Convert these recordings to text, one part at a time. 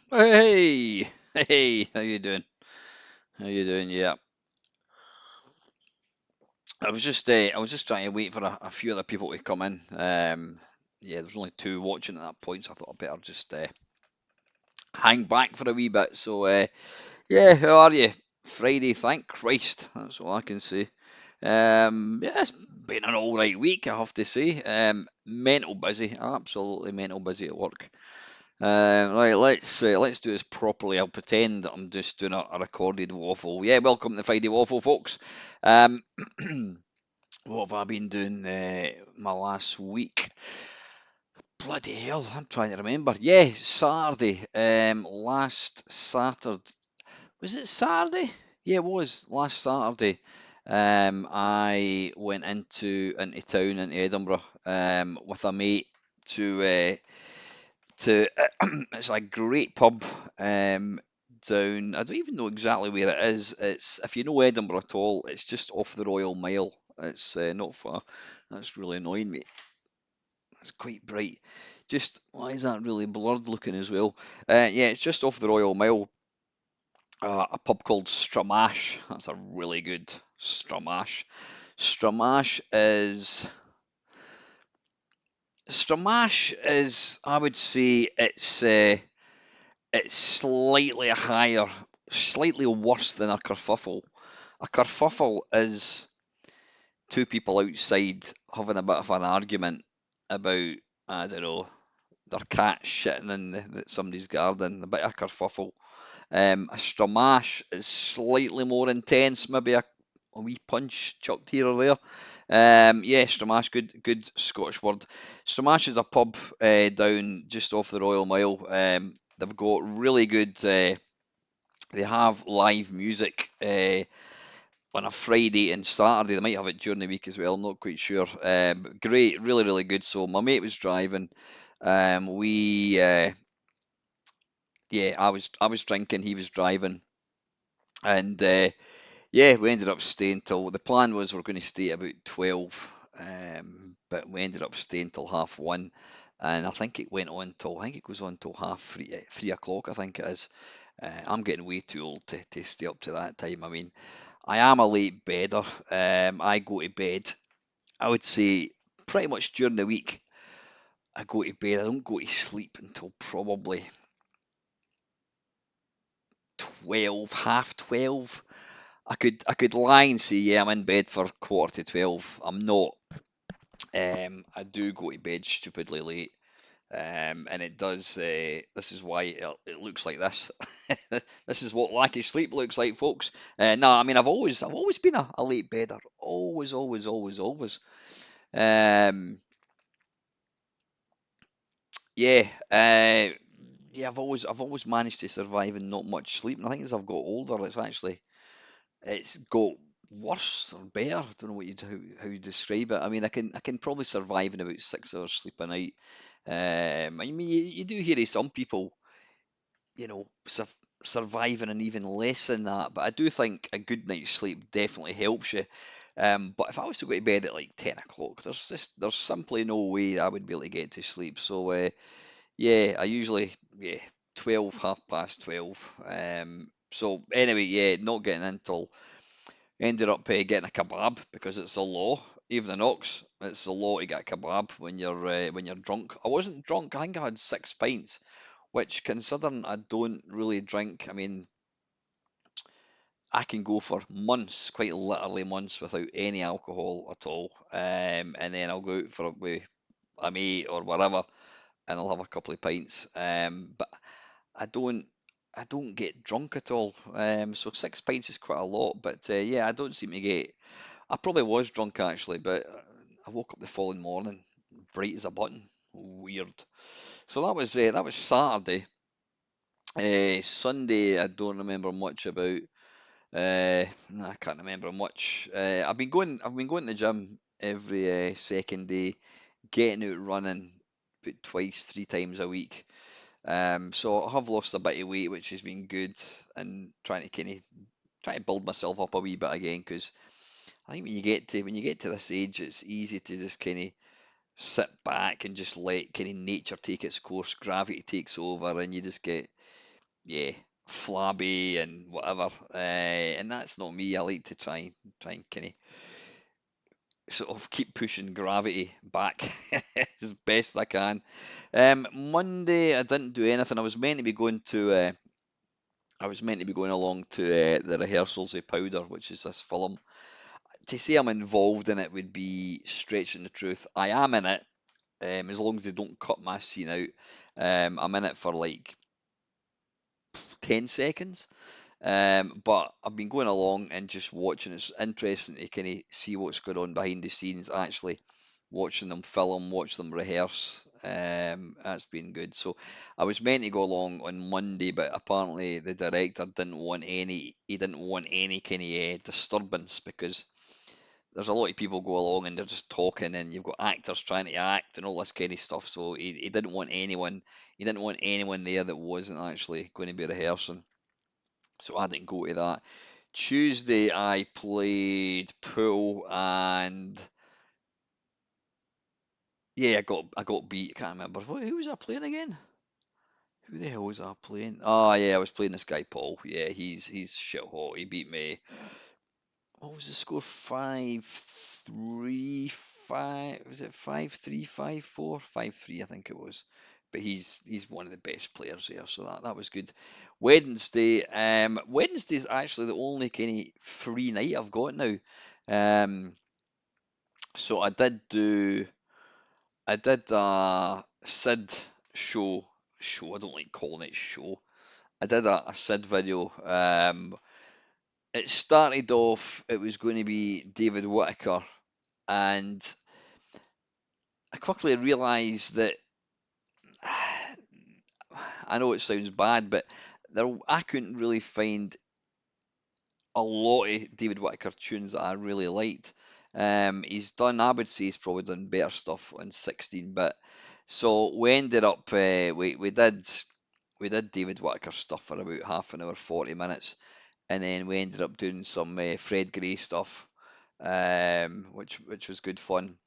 Hey, hey, how you doing? How you doing? Yeah, I was just trying to wait for a few other people to come in. Yeah, there's only two watching at that point, so I thought I'd better just hang back for a wee bit. So, yeah, how are you? Friday, thank Christ. That's all I can say. Yeah, it's been an all right week, I have to say. Mental busy, absolutely mental busy at work. Right, let's do this properly. I'll pretend that I'm just doing a recorded waffle. Yeah, welcome to Friday Waffle, folks. Um, what have I been doing my last week? Bloody hell, I'm trying to remember. Yeah, Saturday. Last Saturday. Was it Saturday? Yeah, it was last Saturday. I went into town into Edinburgh with a mate to to it's a great pub down. I don't even know exactly where it is. It's if you know Edinburgh at all, it's just off the Royal Mile. It's not far. That's really annoying me. It's quite bright. Just why is that really blurred looking as well? Yeah, it's just off the Royal Mile. A pub called Stramash. That's a really good Stramash. Stramash is Stramash is I would say it's slightly higher, slightly worse than a kerfuffle. A kerfuffle is two people outside having a bit of an argument about, I don't know, their cat shitting in somebody's garden, a bit of kerfuffle. A stramash is slightly more intense, maybe a wee punch chucked here or there. Yeah, Stramash, good Scottish word. Stramash is a pub down just off the Royal Mile. They've got really good. They have live music on a Friday and Saturday. They might have it during the week as well. I'm not quite sure. But great, really, really good. So my mate was driving. We, yeah, I was drinking. He was driving, and yeah, we ended up staying till the plan was we're going to stay at about 12, but we ended up staying till half one, and I think it went on till I think it goes on till half 3 o'clock. I think it is. I'm getting way too old to stay up to that time. I mean, I am a late bedder. I go to bed, I would say, pretty much during the week. I go to bed. I don't go to sleep until probably 12, half 12. I could lie and say, yeah, I'm in bed for quarter to 12. I'm not. I do go to bed stupidly late. And it does. This is why it looks like this. This is what lack of sleep looks like, folks. No, I mean I've always been a late bedder. Always, always, always, always. Um, yeah, yeah. I've always managed to survive and not much sleep. And I think as I've got older, it's got worse or better. I don't know how you describe it. I mean, I can probably survive in about 6 hours sleep a night. I mean, you do hear of some people, surviving and even less than that. But I do think a good night's sleep definitely helps you. But if I was to go to bed at like 10 o'clock, there's simply no way I would be able to get to sleep. So yeah, I usually 12, half past 12. So anyway, yeah, not getting in till ended up getting a kebab because it's the law. Even in Ox, it's the law to get a kebab when you're drunk. I wasn't drunk. I think I had 6 pints, which considering I don't really drink, I mean, I can go for months, quite literally months, without any alcohol at all. And then I'll go out for with a mate or whatever, and I'll have a couple of pints. But I don't, I don't get drunk at all. So 6 pints is quite a lot. But yeah, I don't seem to get. I probably was drunk actually, but I woke up the following morning, bright as a button. Weird. So that was Saturday. Sunday, I don't remember much about. No, I can't remember much. I've been going to the gym every second day, getting out running about twice, 3 times a week. So I have lost a bit of weight, which has been good, and trying to build myself up a wee bit again. Because I think when you get to this age, it's easy to just kind of sit back and just let kind of nature take its course. Gravity takes over, and you just get yeah, flabby and whatever. And that's not me. I like to try and kind of sort of keep pushing gravity back as best I can. Monday I didn't do anything. I was meant to be going along to the rehearsals of Powder, which is this film. To say I'm involved in it would be stretching the truth. I am in it, as long as they don't cut my scene out. I'm in it for like 10 seconds. But I've been going along and just watching. It's interesting to kind of see what's going on behind the scenes, actually watching them film, watch them rehearse. That's been good. So I was meant to go along on Monday, but apparently the director didn't want any kind of disturbance because there's a lot of people go along and they're just talking and you've got actors trying to act and all this kind of stuff. So he didn't want anyone there that wasn't actually going to be rehearsing. So I didn't go to that. Tuesday I played pool and yeah, I got beat. I can't remember. Who was I playing again? Who the hell was I playing? Oh yeah, I was playing this guy Paul. Yeah, he's shit hot. He beat me. What was the score? 5-3-5. Was it 5-3, 5-4? 5-3, I think it was. But he's one of the best players there, so that was good. Wednesday's actually the only kind of free night I've got now. Um, so I did a Sid show. I don't like calling it show. I did a Sid video. It started off. It was going to be David Whittaker, and I quickly realised that I know it sounds bad, but I couldn't really find a lot of David Whittaker tunes that I really liked. I would say he's probably done better stuff on 16-bit. So we ended up, we did David Whittaker stuff for about half an hour, 40 minutes, and then we ended up doing some Fred Gray stuff, which was good fun.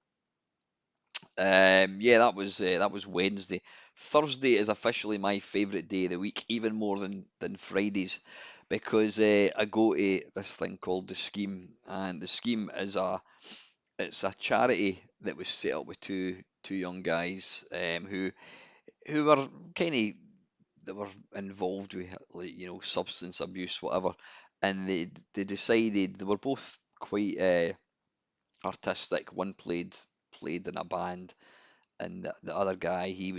Yeah, that was Wednesday. Thursday is officially my favourite day of the week, even more than Fridays, because I go to this thing called the Scheme, and the Scheme is a charity that was set up with two young guys who were kind of that were involved with like substance abuse, whatever, and they decided they were both quite artistic. One played in a band and the other guy, he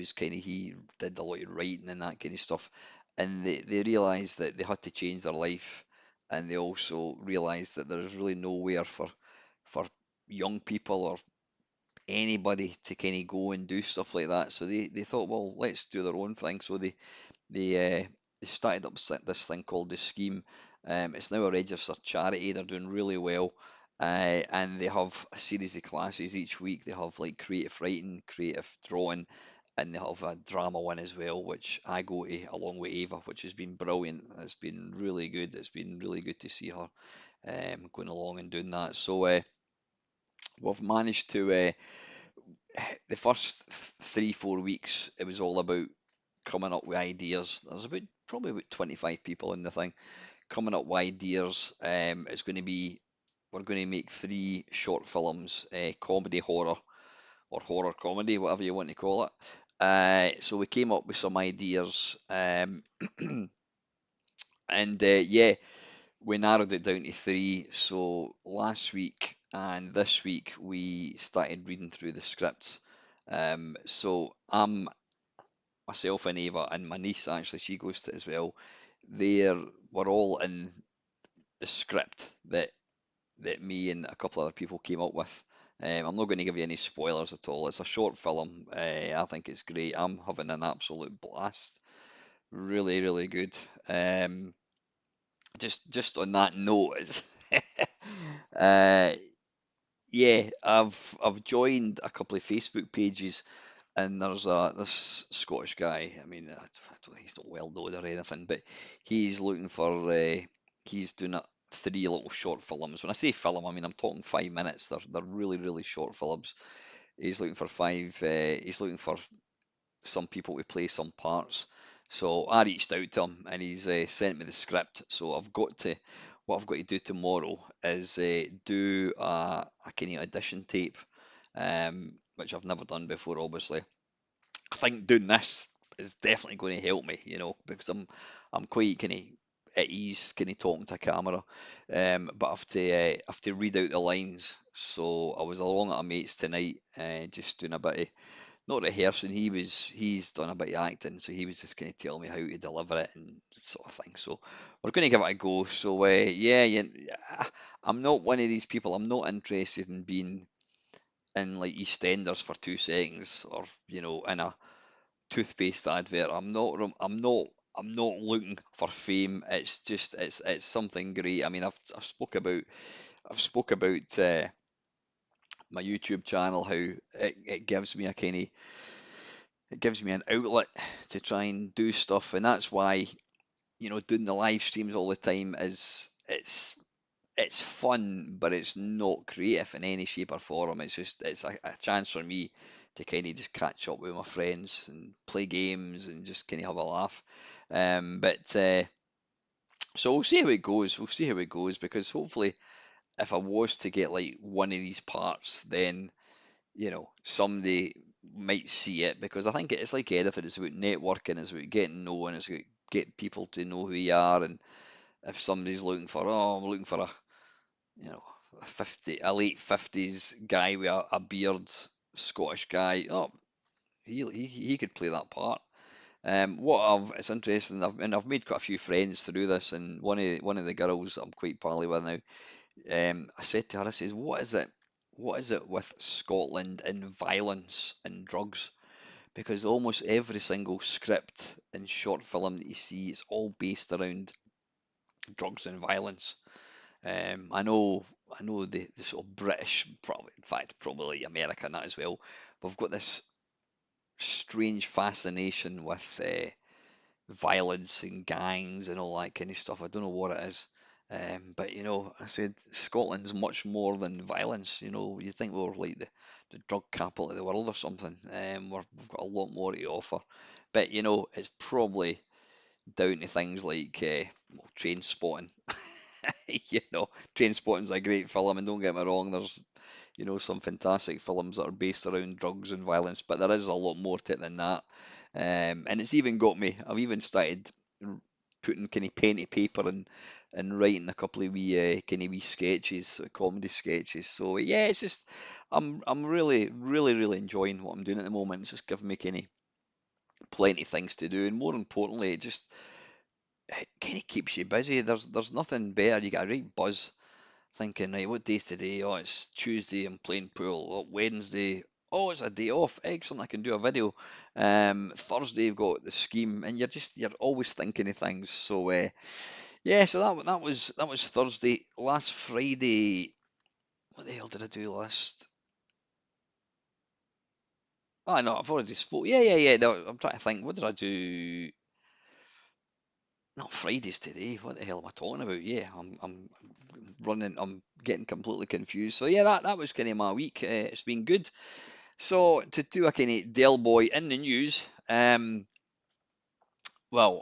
did a lot of writing and that kind of stuff, and they realised that they had to change their life, and they also realised that there's really nowhere for young people or anybody to kind of go and do stuff like that. So they thought, well, let's do their own thing. So they started up this thing called the Scheme. It's now a registered charity. They're doing really well, and they have a series of classes each week. They have like creative writing, creative drawing, and they have a drama one as well, which I go to along with Ava, which has been brilliant. It's been really good. It's been really good to see her going along and doing that. So we've managed to the first 3 4 weeks. It was all about coming up with ideas. There's probably about 25 people in the thing coming up with ideas. It's going to be We're going to make three short films, comedy horror or horror comedy, whatever you want to call it. So we came up with some ideas, and yeah, we narrowed it down to three. So last week and this week we started reading through the scripts. So I'm myself and Ava and my niece actually, she goes to it as well. There, we're all in the script that me and a couple other people came up with. I'm not going to give you any spoilers at all. It's a short film. I think it's great. I'm having an absolute blast. Really, really good. Just on that note, uh, yeah, I've joined a couple of Facebook pages, and there's this Scottish guy. I mean, I don't think he's not well known or anything, but he's looking for he's doing three little short films. When I say film, I mean I'm talking 5 minutes. They're really really short films. He's looking for five. He's looking for some people to play some parts. So I reached out to him, and he's sent me the script. So what I've got to do tomorrow is do a kind of audition tape, which I've never done before, obviously. I think doing this is definitely going to help me, because I'm quite kind of at ease, kind of talking to a camera, but I have to read out the lines. So I was along at a mate's tonight, just doing a bit of not rehearsing. He's done a bit of acting, so he was just kind of telling me how to deliver it and sort of thing. So we're going to give it a go. So yeah, yeah, I'm not one of these people. I'm not interested in being in like EastEnders for 2 seconds, or in a toothpaste advert. I'm not looking for fame. It's just it's something great. I mean, I've spoke about my YouTube channel, how it gives me a kind of it gives me an outlet to try and do stuff, and that's why doing the live streams all the time is it's fun, but it's not creative in any shape or form. It's a chance for me to kind of just catch up with my friends and play games and just kind of have a laugh. But so we'll see how it goes. We'll see how it goes, because hopefully, if I was to get like one of these parts, then somebody might see it, because I think it's like anything. It's about networking. It's about getting known. It's about get people to know who you are. And if somebody's looking for, oh, I'm looking for you know, a late 50s guy with a beard, Scottish guy. Oh, he could play that part. It's interesting. I've made quite a few friends through this, and one of the girls I'm quite pally with now. I said to her, I says, what is it with Scotland and violence and drugs? Because almost every single script and short film that you see, it's all based around drugs and violence. I know the sort of British, probably, in fact, probably America and that as well. We've got this strange fascination with violence and gangs and all that kind of stuff. I don't know what it is. But I said Scotland's much more than violence. You think we're like the drug capital of the world or something. We've got a lot more to offer. But it's probably down to things like well, train spotting. you know, train spotting's a great film, and don't get me wrong, there's some fantastic films that are based around drugs and violence, but there is a lot more to it than that. And it's even got me. I've even started putting kind of pen to paper and writing a couple of wee kind of wee sketches, comedy sketches. So yeah, it's just I'm really really really enjoying what I'm doing at the moment. It's just giving me kind of plenty of things to do, and more importantly, it kind of keeps you busy. There's nothing better. You got a right buzz thinking, right, what day's today? Oh, it's Tuesday, I'm playing pool. Oh, Wednesday, oh, it's a day off. Excellent, I can do a video. Thursday, you've got the scheme, and you're always thinking of things. So yeah, so that was Thursday. Last Friday, what the hell did I do last? Oh no, I've already spoke. Yeah, yeah, yeah. No, I'm trying to think. What did I do? Not Fridays today. What the hell am I talking about? Yeah, I'm running. I'm getting completely confused. So yeah, that was kind of my week. It's been good. So to do a kind of Del Boy in the news, well,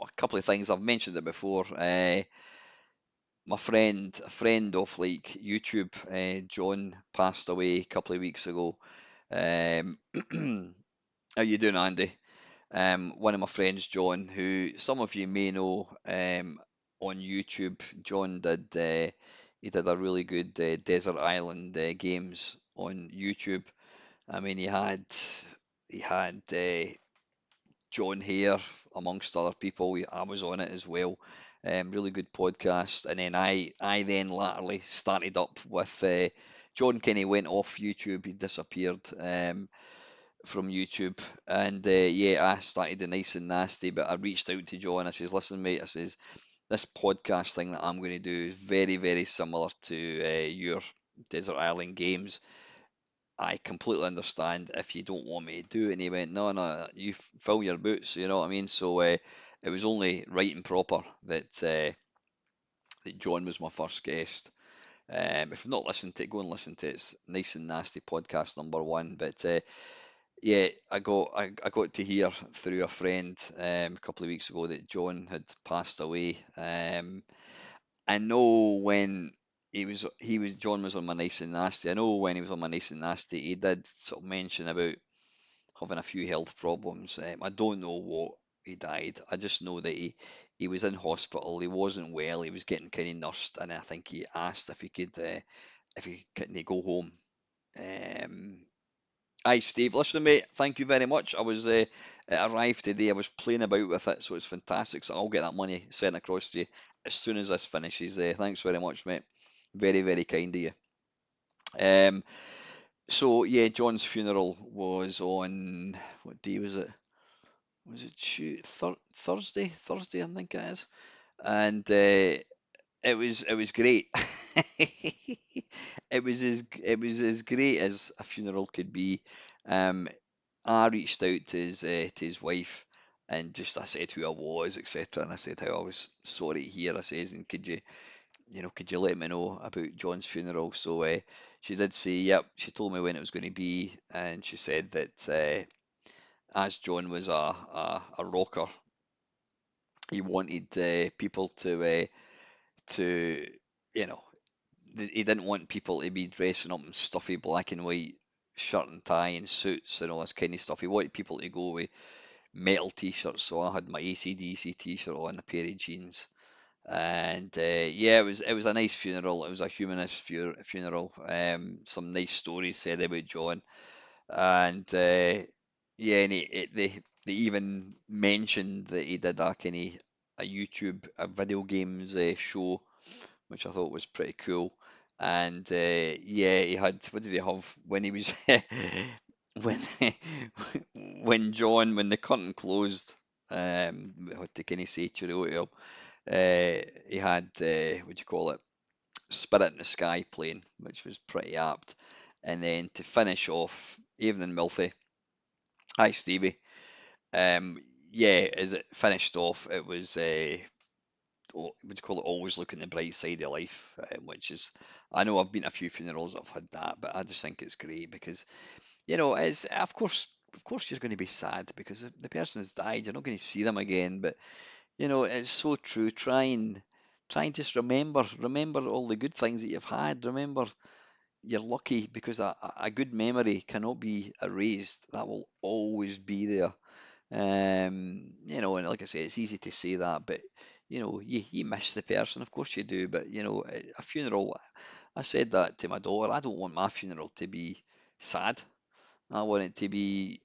a couple of things. I've mentioned it before. A friend of like YouTube, John, passed away a couple of weeks ago. Um, how you doing, Andy? One of my friends, John, who some of you may know on YouTube. John he did a really good Desert Island games on YouTube. I mean, he had John Hare amongst other people. I was on it as well. Really good podcast. And then I then latterly started up with John. Kenny went off YouTube. He disappeared. From YouTube. And yeah, I started the nice and nasty, but I reached out to John. I says, listen, mate, I says, this podcast thing that I'm going to do is very, very similar to your Desert Island games. I completely understand if you don't want me to do it. And he went, no, no, you fill your boots, you know what I mean? So it was only right and proper that John was my first guest. If you've not listened to it, go and listen to it. It's nice and nasty podcast number one. But Yeah, I got to hear through a friend a couple of weeks ago that John had passed away. I know when he was John was on my nice and nasty. I know when he was on my nice and nasty, he did sort of mention about having a few health problems. I don't know what he died. I just know that he was in hospital. He wasn't well. He was getting kind of nursed, and I think he asked if he couldn't go home. Um, Aye, Steve. Listen, mate. Thank you very much. It arrived today. I was playing about with it, so it's fantastic. So I'll get that money sent across to you as soon as this finishes. Thanks very much, mate. Very, very kind of you. Um, so yeah, John's funeral was on what day was it? Was it Thursday? Thursday, I think it is. And it was great. It was as great as a funeral could be. Um, I reached out to his wife and just I said who I was, etc. And I said how I was sorry to hear. I says, and could you let me know about John's funeral? So she did say, yep. She told me when it was going to be, and she said that as John was a rocker, he wanted people to you know he didn't want people to be dressing up in stuffy black and white shirt and tie and suits and all this kind of stuff. He wanted people to go with metal t-shirts. So I had my AC/DC t-shirt on, a pair of jeans, and yeah, it was a nice funeral. It was a humanist funeral. Some nice stories said about John, and yeah, and they even mentioned that he did a kind of a YouTube a video games show, which I thought was pretty cool. And yeah, he had what did he have when he was when when the curtain closed, what to kind of say cheerio to him. He had what do you call it, Spirit in the Sky playing, which was pretty apt. And then to finish off, Evening Milfy, hi Stevie. Um, yeah, as it finished off, it was what do you call it? Always look on the bright side of life, which is, I know I've been to a few funerals that have had that, but I just think it's great because it's of course you're going to be sad because the person has died. You're not going to see them again, but it's so true. Try and just remember all the good things that you've had. Remember you're lucky because a good memory cannot be erased. That will always be there. And like I say, it's easy to say that, but you miss the person, of course you do. But a funeral, I said that to my daughter. I don't want my funeral to be sad. I want it to be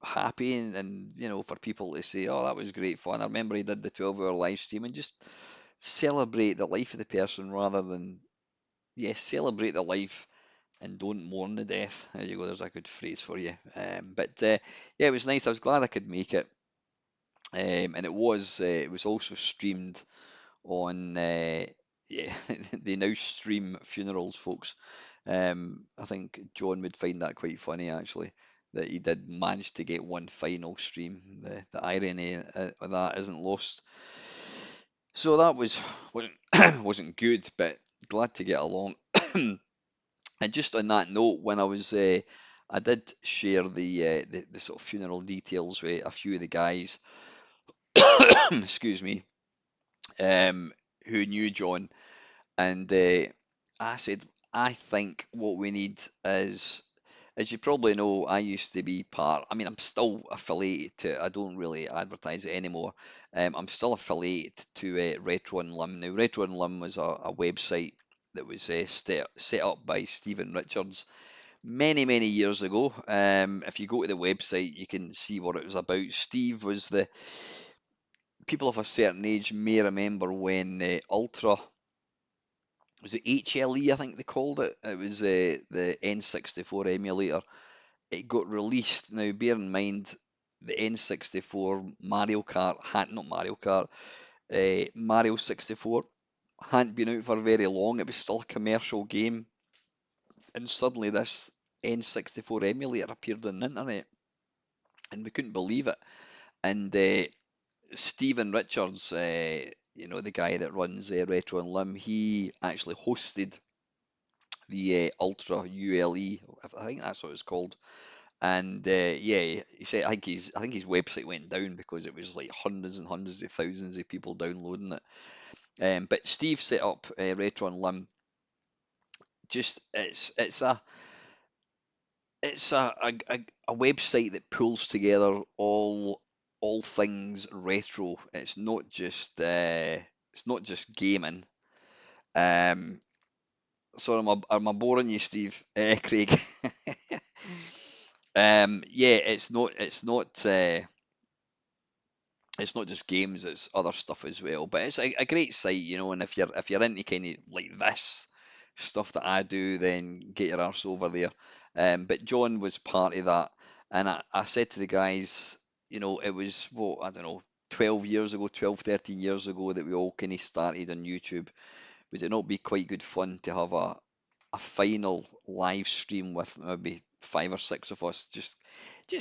happy and for people to say, oh, that was great fun. I remember he did the 12-hour live stream and just celebrate the life of the person rather than, yes, celebrate the life and don't mourn the death. There you go. There's a good phrase for you. But yeah, it was nice. I was glad I could make it. And it was also streamed on yeah, they now stream funerals, folks. I think John would find that quite funny actually, that he did manage to get one final stream. The irony of that isn't lost. So that wasn't wasn't good, but glad to get along. And just on that note, when I did share the sort of funeral details with a few of the guys, excuse me, um, who knew John. And I said, I think what we need is, as you probably know, I used to be part, I mean, I'm still affiliated to, I don't really advertise it anymore. I'm still affiliated to Retro and Limb. Now, Retro and Limb was a website that was set up by Stephen Richards many, many years ago. If you go to the website, you can see what it was about. Steve was people of a certain age may remember when Ultra, was it HLE, I think they called it. It was the N64 emulator. It got released. Now, bear in mind, the N64 Mario Kart had not Mario Kart. Mario 64 hadn't been out for very long. It was still a commercial game, and suddenly this N64 emulator appeared on the internet, and we couldn't believe it. And Stephen Richards, the guy that runs Retro and Limb, he actually hosted the Ultra ULE, I think that's what it's called, And yeah, he said I think his website went down because it was like hundreds and hundreds of thousands of people downloading it. But Steve set up Retro on Limb. Just it's a website that pulls together all things retro. It's not just gaming. Um, sorry, am I boring you, Steve? Craig. Yeah, it's not just games, it's other stuff as well. But it's a great site, and if you're into kind of like this stuff that I do, then get your arse over there. But John was part of that, and I said to the guys, it was what I don't know, 12 years ago, 12, 13 years ago that we all kind of started on YouTube. Would it not be quite good fun to have a final live stream with maybe five or six of us just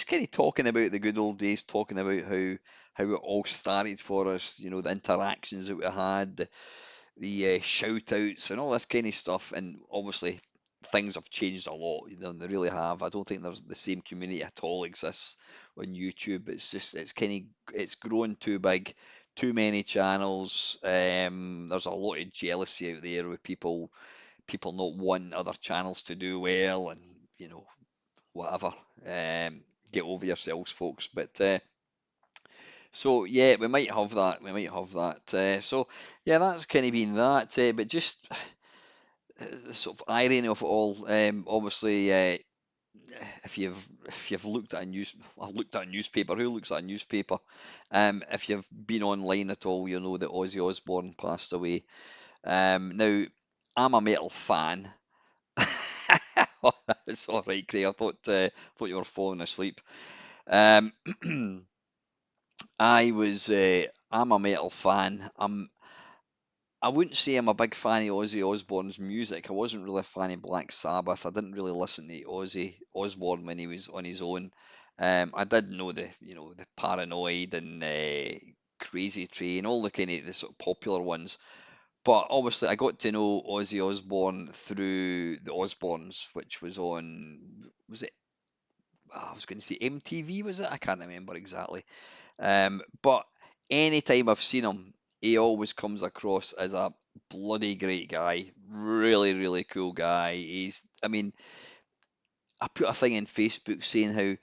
kind of talking about the good old days, talking about how it all started for us, the interactions that we had, the shout outs and all this kind of stuff. And obviously things have changed a lot, they really have. I don't think there's the same community at all exists on YouTube. It's grown too big, too many channels. There's a lot of jealousy out there with people not wanting other channels to do well, and whatever. Get over yourselves, folks. But so yeah, we might have that. We might have that. So yeah, that's kind of been that. But just the sort of irony of it all. Obviously, if you've looked at a I've looked at a newspaper. Who looks at a newspaper? If you've been online at all, you know that Ozzy Osbourne passed away. Now, I'm a metal fan. It's all right, Craig. I thought you were falling asleep. Um, I'm a metal fan. I wouldn't say I'm a big fan of Ozzy Osbourne's music. I wasn't really a fan of Black Sabbath. I didn't really listen to Ozzy Osbourne when he was on his own. I did know the Paranoid and Crazy Train, all the kind of the sort of popular ones. But obviously, I got to know Ozzy Osbourne through the Osbournes, which was on, was it? I was going to say MTV, was it? I can't remember exactly. But anytime I've seen him, he always comes across as a bloody great guy. Really, really cool guy. I mean, I put a thing in Facebook saying how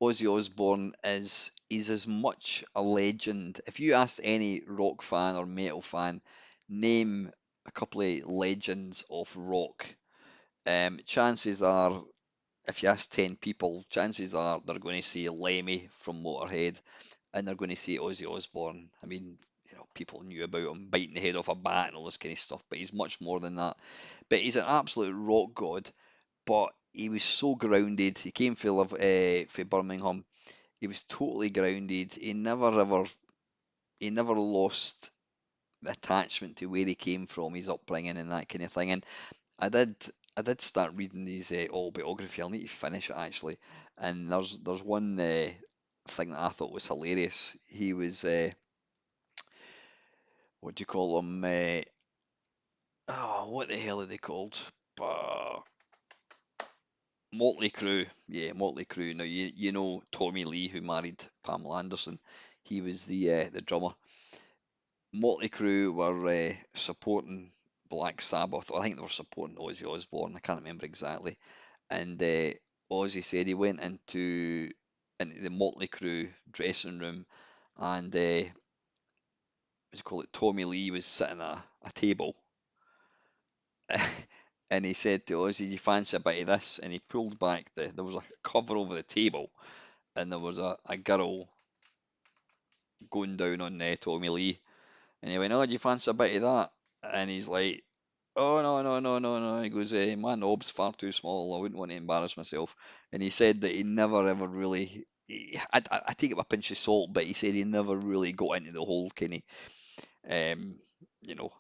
Ozzy Osbourne is as much a legend. If you ask any rock fan or metal fan, name a couple of legends of rock, chances are, if you ask 10 people, chances are they're going to say Lemmy from Motorhead and they're going to say Ozzy Osbourne. I mean, people knew about him biting the head off a bat and all this kind of stuff, but he's much more than that. But he's an absolute rock god. But he was so grounded. He came for Birmingham. He was totally grounded. He never lost the attachment to where he came from, his upbringing and that kind of thing. And I did I did start reading his autobiography. I'll need to finish it actually. And there's one thing that I thought was hilarious. He was what do you call them? What the hell are they called? Uh, Motley Crue. Yeah, Motley Crue. Now you know Tommy Lee who married Pamela Anderson. He was the drummer. Motley Crue were supporting Black Sabbath, or I think they were supporting Ozzy Osbourne. I can't remember exactly. And Ozzy said he went into the Motley Crue dressing room, and what do you call it? Tommy Lee was sitting at a table, and he said to Ozzy, "You fancy a bit of this?" And he pulled back there was a cover over the table, and there was a girl going down on Tommy Lee, and he went, "Oh, do you fancy a bit of that?" And he's like, "Oh no, no, no, no, no." He goes, "My knob's far too small. I wouldn't want to embarrass myself." And he said that he never ever really. I take it with a pinch of salt, but he said he never really got into the whole kind of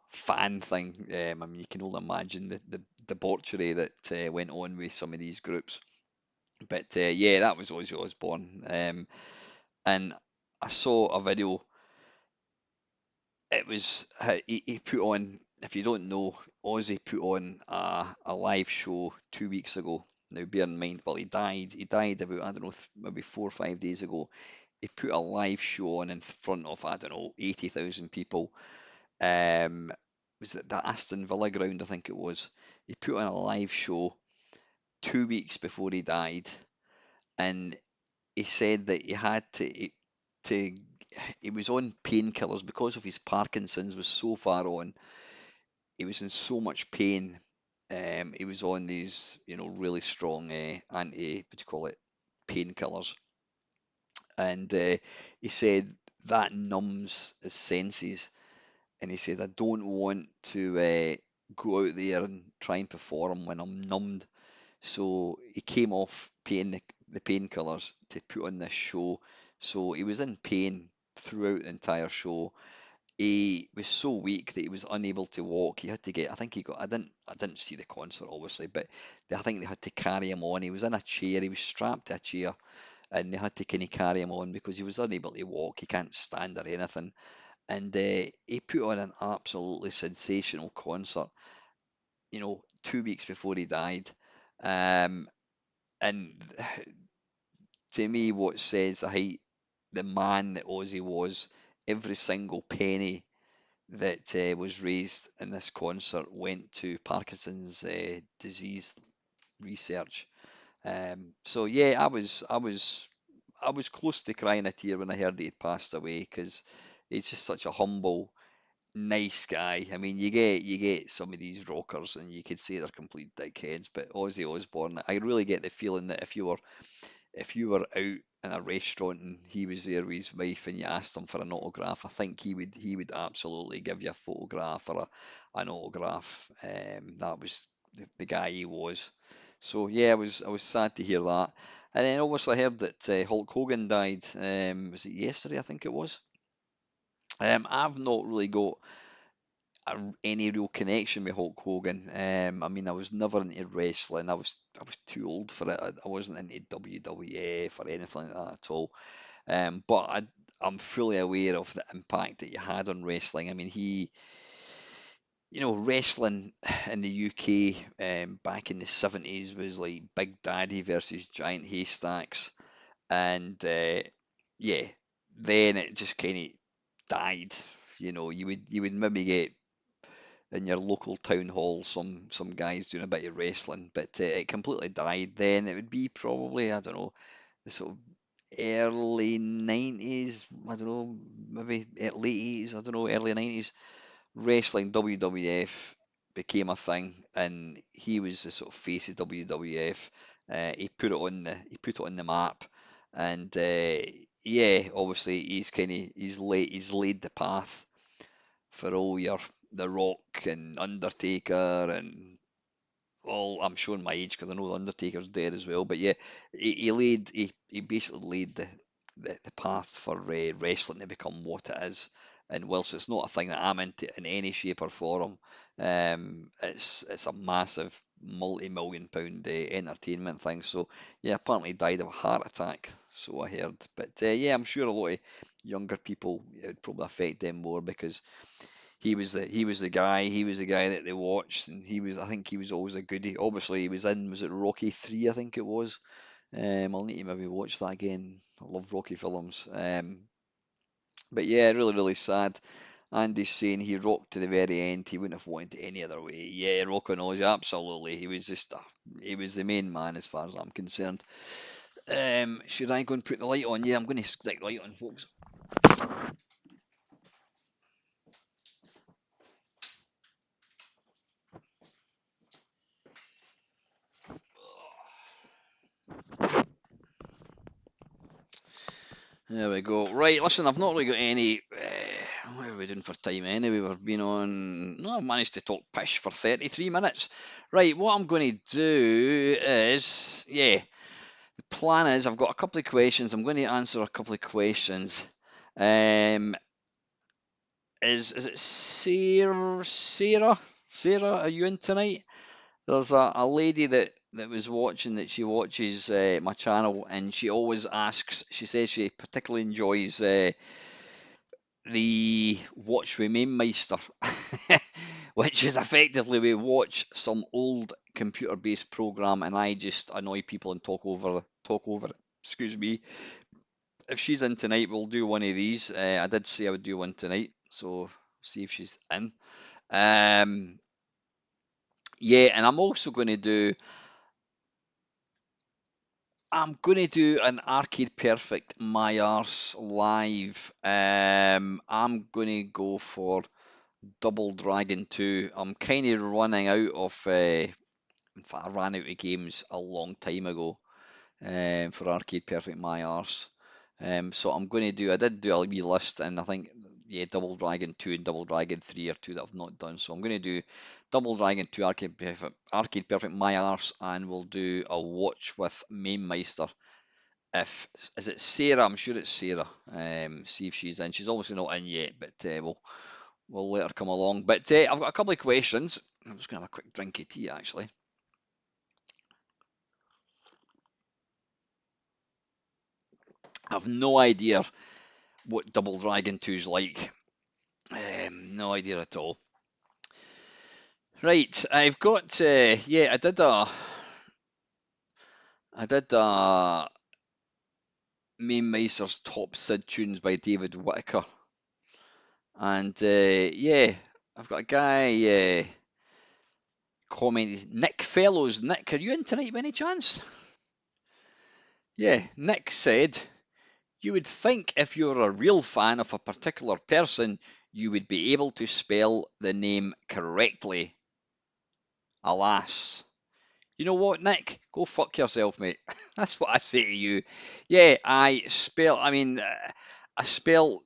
fan thing. I mean, you can only imagine the debauchery that went on with some of these groups. But yeah, that was Ozzy Osbourne. And I saw a video. It was he put on. If you don't know, Ozzy put on a live show 2 weeks ago, Now, bear in mind, well, he died. He died about, I don't know, maybe 4 or 5 days ago. He put a live show on in front of, I don't know, 80,000 people. Um, was it the Aston Villa ground? I think it was. He put on a live show 2 weeks before he died, and he said that he had to he was on painkillers because of his Parkinson's was so far on. He was in so much pain. He was on these, really strong anti, what do you call it, painkillers, and he said that numbs his senses. And he said, I don't want to go out there and try and perform when I'm numbed. So he came off the painkillers to put on this show. So he was in pain throughout the entire show. He was so weak that he was unable to walk. He had to get, I think he got, I didn't see the concert obviously, but I think they had to carry him on. He was in a chair, he was strapped to a chair, and they had to kind of carry him on because he was unable to walk. He can't stand or anything. And he put on an absolutely sensational concert, 2 weeks before he died. Um, and to me, what says the man that Ozzy was, every single penny that was raised in this concert went to Parkinson's disease research. So yeah, I was close to crying a tear when I heard that he'd passed away because he's just such a humble, nice guy. I mean, you get some of these rockers, and you could say they're complete dickheads, but Ozzy Osbourne, I really get the feeling that if you were out in a restaurant and he was there with his wife and you asked him for an autograph, I think he would absolutely give you a photograph or an autograph. That was the guy he was. So yeah, I was sad to hear that. And then obviously I heard that Hulk Hogan died. Was it yesterday? I think it was. I've not really got any real connection with Hulk Hogan. I mean, I was never into wrestling. I was too old for it. I wasn't into WWF or anything like that at all. But I'm fully aware of the impact that he had on wrestling. I mean, wrestling in the UK back in the 70s was like Big Daddy versus Giant Haystacks, and yeah, then it just kind of died. You would maybe get in your local town hall some guys doing a bit of wrestling, but it completely died. Then it would be probably, I don't know, the sort of early 90s, I don't know, maybe late 80s, I don't know, early 90s. Wrestling, WWF became a thing, and he was the sort of face of WWF. He put it on the map, and yeah, obviously he's laid the path for all your The Rock and Undertaker and all. I'm showing my age because I know the Undertaker's dead as well. But yeah, he basically laid the path for wrestling to become what it is. And whilst it's not a thing that I'm into in any shape or form, it's a massive multi-million pound entertainment thing. So yeah, apparently he died of a heart attack. So I heard. But yeah, I'm sure a lot of younger people, it would probably affect them more because he was the guy that they watched, and I think he was always a goodie. Obviously, he was it Rocky 3? I think it was. I'll need to maybe watch that again. I love Rocky films. But yeah, really, really sad. Andy's saying he rocked to the very end. He wouldn't have wanted it any other way. Yeah, Rock and Ozzy, absolutely. He was the main man as far as I'm concerned. Should I go and put the light on? Yeah, I'm going to stick the light on, folks. There we go. Right, listen, I've not really got any. What are we doing for time anyway? We've been on. No, I've managed to talk pish for 33 minutes. Right, what I'm going to do is. Yeah, the plan is I've got a couple of questions. I'm going to answer a couple of questions. Um, is it Sarah? Sarah, are you in tonight? There's a lady that was watching that she watches my channel, and she always asks. She says she particularly enjoys the Watch with Meister, which is effectively we watch some old computer-based program, and I just annoy people and talk over it. Excuse me. If she's in tonight, we'll do one of these. I did say I would do one tonight, so see if she's in. Um, yeah, and I'm going to do an Arcade Perfect My Arse live. I'm going to go for Double Dragon 2. I'm kind of running out of. In fact, I ran out of games a long time ago for Arcade Perfect My Arse. So I'm going to do. I did do a wee list, and I think yeah, Double Dragon 2 and Double Dragon 3 are two that I've not done. So I'm going to do Double Dragon 2 Arcade Perfect My Arse, and we'll do a watch with Main Meister. If is it Sarah? I'm sure it's Sarah. See if she's in. She's obviously not in yet, but we'll let her come along. But I've got a couple of questions. I'm just gonna have a quick drink of tea actually. I've no idea what Double Dragon 2's like. No idea at all. Right, I've got yeah, I did Main Meister's top Sid tunes by David Whittaker, and yeah, I've got a guy commented, Nick Fellows. Nick, are you in tonight by any chance? Yeah, Nick said, you would think if you're a real fan of a particular person, you would be able to spell the name correctly. Alas. You know what, Nick? Go fuck yourself, mate. That's what I say to you. Yeah, I mean, I spell,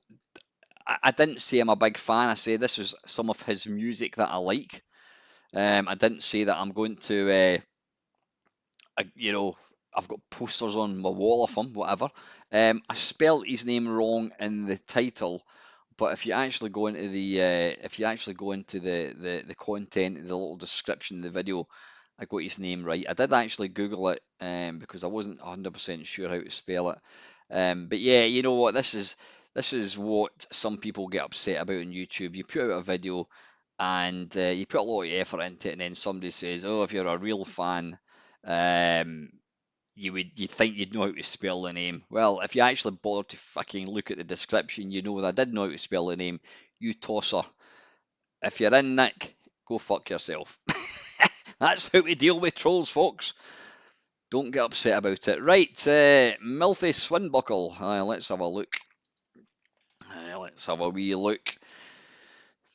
I didn't say I'm a big fan. I say this is some of his music that I like. I didn't say that I'm going to you know, I've got posters on my wall of him, whatever. I spelt his name wrong in the title, but if you actually go into the content, the little description of the video, I got his name right. I did actually Google it because I wasn't 100% sure how to spell it. But yeah, you know what? This is what some people get upset about on YouTube. You put out a video and you put a lot of effort into it, and then somebody says, "Oh, if you're a real fan." Um, you'd think you'd know how to spell the name. Well, if you actually bother to fucking look at the description, you know that I did know how to spell the name. You tosser. If you're in, Nick, go fuck yourself. That's how we deal with trolls, folks. Don't get upset about it. Right, Milthy Swinbuckle. Let's have a look. Let's have a wee look.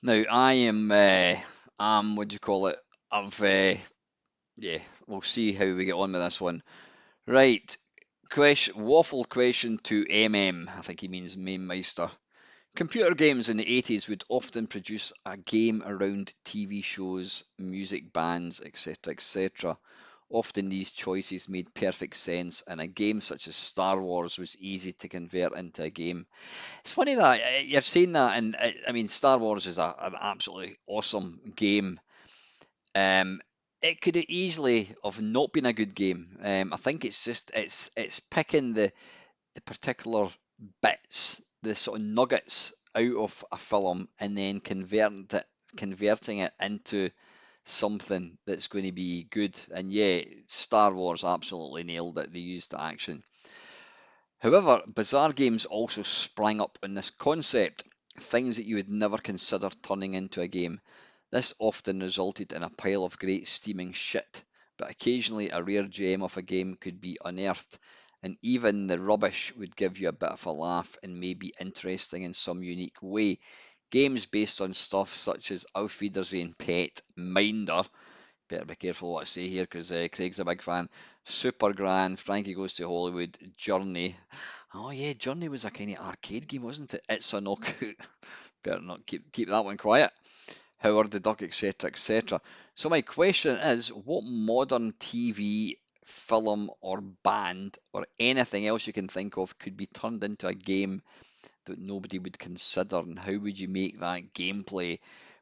Now, what do you call it? Yeah, we'll see how we get on with this one. Right, waffle question to MM. I think he means Main Meister. Computer games in the 80s would often produce a game around TV shows, music bands, etc., etc. Often these choices made perfect sense, and a game such as Star Wars was easy to convert into a game. It's funny that you're saying that, and I mean, Star Wars is an absolutely awesome game. Um, it could easily have not been a good game. I think it's picking the particular bits, the sort of nuggets out of a film, and then converting it into something that's going to be good. And yeah, Star Wars absolutely nailed it. They used the action. However, bizarre games also sprang up on this concept, things that you would never consider turning into a game. This often resulted in a pile of great steaming shit, but occasionally a rare gem of a game could be unearthed, and even the rubbish would give you a bit of a laugh and may be interesting in some unique way. Games based on stuff such as Auf Wiedersehen Pet, Minder, better be careful what I say here because Craig's a big fan. Super Grand, Frankie Goes to Hollywood, Journey. Oh yeah, Journey was a kind of arcade game, wasn't it? It's a knockout. Better not keep that one quiet. Howard the Duck, etc., etc. So my question is, what modern TV, film, or band, or anything else you can think of, could be turned into a game that nobody would consider, and how would you make that gameplay?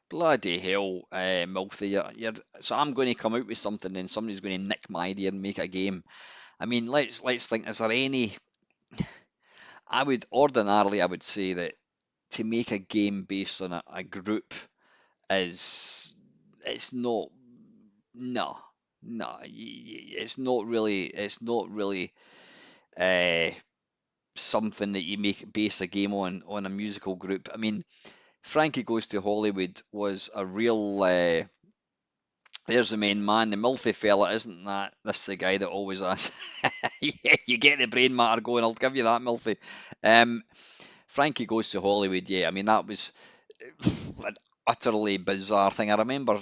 Bloody hell, Milthy, so I'm going to come out with something, and somebody's going to nick my idea and make a game. I mean, let's think. Is there any? I would say that to make a game based on a group is it's not no. No, it's not really. It's not really uh, something that you make base a game on a musical group. I mean, Frankie Goes to Hollywood was a real. There's the main man, the Milfy fella, isn't that? This the guy that always asks. Yeah, you get the brain matter going. I'll give you that, Milfy. Um, Frankie Goes to Hollywood. Yeah, I mean that was an utterly bizarre thing. I remember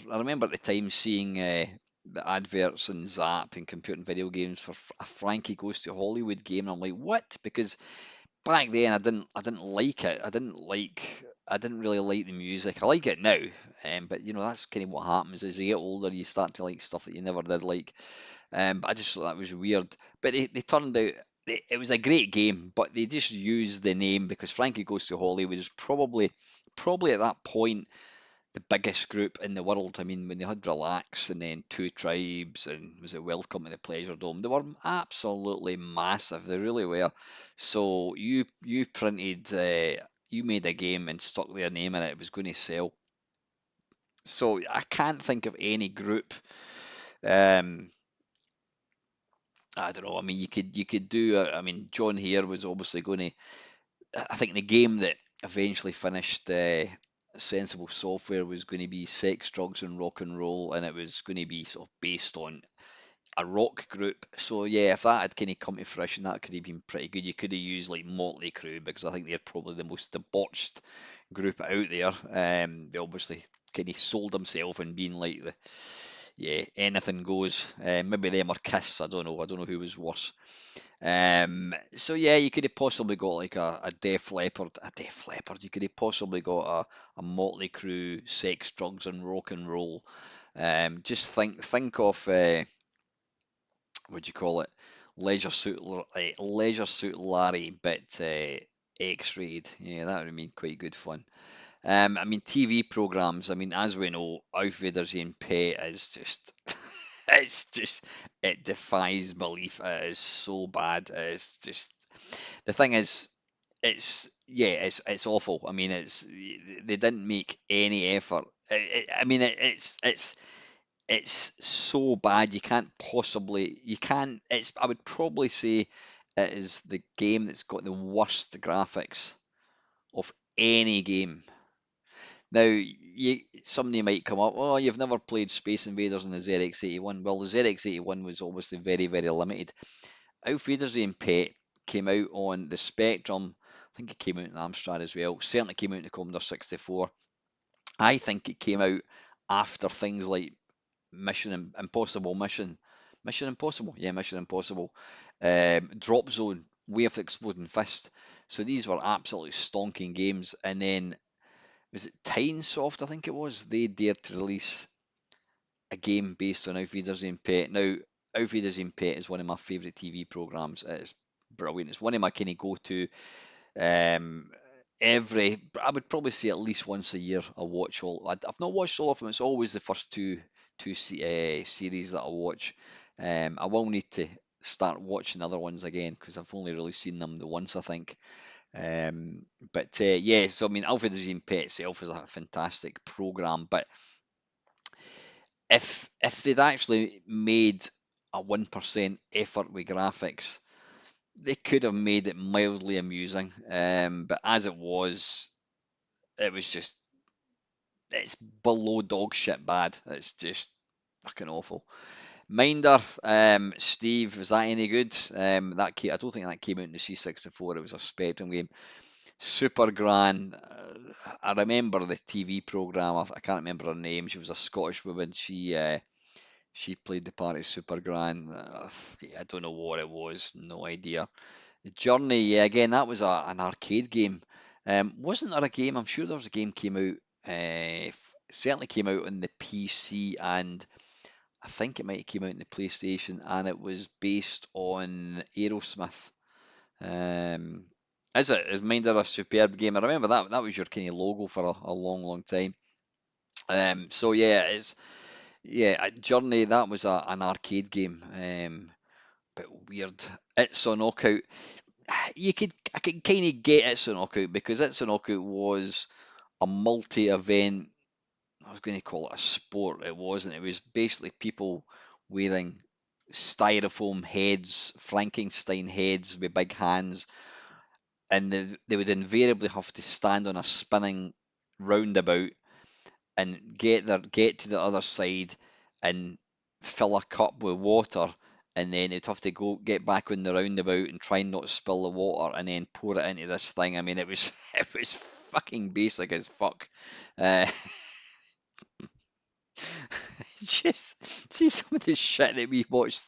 at the time seeing the adverts and Zap and computer and video games for a Frankie Goes to Hollywood game, and I'm like, what? Because back then I didn't like it. I didn't really like the music. I like it now, but that's kind of what happens as you get older. You start to like stuff that you never did like. But I just thought that was weird. But they turned out it was a great game, but they just used the name because Frankie Goes to Hollywood was probably at that point the biggest group in the world. I mean, when they had Relax and then Two Tribes and was it Welcome to the Pleasure Dome, they were absolutely massive. They really were. So you made a game and stuck their name in it. It was going to sell. So I can't think of any group. Um, I don't know. I mean, you could do. I mean, John here was obviously going to. I think the game that eventually finished Sensible Software was going to be Sex, Drugs, and Rock and Roll, and it was going to be sort of based on a rock group. So yeah, if that had kind of come to fruition, that could have been pretty good. You could have used like Motley Crue because I think they're probably the most debauched group out there. They obviously kind of sold themselves and being like the yeah anything goes. Maybe them or Kiss. I don't know. I don't know who was worse. So yeah, you could have possibly got like a Def Leppard, a Def Leppard. You could have possibly got a Motley Crue, Sex, Drugs, and Rock and Roll. Just think of what do you call it? Leisure Suit Larry, but X-rayed. Yeah, that would have been quite good fun. I mean, TV programs. I mean, as we know, Auf Wiedersehen Pet is just, it's just, it defies belief. It is so bad. It's just the thing is, it's awful. I mean, they didn't make any effort. I mean, it's so bad you can't. It's I would probably say it is the game that's got the worst graphics of any game. Now, somebody might come up, oh, you've never played Space Invaders on the ZX81. Well, the ZX81 was obviously very, very limited. Auf Wiedersehen Pet came out on the Spectrum. I think it came out in Amstrad as well. Certainly came out in the Commodore 64. I think it came out after things like Impossible Mission Impossible, yeah, Mission Impossible, Drop Zone, Way of the Exploding Fist. So these were absolutely stonking games, and then was it Tynesoft? I think it was. They dared to release a game based on Auf Wiedersehen Pet. Now, Auf Wiedersehen Pet is one of my favourite TV programs. It's brilliant. It's one of my kind of go-to. Um, I would probably say at least once a year I watch all. I've not watched all of them. It's always the first two series that I watch. I will need to start watching other ones again because I've only really seen them the once I think. But yeah, so I mean, Alfred Dream Pet itself is a fantastic program, but if they'd actually made a 1% effort with graphics, they could have made it mildly amusing. But as it was just it's below dog shit bad. It's just fucking awful. Minder, Steve, was that any good? I don't think that came out in the C64. It was a Spectrum game. Super Gran. I remember the TV program. I can't remember her name. She was a Scottish woman. She played the part of Super Gran. Yeah, I don't know what it was. No idea. The Journey. Yeah, again, that was an arcade game. Wasn't there a game? I'm sure there was a game came out. Certainly came out on the PC, and I think it might have came out in the PlayStation, and it was based on Aerosmith. Um, is it? Is Minder a superb game? I remember that was your kind of logo for a long, long time. So yeah, Journey. That was an arcade game. Bit weird. It's a knockout. I could kind of get It's a knockout because It's a knockout was a multi-event. I was going to call it a sport. It wasn't. It was basically people wearing styrofoam heads, Frankenstein heads with big hands, and they would invariably have to stand on a spinning roundabout and get to the other side and fill a cup with water, and then they'd have to go get back on the roundabout and try not to spill the water, and then pour it into this thing. I mean, it was it was fucking basic as fuck. Uh, just see some of the shit that we watched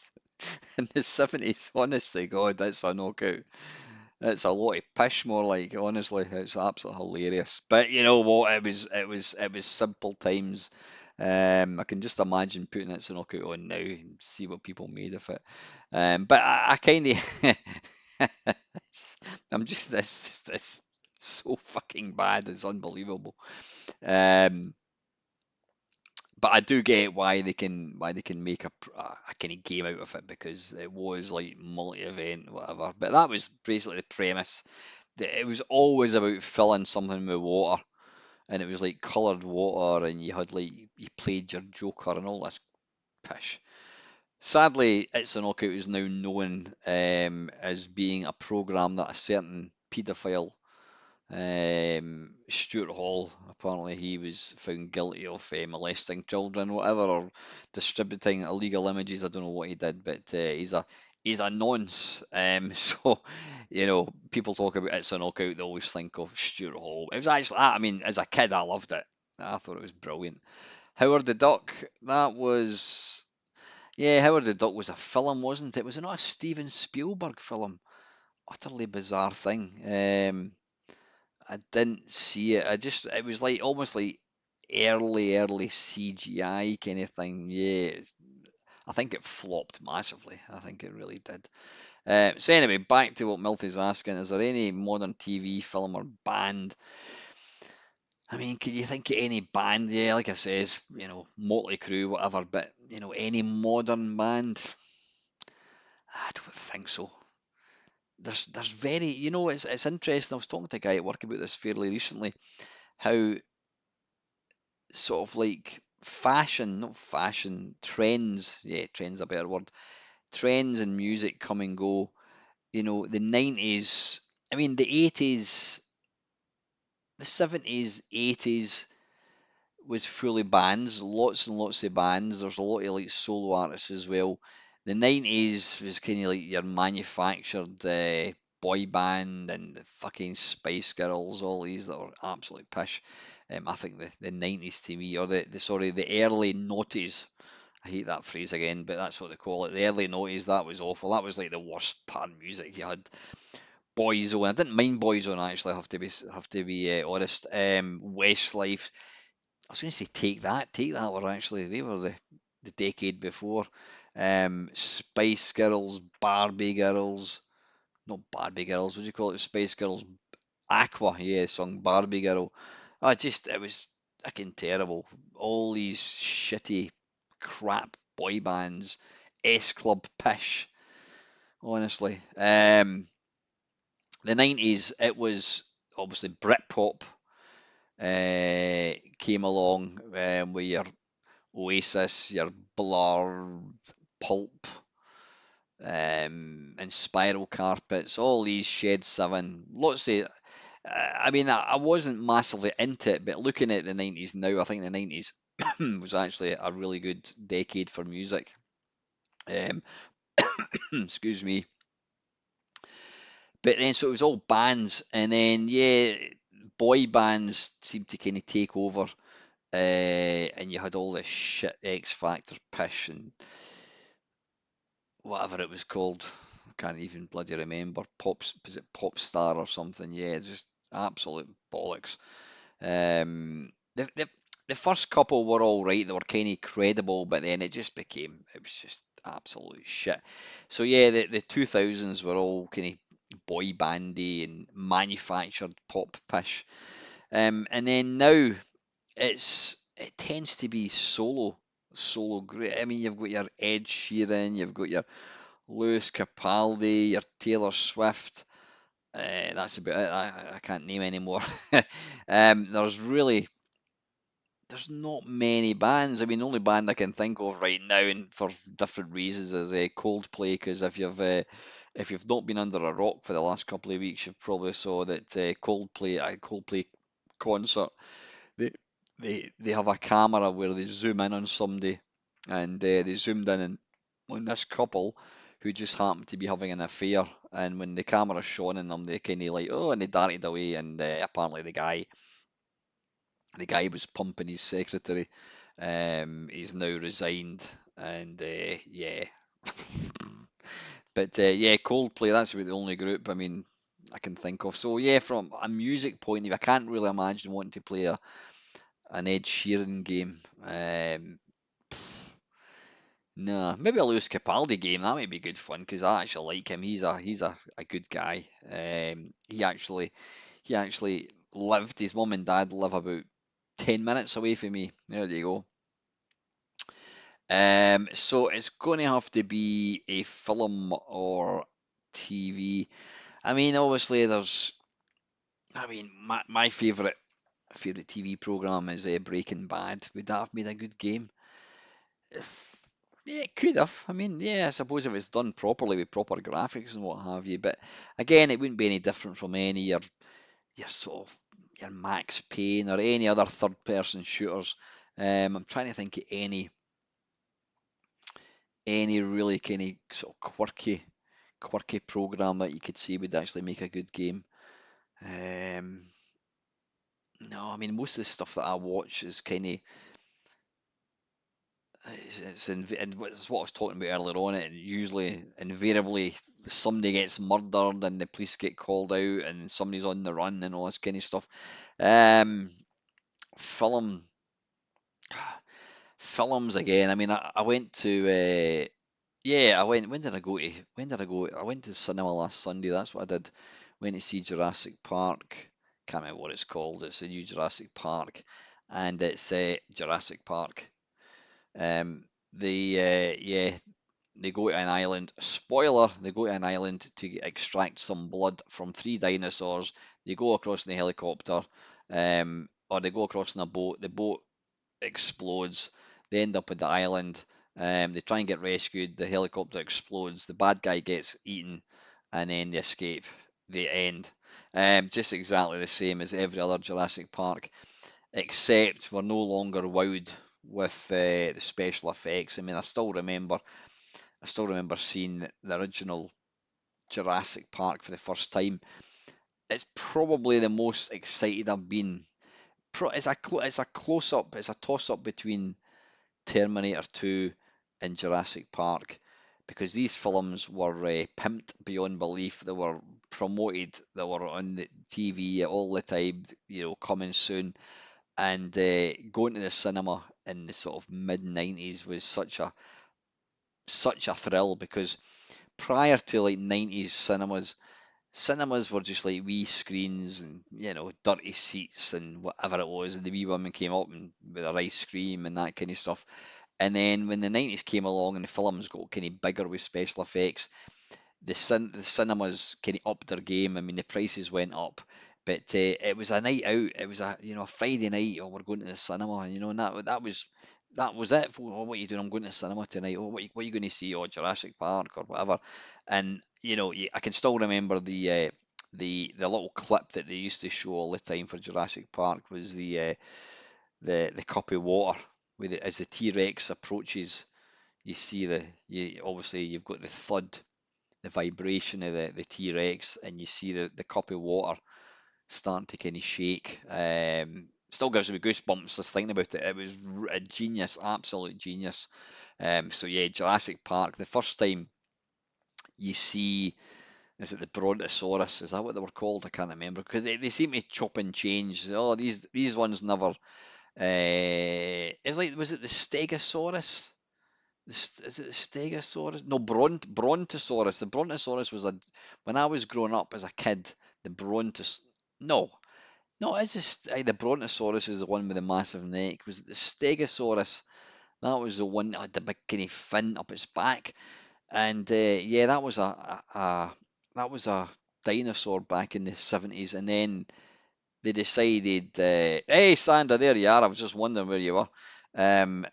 in the 70s. Honestly, God, that's a knockout. It's a lot of pish, more like, honestly. It's absolutely hilarious. But you know what? It was simple times. I can just imagine putting It's a Knockout on now and see what people made of it. But I kind of, I'm just it's so fucking bad. It's unbelievable. Um, but I do get why they can make a kind of game out of it, because it was like multi-event, whatever. But that was basically the premise. It was always about filling something with water, and it was like coloured water, and you had like you played your Joker and all this pish. Sadly, It's a Knockout is now known as being a program that a certain paedophile, Stuart Hall, apparently he was found guilty of molesting children, whatever, or distributing illegal images. I don't know what he did, but he's a nonce. So people talk about It's a Knockout, they always think of Stuart Hall. It was actually, I mean, as a kid, I loved it. I thought it was brilliant. Howard the Duck, that was, yeah, Howard the Duck was a film, wasn't it? Was it not a Steven Spielberg film? Utterly bizarre thing. I didn't see it. It was like almost like early CGI kind of thing. Yeah, I think it flopped massively. I think it really did. So anyway, back to what Milty's asking: is there any modern TV, film, or band? I mean, can you think of any band? Yeah, like I says, Motley Crue, whatever. But any modern band? I don't think so. There's very, it's interesting. I was talking to a guy at work about this fairly recently. How sort of like fashion, not fashion, trends. Yeah, trends a better word. Trends in music come and go. The 90s, I mean, the 80s, the 70s, 80s was fully bands, lots and lots of bands. There's a lot of like solo artists as well. The 90s was kind of like your manufactured boy band and the fucking Spice Girls, all these that were absolutely pish. I think the 90s to me, or the early noughties. I hate that phrase again, but that's what they call it. The early noughties, that was awful. That was like the worst part of music. You had Boyzone. I didn't mind Boyzone actually. I have to be honest. Westlife. I was going to say Take That were actually they were the decade before. Spice Girls, Barbie Girls, not Barbie Girls. What do you call it? Spice Girls, Aqua, yeah, song Barbie Girl. It was fucking terrible. All these shitty crap boy bands, S Club pish, honestly. The 90s, it was obviously Britpop came along with your Oasis, your Blur, Pulp, and Spiral Carpets, all these Shed 7, lots of. I mean, I wasn't massively into it, but looking at the 90s now, I think the 90s was actually a really good decade for music. Um, excuse me. But then, so it was all bands, and then, yeah, boy bands seemed to kind of take over, and you had all this shit X Factor pish and whatever it was called. I can't even bloody remember. Was it Popstar or something? Yeah, just absolute bollocks. The first couple were all right. They were kind of credible, but then it was just absolute shit. So yeah, the 2000s were all kind of boy bandy and manufactured pop pish. And then now it tends to be solo great. I mean, you've got your Ed Sheeran, you've got your Lewis Capaldi, your Taylor Swift. That's about it. I can't name any more. There's really there's not many bands. I mean, the only band I can think of right now, and for different reasons, is Coldplay. Because if you've not been under a rock for the last couple of weeks, you've probably saw that Coldplay at a Coldplay concert, they they have a camera where they zoom in on somebody, and they zoomed in on this couple who just happened to be having an affair. And when the camera shone on them, they kind of like, oh, and they darted away. And apparently the guy was pumping his secretary. He's now resigned, and yeah. But yeah, Coldplay. That's about the only group I mean I can think of. So yeah, from a music point of view, I can't really imagine wanting to play an Ed Sheeran game. No, maybe a Lewis Capaldi game. That might be good fun because I actually like him. He's a good guy. He actually lived. His mum and dad live about 10 minutes away from me. There you go. So it's going to have to be a film or TV. I mean, obviously, there's. I mean, my favorite TV program is Breaking Bad. Would that have made a good game? If, yeah, it could have. I mean, yeah, I suppose if it's done properly with proper graphics and what have you. But again, it wouldn't be any different from any your sort of your Max Payne or any other third-person shooters. I'm trying to think of any really kind of sort of quirky program that you could see would actually make a good game. Um, no, I mean most of the stuff that I watch is kind of and it's what I was talking about earlier on. It usually invariably somebody gets murdered and the police get called out and somebody's on the run and all this kind of stuff. Um, film films again. I mean, I went to yeah, I went. When did I go to? When did I go? I went to the cinema last Sunday. That's what I did. Went to see Jurassic Park. Can't remember what it's called. It's a new Jurassic Park, and it's Jurassic Park. Um, yeah, they go to an island. Spoiler: they go to an island to extract some blood from three dinosaurs. They go across in a helicopter, or they go across in a boat. The boat explodes. They end up at the island. They try and get rescued. The helicopter explodes. The bad guy gets eaten, and then they escape. The end. Just exactly the same as every other Jurassic Park, except we're no longer wowed with the special effects. I mean, I still remember seeing the original Jurassic Park for the first time. It's probably the most excited I've been. It's a close up. It's a toss up between Terminator 2 and Jurassic Park because these films were pimped beyond belief. They were promoted, they were on the TV all the time, coming soon. And going to the cinema in the sort of mid 90s was such a thrill because prior to like 90s cinemas were just like wee screens and dirty seats and whatever it was, and the wee women came up and with their ice cream and that kind of stuff. And then when the 90s came along and the films got kind of bigger with special effects, the cinemas kind of upped their game. I mean, the prices went up, but it was a night out. It was a Friday night. Oh, we're going to the cinema, and that was it. Oh, what are you doing? I'm going to the cinema tonight. Oh, what are you going to see? Oh, Jurassic Park or whatever. And I can still remember the little clip that they used to show all the time for Jurassic Park was the cup of water as the T-Rex approaches. Obviously you've got the thud, the vibration of the T-Rex, and you see the cup of water starting to kind of shake. Still gives me goosebumps just thinking about it. It was a genius, absolute genius. So yeah, Jurassic Park. The first time you see, is it the Brontosaurus? Is that what they were called? I can't remember because they seem to chop and change. Oh, these ones never. It's like was it the Stegosaurus? Is it the Stegosaurus? No, Brontosaurus. The Brontosaurus was when I was growing up as a kid. The Brontos. No, no, it's just the Brontosaurus is the one with the massive neck. Was it the Stegosaurus? That was the one that had the big kind of fin up its back. And yeah, that was a dinosaur back in the 70s. And then they decided, hey Sandra, there you are. I was just wondering where you were. Um,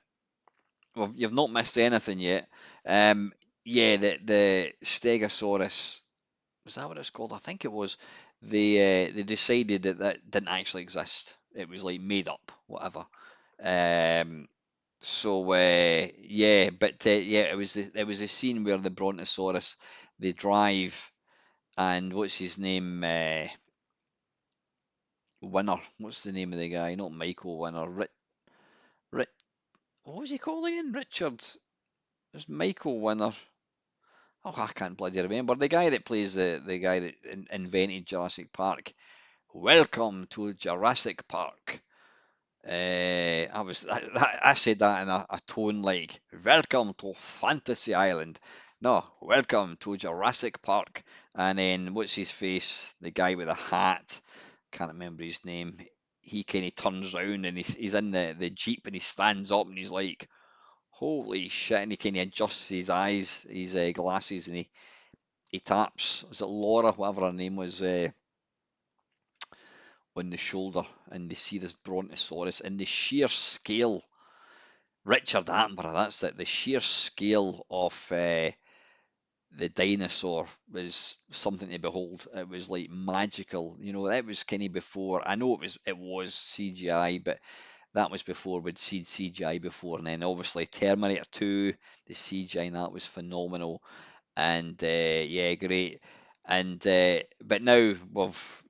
well, you've not missed anything yet. Um, yeah, the Stegosaurus, was that what it's called? I think it was. They decided that that didn't actually exist. It was like made up, whatever. Um, so yeah, but yeah, it was a scene where the Brontosaurus they drive and what's his name? Winner. What's the name of the guy? Not Michael Winner. Rit, what was he called again? Richard. There's Michael Winner. Oh, I can't bloody remember. The guy that plays the guy that invented Jurassic Park. Welcome to Jurassic Park. I said that in a tone like "Welcome to Fantasy Island." No, welcome to Jurassic Park. And then what's his face? The guy with the hat. Can't remember his name. He kind of turns round and he's in the jeep and he stands up and he's like, "Holy shit!" And he kind of adjusts his eyes, his glasses, and he taps. Was it Laura, whatever her name was, on the shoulder, and they see this Brontosaurus and the sheer scale. Richard Attenborough, that's it. The sheer scale of the dinosaur was something to behold. It was like magical. You know, that was kind of before. I know it was CGI, but that was before we'd seen CGI before. And then obviously Terminator 2, the CGI in that was phenomenal. And yeah, great. And but now we've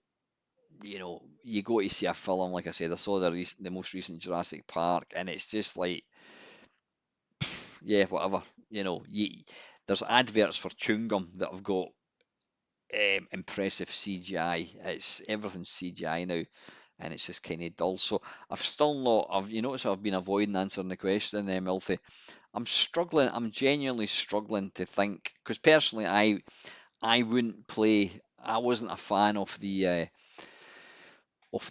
you go to see a film, like I said, I saw the most recent Jurassic Park, and it's just like, yeah, whatever. There's adverts for chewing gum that have got impressive CGI. It's everything's CGI now, and it's just kind of dull. So I've still not. You notice I've been avoiding answering the question, Milty. I'm struggling. I'm genuinely struggling to think because personally, I wouldn't play. I wasn't a fan of the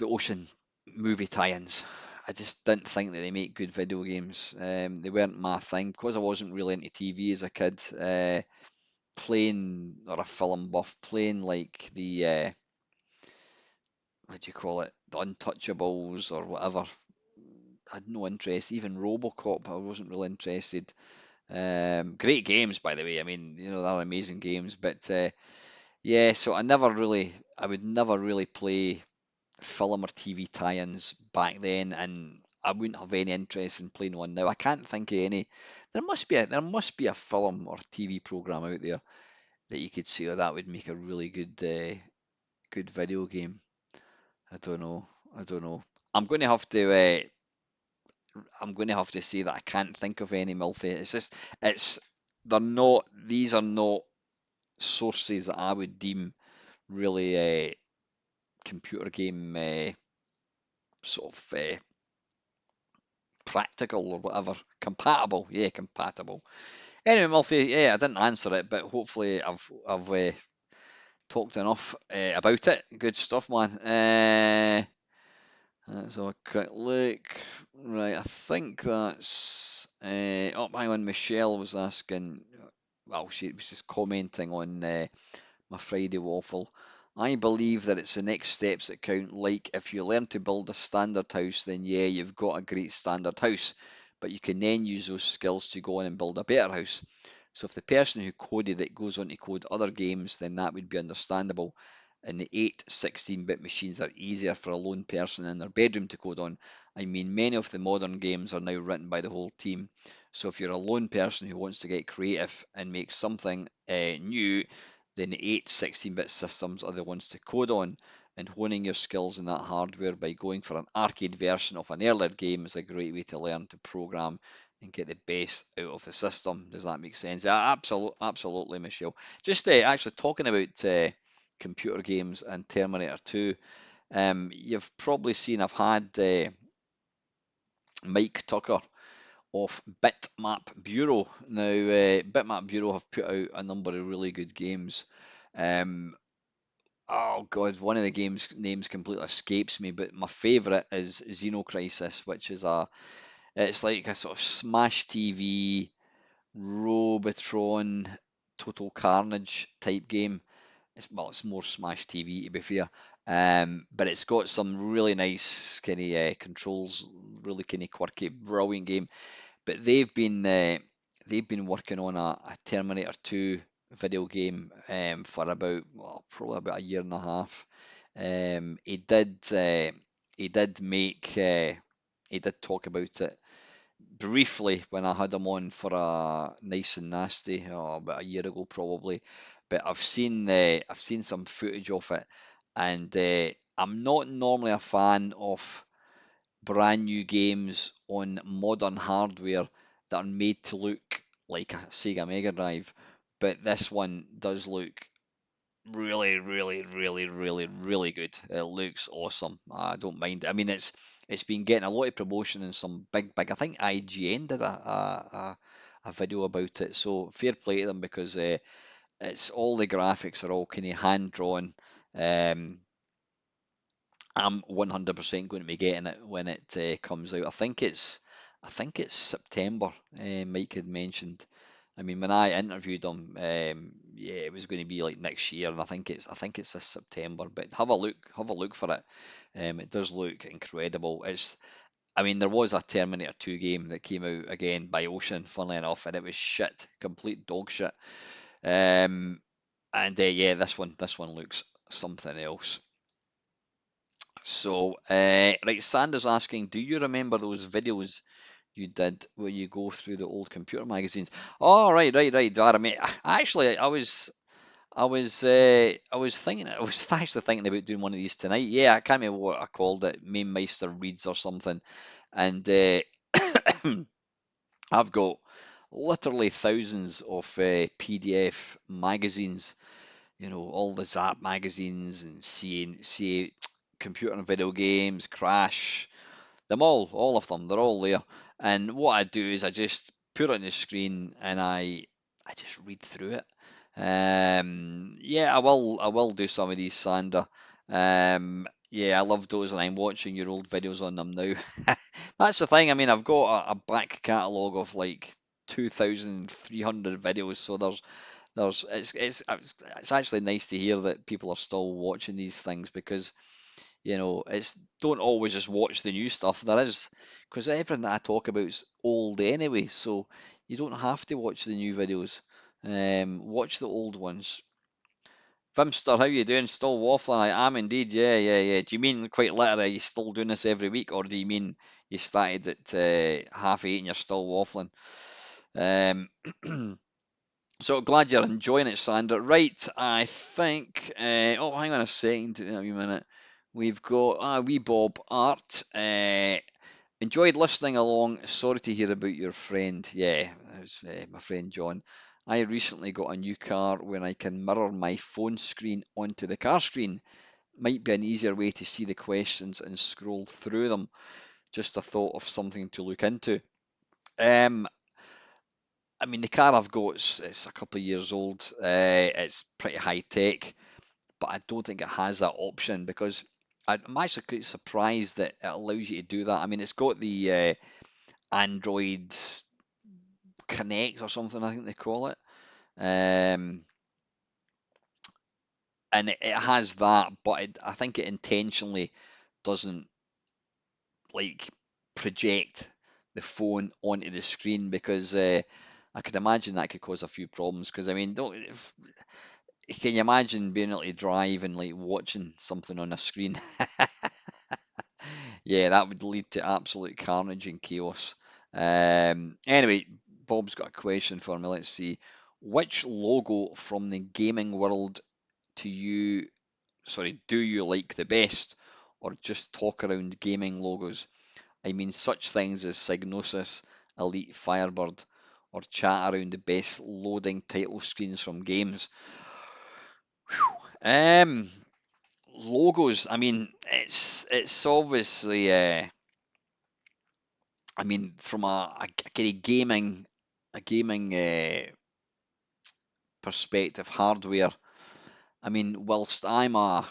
ocean movie tie-ins. I just didn't think that they make good video games. They weren't my thing because I wasn't really into TV as a kid. Playing or a film buff, playing like the what do you call it, the Untouchables or whatever. I had no interest. Even RoboCop, I wasn't really interested. Great games, by the way. I mean, they're amazing games. But yeah, so I would never really play film or TV tie-ins back then, and I wouldn't have any interest in playing one now. I can't think of any. There must be a film or TV program out there that you could say, oh, that would make a really good video game. I don't know. I don't know. I'm going to have to. I'm going to have to say that I can't think of any Milty. It's they're not. These are not sources that I would deem really computer game sort of practical or whatever. Compatible, yeah, compatible. Anyway, Murphy, yeah, I didn't answer it, but hopefully I've talked enough about it. Good stuff, man. Let's have a quick look. Right, I think that's. Oh, hang on. Michelle was asking. Well, she was just commenting on my Friday Waffle. I believe that it's the next steps that count. Like, if you learn to build a standard house, then yeah, you've got a great standard house. But you can then use those skills to go on and build a better house. So if the person who coded it goes on to code other games, then that would be understandable. And the 8 16-bit machines are easier for a lone person in their bedroom to code on. I mean, many of the modern games are now written by the whole team. So if you're a lone person who wants to get creative and make something new, then the 8 16-bit systems are the ones to code on, and honing your skills in that hardware by going for an arcade version of an earlier game is a great way to learn to program and get the best out of the system. Does that make sense? Yeah, absolutely, Michelle. Just actually talking about computer games and Terminator 2, you've probably seen I've had Mike Tucker of Bitmap Bureau. Now, Bitmap Bureau have put out a number of really good games. Um, oh God, one of the games names completely escapes me, but my favourite is Xenocrisis, which is it's like a sort of Smash TV, Robotron, Total Carnage type game. It's more Smash TV to be fair. But it's got some really nice kind of controls, really kind of quirky, brilliant game. But they've been working on a Terminator 2 video game for about, well, probably about a year and a half. He did make he did talk about it briefly when I had him on for a nice and nasty, about a year ago probably. But I've seen some footage of it, and I'm not normally a fan of brand new games on modern hardware that are made to look like a Sega Mega Drive, but this one does look really, really, really, really, really good. It looks awesome. I don't mind it. I mean, it's been getting a lot of promotion and some big. I think IGN did a video about it. So fair play to them because it's all the graphics are all kind of hand drawn. Um, I'm 100% going to be getting it when it comes out. I think it's September. Mike had mentioned. I mean, when I interviewed him, yeah, it was going to be like next year, and I think it's this September. But have a look for it. It does look incredible. I mean, there was a Terminator 2 game that came out again by Ocean, funnily enough, and it was shit, complete dog shit. Um, and yeah, this one looks something else. So, right, Sanders asking, do you remember those videos you did where you go through the old computer magazines? Oh, right. Do I remember? Actually, I was thinking, I was actually thinking about doing one of these tonight. Yeah, I can't remember what I called it, Mainmeister Reads or something. And I've got literally thousands of PDF magazines, you know, all the Zap magazines and CA, Computer and Video Games, Crash, them all of them, they're all there. And what I do is I just put it on the screen and I just read through it. Yeah, I will do some of these, Sander. Yeah, I love those, and I'm watching your old videos on them now. That's the thing. I mean, I've got a back catalogue of like 2,300 videos, so there's it's actually nice to hear that people are still watching these things because you know, it's don't always just watch the new stuff. There is because everything that I talk about is old anyway, so you don't have to watch the new videos. Watch the old ones. Vimster, how you doing? Still waffling? I am indeed. Yeah. Do you mean quite literally? Are you still doing this every week, or do you mean you started at 8:30 and you're still waffling? Um, So glad you're enjoying it, Sander. Right, I think. Oh, hang on a second. A wee minute. We've got wee Bob Art. Enjoyed listening along. Sorry to hear about your friend. Yeah, it was my friend John. I recently got a new car where I can mirror my phone screen onto the car screen. Might be an easier way to see the questions and scroll through them. Just a thought of something to look into. Um, I mean, the car I've got it's a couple of years old. It's pretty high tech, but I don't think it has that option because I'm actually quite surprised that it allows you to do that. I mean, it's got the Android Connect or something, I think they call it, um, and it has that, but I think it intentionally doesn't like project the phone onto the screen because I could imagine that could cause a few problems. Because I mean, don't can you imagine being able to drive and like watching something on a screen? Yeah, that would lead to absolute carnage and chaos. Anyway, Bob's got a question for me. Let's see. Which logo from the gaming world to you, sorry, do you like the best? Or just talk around gaming logos? I mean, such things as Psygnosis, Elite Firebird, or chat around the best loading title screens from games. Um, Logos. I mean, it's obviously. I mean, from a kind of gaming perspective, hardware. I mean, whilst I'm a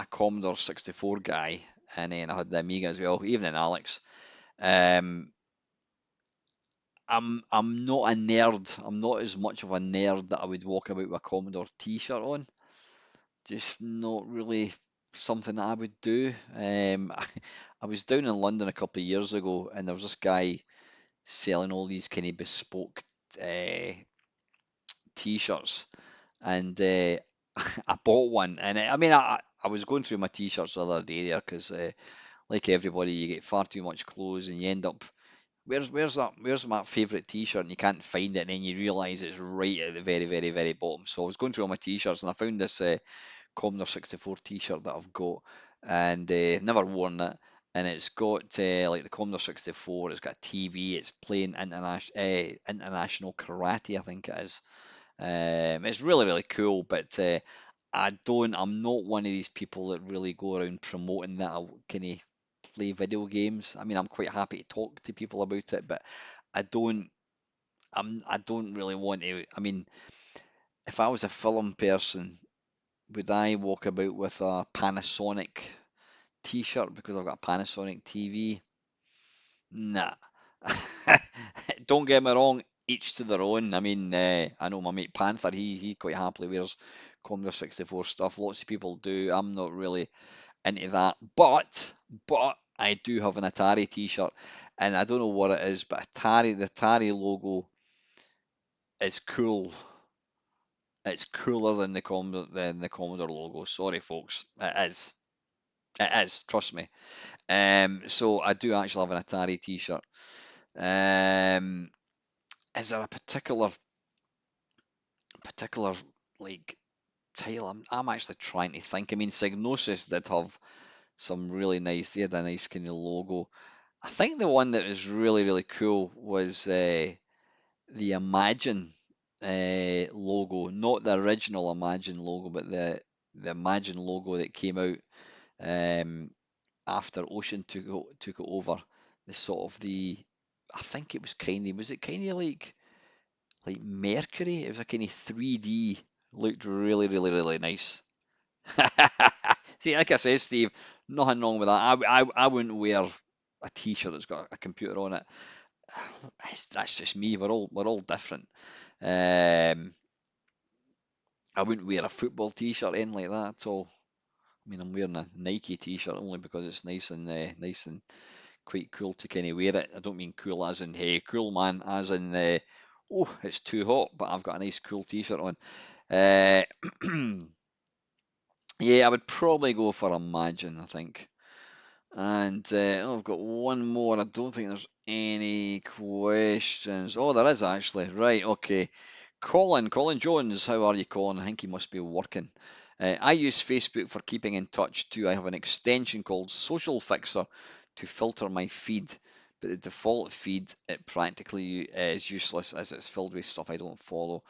Commodore 64 guy, and then I had the Amiga as well. Even in Alex, um, I'm not a nerd. I'm not as much of a nerd that I would walk about with a Commodore T-shirt on. just not really something that I would do. I was down in London a couple of years ago, and there was this guy selling all these kind of bespoke uh, t-shirts, and I bought one. And I mean, I was going through my t-shirts the other day there because, like everybody, you get far too much clothes, and you end up where's my favourite t-shirt, and you can't find it, and then you realise it's right at the very, very, very bottom. So I was going through all my t-shirts, and I found this Commodore 64 t-shirt that I've got, and never worn it. And it's got like the Commodore 64. It's got a TV. It's playing international karate, I think it is. It's really, really cool, but I'm not one of these people that really go around promoting that I kind of play video games. I mean, I'm quite happy to talk to people about it, but I don't, I don't really want to. I mean, if I was a film person, would I walk about with a Panasonic t-shirt because I've got a Panasonic TV? Nah. Don't get me wrong, each to their own. I mean, I know my mate Panther, he quite happily wears Commodore 64 stuff. Lots of people do. I'm not really into that. But I do have an Atari t-shirt, and I don't know what it is, but the Atari logo is cool. It's cooler than the Commodore logo. Sorry, folks. It is. It is. Trust me. So I do actually have an Atari t-shirt. Um, is there a particular like title? I'm actually trying to think. I mean, Psygnosis did have some really nice. They had a nice kind of logo. I think the one that was really really cool was the Imagine logo, not the original Imagine logo, but the Imagine logo that came out um, after Ocean took it over. The sort of the I think it was it kind of like Mercury. It was a kind of 3D, looked really really really nice. See, like I said, Steve, nothing wrong with that. I wouldn't wear a t-shirt that's got a computer on it. That's just me. We're all different. Um, I wouldn't wear a football t-shirt in like that at all. I mean, I'm wearing a Nike t-shirt only because it's nice and quite cool to kind of wear it. I don't mean cool as in hey, cool man, as in oh, it's too hot, but I've got a nice cool t-shirt on. Uh, yeah, I would probably go for Imagine, I think. And oh, I've got one more. I don't think there's any questions. Oh, there is actually. Right, okay. Colin Jones, how are you, Colin? I think he must be working. I use Facebook for keeping in touch too. I have an extension called Social Fixer to filter my feed, but the default feed it practically is useless as it's filled with stuff I don't follow.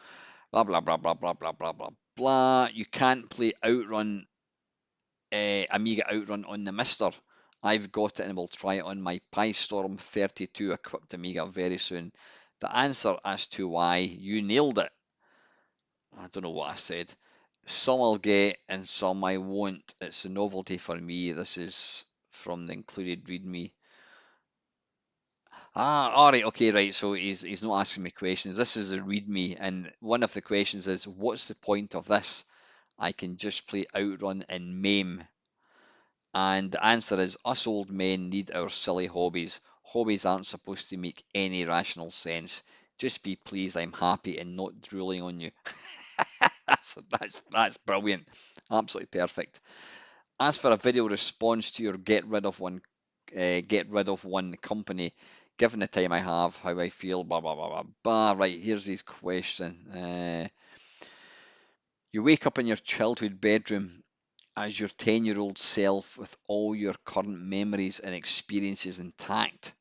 Blah blah blah blah blah blah blah blah blah. You can't play Outrun Amiga Outrun on the Mister. I've got it and will try it on my PiStorm 32 equipped Amiga very soon. The answer as to why you nailed it. I don't know what I said. Some I'll get and some I won't. It's a novelty for me. This is from the included README. All right, okay, right. So he's not asking me questions. This is a README, and one of the questions is, what's the point of this? I can just play Outrun and MAME. And the answer is us old men need our silly hobbies. Hobbies aren't supposed to make any rational sense. Just be pleased I'm happy and not drooling on you. That's brilliant. Absolutely perfect. As for a video response to your get rid of one company, given the time I have, how I feel, blah blah blah blah blah. Right, here's his question. You wake up in your childhood bedroom as your 10-year-old self with all your current memories and experiences intact.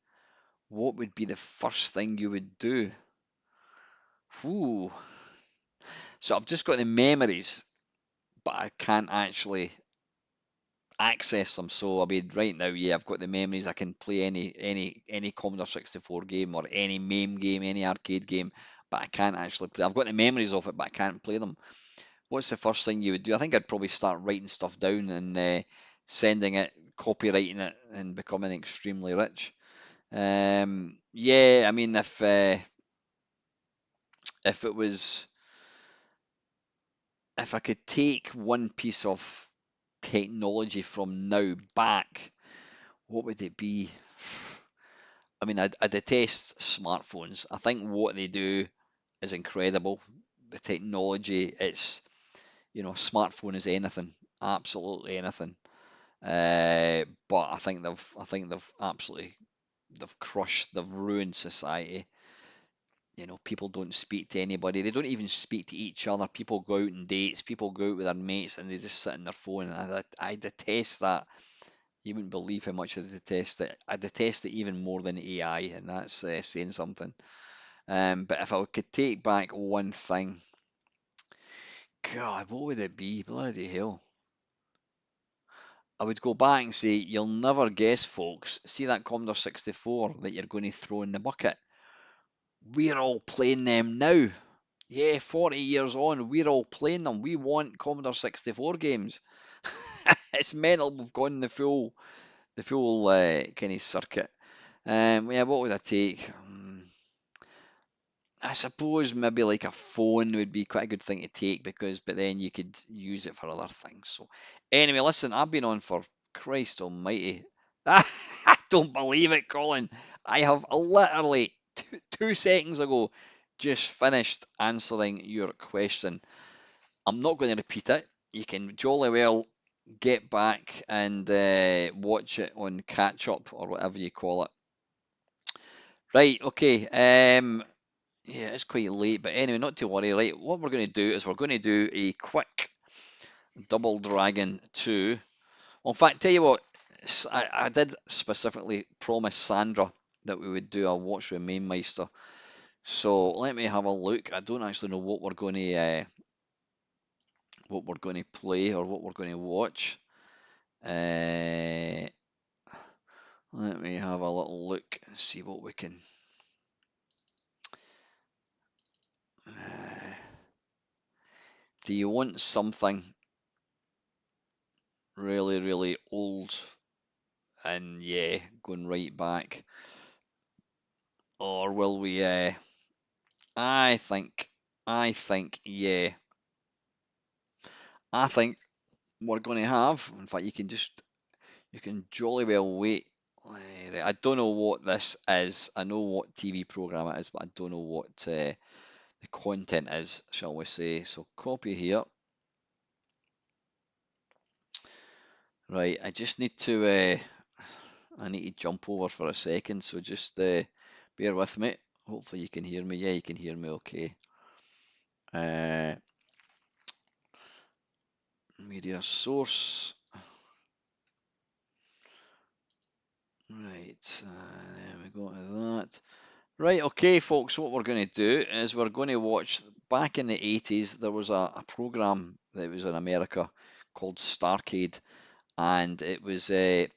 What would be the first thing you would do? Whew. So I've just got the memories, but I can't actually access them. So I mean, right now, yeah, I've got the memories. I can play any Commodore 64 game or any MAME game, any arcade game, but I can't actually play. I've got the memories of it, but I can't play them. What's the first thing you would do? I think I'd probably start writing stuff down and sending it, copywriting it, and becoming extremely rich. Yeah, I mean, if it was if I could take one piece of technology from now back, what would it be? I mean, I detest smartphones. I think what they do is incredible. The technology, smartphone is anything, absolutely anything. But I think they've absolutely they've crushed, they've ruined society. People don't speak to anybody. They don't even speak to each other. People go out on dates. People go out with their mates, and they just sit on their phone. And I detest that. You wouldn't believe how much I detest it. I detest it even more than AI, and that's saying something. But if I could take back one thing, God, what would it be? Bloody hell. I would go back and say, you'll never guess, folks. See that Commodore 64 that you're going to throw in the bucket? We're all playing them now. Yeah, 40 years on, we're all playing them. We want Commodore 64 games. It's mental. We've gone the full kind of circuit. Yeah, what would I take? I suppose maybe like a phone would be quite a good thing to take but then you could use it for other things. So anyway, listen, I've been on for Christ Almighty. I don't believe it, Colin. I have literally 2 seconds ago just finished answering your question. I'm not going to repeat it. You can jolly well get back and watch it on catch up or whatever you call it. Right, okay. Yeah, it's quite late, but anyway, not to worry. Right, what we're going to do is we're going to do a quick Double Dragon 2. Well, in fact, tell you what, I did specifically promise Sandra that we would do a Watch with Mainmeister. So let me have a look. I don't actually know what we're going to play or what we're going to watch. Uh, Let me have a little look and see what we can. Uh, do you want something really, really old and yeah, going right back, or will we? I think, yeah, I think we're going to have. In fact, you can jolly well wait. I don't know what this is. I know what TV program it is, but I don't know what the content is, shall we say? So copy here. Right, I need to jump over for a second, so just bear with me. Hopefully you can hear me. Yeah, you can hear me okay. Uh, Media source. Right, there we go to that. Right, okay, folks, what we're going to do is we're going to watch. Back in the 80s, there was a program that was in America called Starcade, and it was a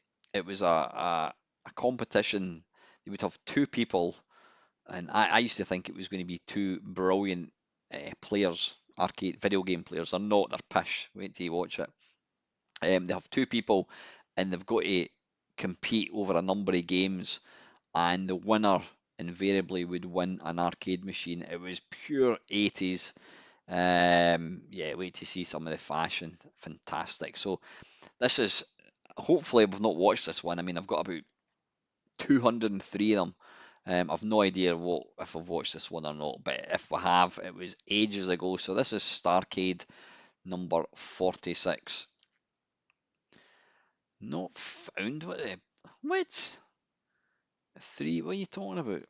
competition. You would have 2 people, and I used to think it was going to be 2 brilliant players, arcade video game players. They're not. They're pish. Wait till you watch it. They have 2 people, and they've got to compete over a number of games, and the winner invariably would win an arcade machine. It was pure 80s. Yeah, wait to see some of the fashion. Fantastic. So this is hopefully we've not watched this one. I mean, I've got about 203 of them. I've no idea if I've watched this one or not, but if we have, it was ages ago. So this is Starcade number 46. Not found. What? 3? What are you talking about?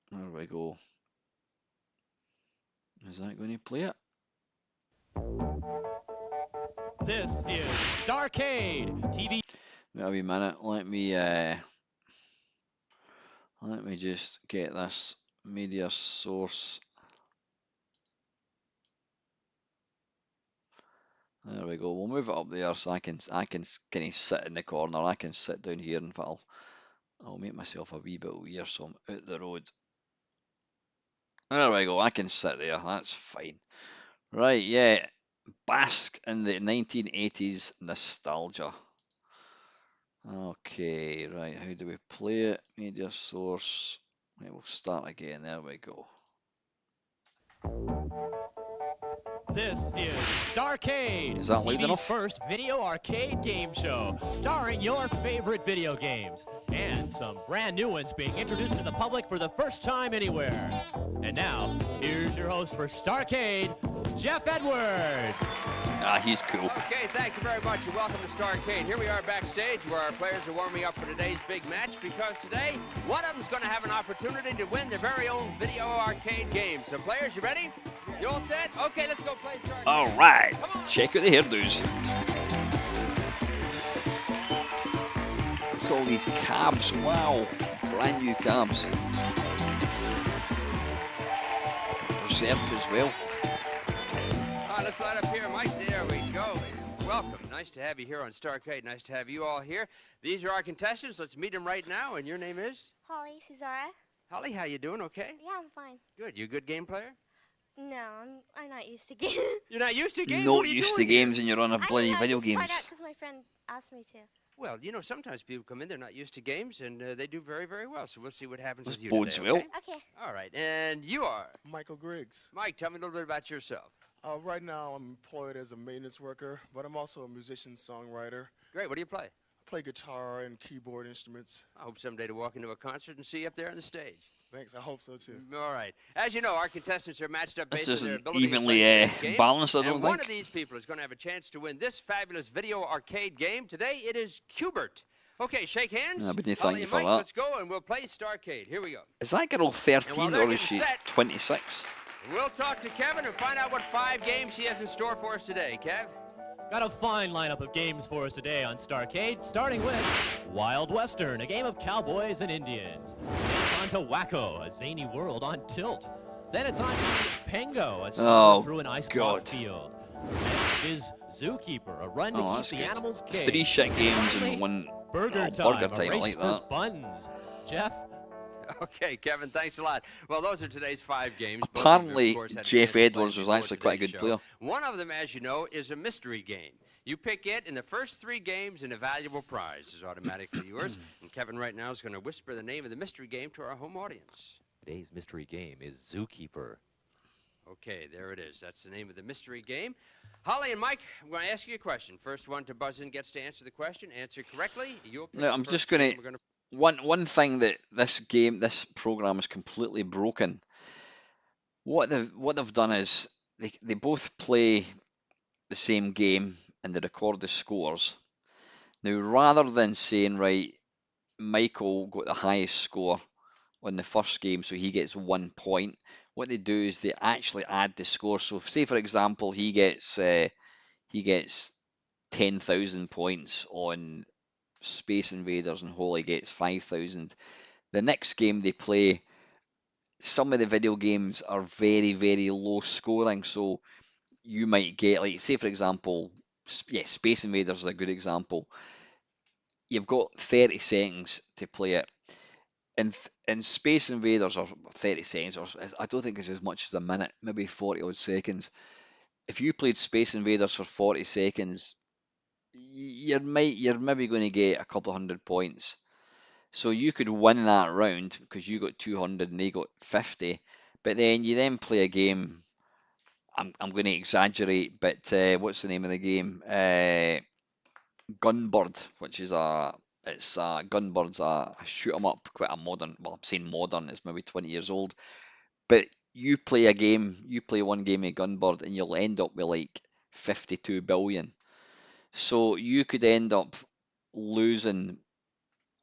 There we go. Is that going to play it? This is Starcade TV. Wait a wee minute. Let me just get this media source. There we go. We'll move it up there so I can kind of sit in the corner. I can sit down here and I'll make myself a wee bit weird so I'm out the road. There we go. I can sit there. That's fine. Right, yeah. Bask in the 1980s nostalgia. Okay, right. How do we play it? Media source. Right, we'll start again. There we go. This is Starcade, Is that loud TV's enough? first video arcade game show, starring your favorite video games, and some brand new ones being introduced to the public for the first time anywhere. And now, here's your host for Starcade, Jeff Edwards. Ah, he's cool. Okay, thank you very much, and welcome to Starcade. Here we are backstage where our players are warming up for today's big match, because today, one of them's going to have an opportunity to win their very own video arcade game. So, players, you ready? You all set? Okay, let's go play Starcade. All right, check out the hairdos. Look at all these cabs. Wow, brand new cabs. Berserk as well. Let's light up here, Mike. There we go. Welcome. Nice to have you here on Starcade. Nice to have you all here. These are our contestants. Let's meet them right now. And your name is? Holly, Cesara. Holly, how you doing? Okay? Yeah, I'm fine. Good. You a good game player? No, I'm not used to games. You're not used to games? Not What are you used to doing here? games, and you're on a bloody video I games. just tried out because my friend asked me to. Well, you know, sometimes people come in, they're not used to games, and they do very, very well. So we'll see what happens This with you bodes today, well. okay? Okay. All right. And you are? Michael Griggs. Mike, tell me a little bit about yourself. Right now, I'm employed as a maintenance worker, but I'm also a musician, songwriter. Great. What do you play? I play guitar and keyboard instruments. I hope someday to walk into a concert and see you up there on the stage. Thanks, I hope so too. All right. As you know, our contestants are matched up This based on their isn't ability to evenly play these games. balanced, I don't and one think. of these people is going to have a chance to win this fabulous video arcade game. Today, it is Cubert. Okay, shake hands. I wouldn't Holly thank you and for Mike, that. Let's go, and we'll play Starcade. Here we go. Is that girl 13 they're or is getting she set- 26? We'll talk to Kevin and find out what 5 games he has in store for us today. Kev? Got a fine lineup of games for us today on Starcade, starting with Wild Western, a game of cowboys and Indians. Then on to Wacko, a zany world on tilt. Then it's on to Pengo, a sail through an ice block God. field. Next is Zookeeper, a run to Oh, keep that's the good. animals caged. 3 shit games Finally, in one. Burger Oh, Time, Burger a Time, I race like for that. buns. Jeff? Okay, Kevin, thanks a lot. Well, those are today's 5 games. Both of you, of Apparently, course, had a Jeff chance to play Edwards was before actually quite a today's good show. player. One of them, as you know, is a mystery game. You pick it, and the first 3 games, and a valuable prize is automatically yours. And Kevin right now is going to whisper the name of the mystery game to our home audience. Today's mystery game is Zookeeper. Okay, there it is. That's the name of the mystery game. Holly and Mike, I'm going to ask you a question. First one to buzz in gets to answer the question. Answer correctly. You'll pick No, the I'm first just game. gonna- We're gonna One thing that this program is completely broken. What they've done is they both play the same game and they record the scores. Now, rather than saying, right, Michael got the highest score on the first game, so he gets 1 point, what they do is they actually add the score. So, say for example, he gets 10,000 points on Space Invaders and Holly gets 5,000. The next game they play, some of the video games are very, very low scoring, so you might get, like, say for example, Space Invaders is a good example. You've got 30 seconds to play it. In Space Invaders, or 30 seconds, or I don't think it's as much as a minute, maybe 40 odd seconds. If you played Space Invaders for 40 seconds, you're maybe going to get a couple of hundred points. So you could win that round because you got 200 and they got 50. But then you play a game. I'm going to exaggerate, but what's the name of the game? Gunbird, which is Gunbird's a shoot 'em up, quite a modern. Well, I'm saying modern. It's maybe 20 years old. But you play one game of Gunbird, and you'll end up with like 52 billion. So you could end up losing,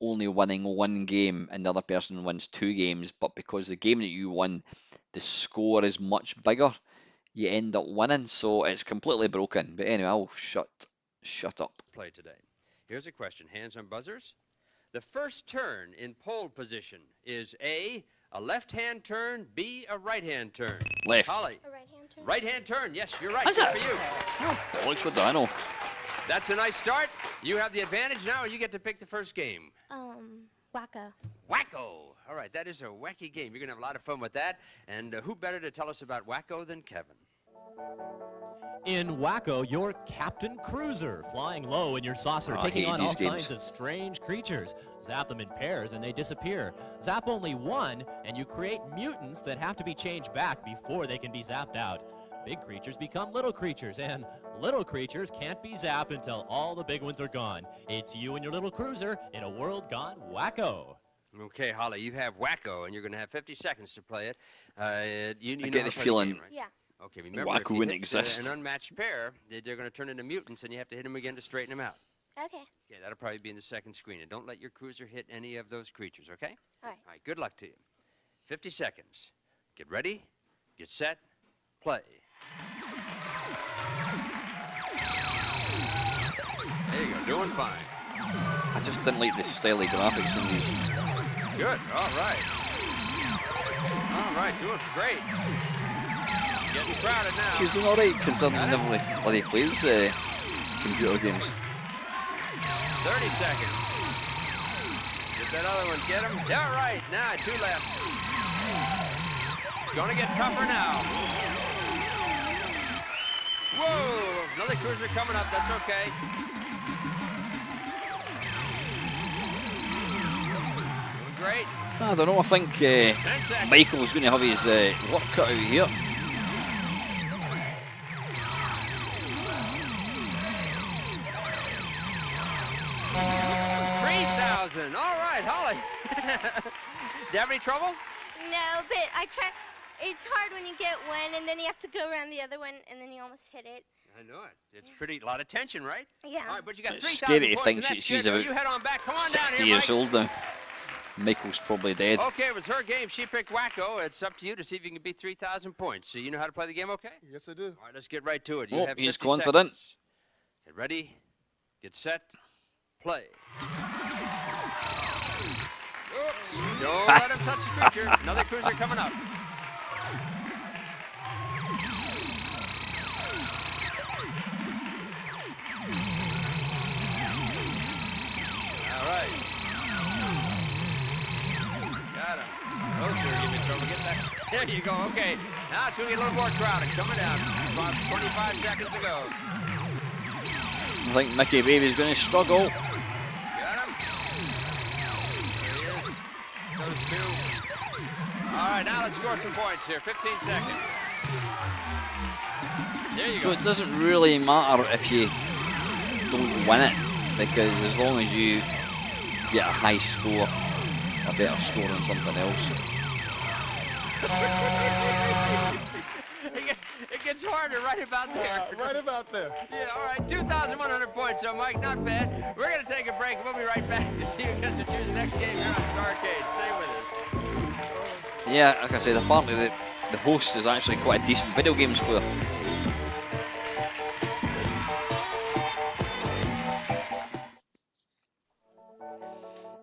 only winning 1 game, and the other person wins 2 games. But because the game that you won, the score is much bigger, you end up winning. So it's completely broken. But anyway, I'll shut up. play today. Here's a question. Hands on buzzers. The first turn in pole position is A, a left-hand turn, B, a right-hand turn. Left. Holly. A right-hand turn? Right-hand turn. Yes, you're right. Is Good it? for you. Alex, what do I know? That's a nice start. You have the advantage now, and you get to pick the first game. Wacko. Wacko. All right, that is a wacky game. You're going to have a lot of fun with that. And who better to tell us about Wacko than Kevin? In Wacko, you're Captain Cruiser, flying low in your saucer, I taking hate on these all games. kinds of strange creatures. Zap them in pairs and they disappear. Zap only one and you create mutants that have to be changed back before they can be zapped out. big creatures become little creatures, and little creatures can't be zapped until all the big ones are gone. It's you and your little cruiser in a world gone wacko. Okay, Holly, you have Wacko, and you're going to have 50 seconds to play it. You I know get how the to play feeling game, right? Yeah. Okay, remember, Wacko if you wouldn't hit exist. an unmatched pair, they're going to turn into mutants, and you have to hit them again to straighten them out. Okay. Okay, that'll probably be in the second screen. And don't let your cruiser hit any of those creatures, okay? All right. All right, good luck to you. 50 seconds. Get ready, get set, play. There you go, doing fine. I just didn't like the styly graphics in these. Good, all right. All right, doing great. Getting crowded now. She's doing alright considering she never really plays computer games. 30 seconds. Get that other one, get him. All right, now 2 left. It's gonna get tougher now. Whoa, another cruiser coming up, that's okay. Doing great. I don't know, I think 10 seconds. Michael's going to have his work cut out here. $3,000. All right, Holly. Do you have any trouble? No, but I try. It's hard when you get one, and then you have to go around the other one, and then you almost hit it. I know it. It's pretty, a lot of tension, right? Yeah. All right, but you got It's 3,000 scary to points, think and that's she's good. Now about you head on back. Come on 60 down here, years Mike. old now. Michael's probably dead. Okay, it was her game. She picked Wacko. It's up to you to see if you can beat 3,000 points. So you know how to play the game, okay? Yes, I do. All right, let's get right to it. You Oh, have he's 50 confident. seconds. Get ready, get set, play. Oops, don't let him touch the creature. Another cruiser coming up. All right. Got him. Those two are giving me trouble. Get that. There you go. Okay. Now it's going to get a little more crowded. Coming down. About 25 seconds to go. I think Mickey Baby's going to struggle. Got him. There he is. Those two. All right, now let's score some points here. 15 seconds. There you So go. it doesn't really matter if you don't win it, because as long as you get a high score, a better score than something else. It gets harder right about there. Right about there. Yeah, all right, 2,100 points, so Mike, not bad. We're going to take a break. We'll be right back to see who gets to choose the next game here on Starcade. Stay with us. Yeah, like I said, apparently the host is actually quite a decent video games player.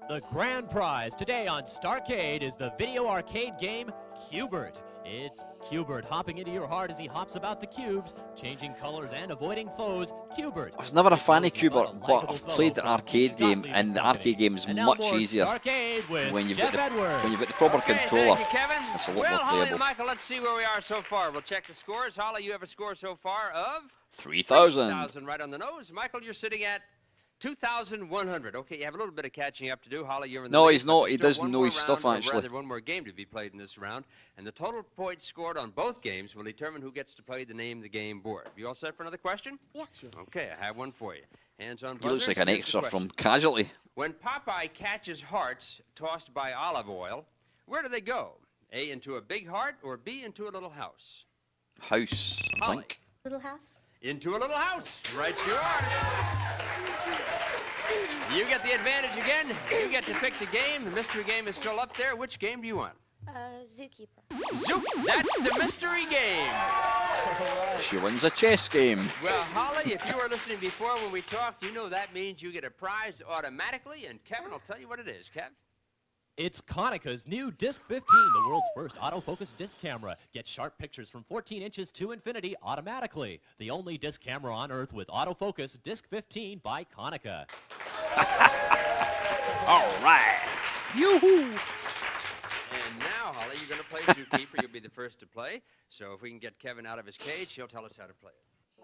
The grand prize today on Starcade is the video arcade game Cubert. It's Cubert hopping into your heart as he hops about the cubes, changing colors and avoiding foes. Cubert. I was never a fan of It goes Cubert, with a but likable I've fellow played the from arcade game, Gottlieb and the Company. arcade game is And now much more easier Starcade with when you've Jeff got Edwards. the proper Okay, controller. thank you, Kevin. It's a lot Well, more Holly and playable. Michael, let's see where we are so far. We'll check the scores. Holly, you have a score so far of 3,000. 3,000 right on the nose. Michael, you're sitting at 2,100. Okay, you have a little bit of catching up to do. Holly, you're in the No, lead, he's but not. there's He still doesn't one know more his stuff, round, or actually. rather, one more game to be played in this round. And the total points scored on both games will determine who gets to play the name of the game board. You all set for another question? Yeah. Sure. Okay, I have one for you. Hands on He looks buzzers. like an Here's the extra question. from Casualty. When Popeye catches hearts tossed by olive oil, where do they go? A, into a big heart, or B, into a little house? House, I Holly. think. Little house. Into a little house. Right you are. You get the advantage again. You get to pick the game. The mystery game is still up there. Which game do you want? Zookeeper. Zook. That's the mystery game. She wins a chess game. Well, Holly, if you were listening before when we talked, you know that means you get a prize automatically. And Kevin will tell you what it is. Kev? It's Konicka's new Disc 15, the world's first autofocus disc camera. Get sharp pictures from 14 inches to infinity automatically. The only disc camera on Earth with autofocus Disc 15 by Konica. All right. Yoo-hoo. And now, Holly, you're going to play Zookeeper. You'll be the first to play. So if we can get Kevin out of his cage, he'll tell us how to play it.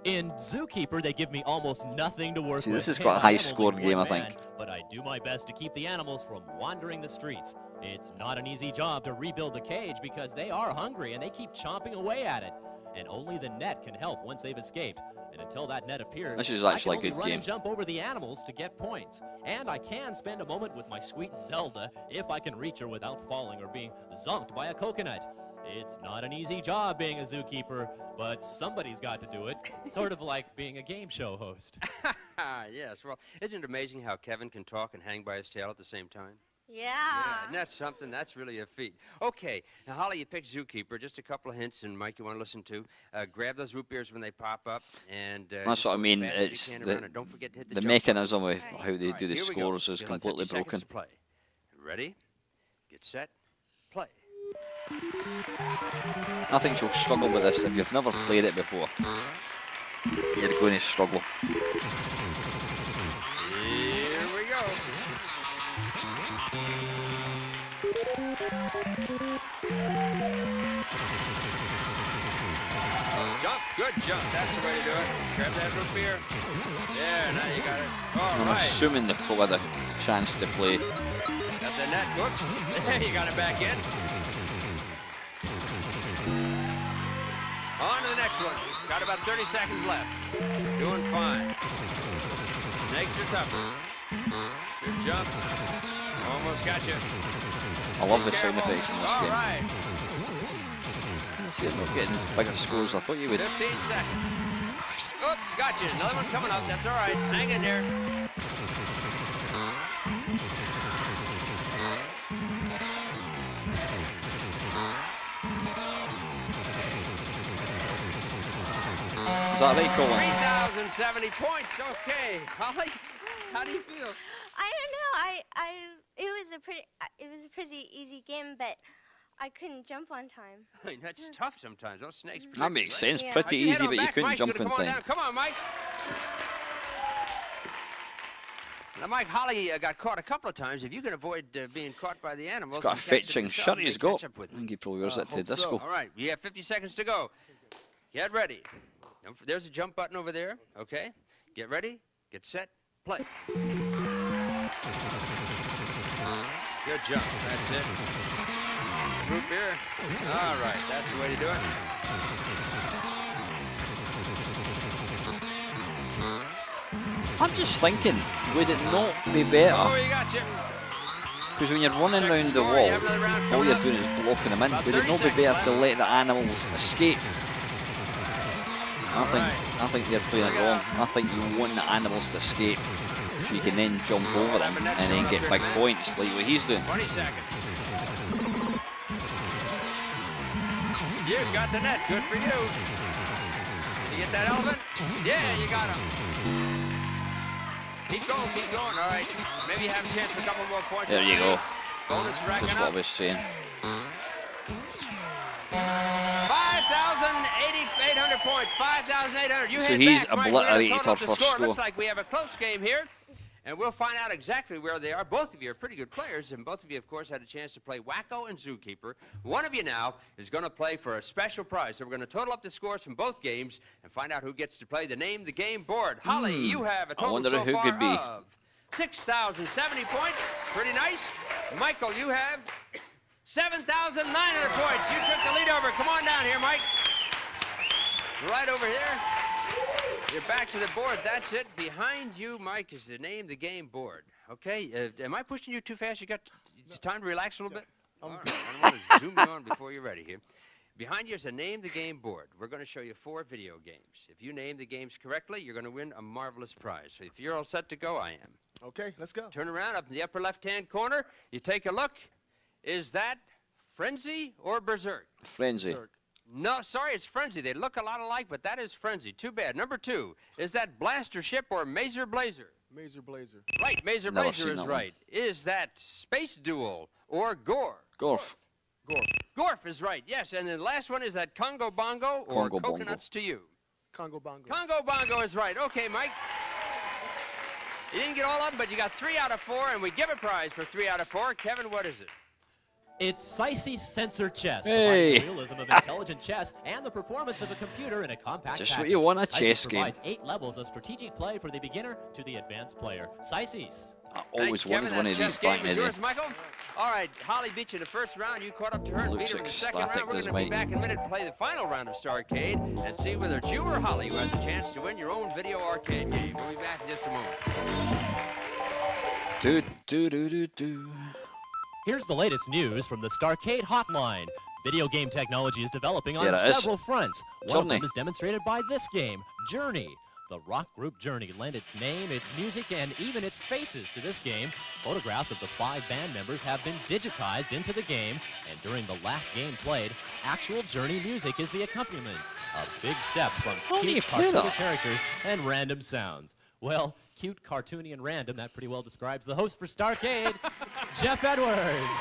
In Zookeeper, they give me almost nothing to work with. See, this is and quite a I am high-scored only game, one I think. man, but I do my best to keep the animals from wandering the streets. It's not an easy job to rebuild the cage because they are hungry and they keep chomping away at it. And only the net can help once they've escaped. And until that net appears, This is I actually a can only good run game. and jump over the animals to get points. And I can spend a moment with my sweet Zelda if I can reach her without falling or being zonked by a coconut. It's not an easy job being a zookeeper, but somebody's got to do it. Sort of like being a game show host. Yes, well, isn't it amazing how Kevin can talk and hang by his tail at the same time? Yeah. And that's something, that's really a feat. Okay, now Holly, you picked Zookeeper. Just a couple of hints, and Mike, you want to listen to. Grab those root beers when they pop up, and That's just what I go as mean. fast as you It's can the, around it. Don't forget to hit the the jump mechanism of Right. how they button. do the Here we go. scores is You'll have completely 50 seconds broken. to play. Ready? Get set. Play. I think you'll struggle with this if you've never played it before. You're going to struggle. Here we go. Jump, good jump. That's the way to do it. Grab that root beer. Yeah, now you got it. All I'm right. assuming they've got a chance to play. Got the net. Whoops. There, you got it back in. On to the next one. Got about 30 seconds left. Doing fine. Snakes are tougher. Good jump. Almost got you. I love the Be sound careful. effects in this All game. right. See, I'm not getting as big a score as I thought you would. 15 seconds. Oops, got you. Another one coming up. That's all right. Hang in there. Is that right, Colin? 3,070 points. Okay. Holly, how do you feel? I don't know. It was a pretty easy game, but I couldn't jump on time. I mean, that's tough sometimes. Those snakes. That makes sense. Yeah. Pretty Head easy, on but you back. couldn't Mike's jump gonna in come on time. down. Come on, Mike. Now, Mike, Holly got caught a couple of times. If you can avoid being caught by the animals, He's got a and catch them fetching yourself, shirt you he's can got. catch up with I them. think he probably wears it to hope so. disco. All right, you have 50 seconds to go. Get ready. There's a jump button over there. Okay. Get ready. Get set. Play. Good jump. That's it. Root beer. All right. That's the way to do it. I'm just thinking, would it not be better? Oh, you got you. Because when you're running Check the around the score, wall, you have another round all coming you're up. doing is blocking them in. About Would it 30 not be seconds better to left. let the animals escape? All right. I think you're playing it Here we wrong. go. I think you want the animals to escape, so you can then jump over them Next and then one get up big here, man. points like what he's doing. 20 seconds. You've got the net. Good for you. You get that elephant? Yeah, you got him. Keep going, keep going. All right. Maybe you have a chance for a couple more points. There you go. Bonus racking Just what I up. was saying. 5,800 points. 5,800. You So head he's back, Mike. We're gonna obliterated total up our the first score. Looks score. like we have a close game here. And we'll find out exactly where they are. Both of you are pretty good players, and both of you, of course, had a chance to play Wacko and Zookeeper. One of you now is going to play for a special prize. So we're going to total up the scores from both games and find out who gets to play the Name the Game board. Holly, you have a total wonder so who far could be. of 6,070 points. Pretty nice. Michael, you have 7,900 points. You took the lead over. Come on down here, Mike. Right over here. You're back to the board. That's it. Behind you, Mike, is the Name the Game board. Okay? Am I pushing you too fast? You got time to relax a little bit? All right. I want to zoom you on before you're ready here. Behind you is a Name the Game board. We're going to show you 4 video games. If you name the games correctly, you're going to win a marvelous prize. So if you're all set to go, I am. Okay, let's go. Turn around up in the upper left-hand corner. You take a look. Is that Frenzy or Berserk? Frenzy. No, sorry, it's Frenzy. They look a lot alike, but that is Frenzy. Too bad. Number 2, is that Blaster Ship or Mazer Blazer? Mazer Blazer. Right, Mazer Never Blazer seen is that one. right. Is that Space Duel or Gore? Gorf. Gorf. Gorf is right, yes. And the last one is that Congo Bongo or Congo Bongo. Coconuts to You? Congo Bongo. Congo Bongo is right. Okay, Mike. You didn't get all of them, but you got 3 out of 4, and we give a prize for 3 out of 4. Kevin, what is it? It's Sicey Sensor Chess, Hey. providing the realism of intelligent chess and the performance of a computer in a compact Just what package. you want, a Sicey's chess game. provides 8 levels of strategic play for the beginner to the advanced player. Sicey's. I always Thank you, wanted Kevin. one That of these chess game back in is the day. yours, Michael. All right, Holly beat you in the first round. You caught up to her and beat Looks her in the second ecstatic, round. We're does going to be Mike. back in a minute to play the final round of Starcade and see whether it's you or Holly who has a chance to win your own video arcade game. We'll be back in just a moment. Do, do, do, do, do. Here's the latest news from the Starcade Hotline. Video game technology is developing on There it is. several fronts. One of Journey. them is demonstrated by this game, Journey. The rock group Journey lent its name, its music, and even its faces to this game. Photographs of the 5 band members have been digitized into the game, and during the last game played, actual Journey music is the accompaniment. A big step from How do you cute play cartoony that? characters and random sounds. Well, cute, cartoony, and random, that pretty well describes the host for Starcade, Jeff Edwards.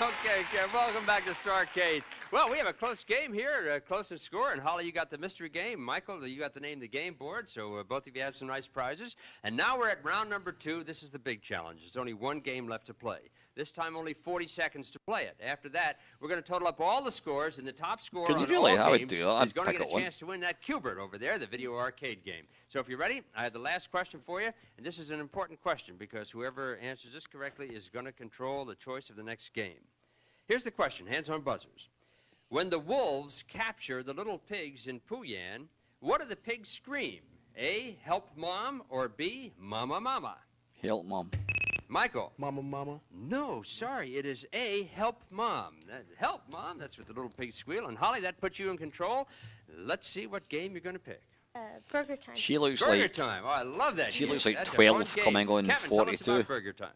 Okay, welcome back to Starcade. Well, we have a close game here, closest score, and Holly, you got the mystery game. Michael, you got the name of the game board, so both of you have some nice prizes. And now we're at round number 2. This is the big challenge. There's only one game left to play. This time only 40 seconds to play it. After that, we're going to total up all the scores, and the top score Can you on really? all I would games do that. I'd is going to pick get up a one. chance to win that Cubert over there, the video arcade game. So if you're ready, I have the last question for you, and this is an important question because whoever answers this correctly is going to control the choice of the next game. Here's the question, hands on buzzers. When the wolves capture the little pigs in Pooyan, what do the pigs scream? A, help mom, or B, mama mama? Help, Mom. Michael. Mama, mama. No, sorry, it is A, help mom. Help mom, that's what the little pigs squeal. And Holly, that puts you in control. Let's see what game you're going to pick. Burger time. She looks Burger like Time. Oh, I love that. she game. looks like That's a 12 fun game. coming on Kevin, 42. Tell us about Burger Time.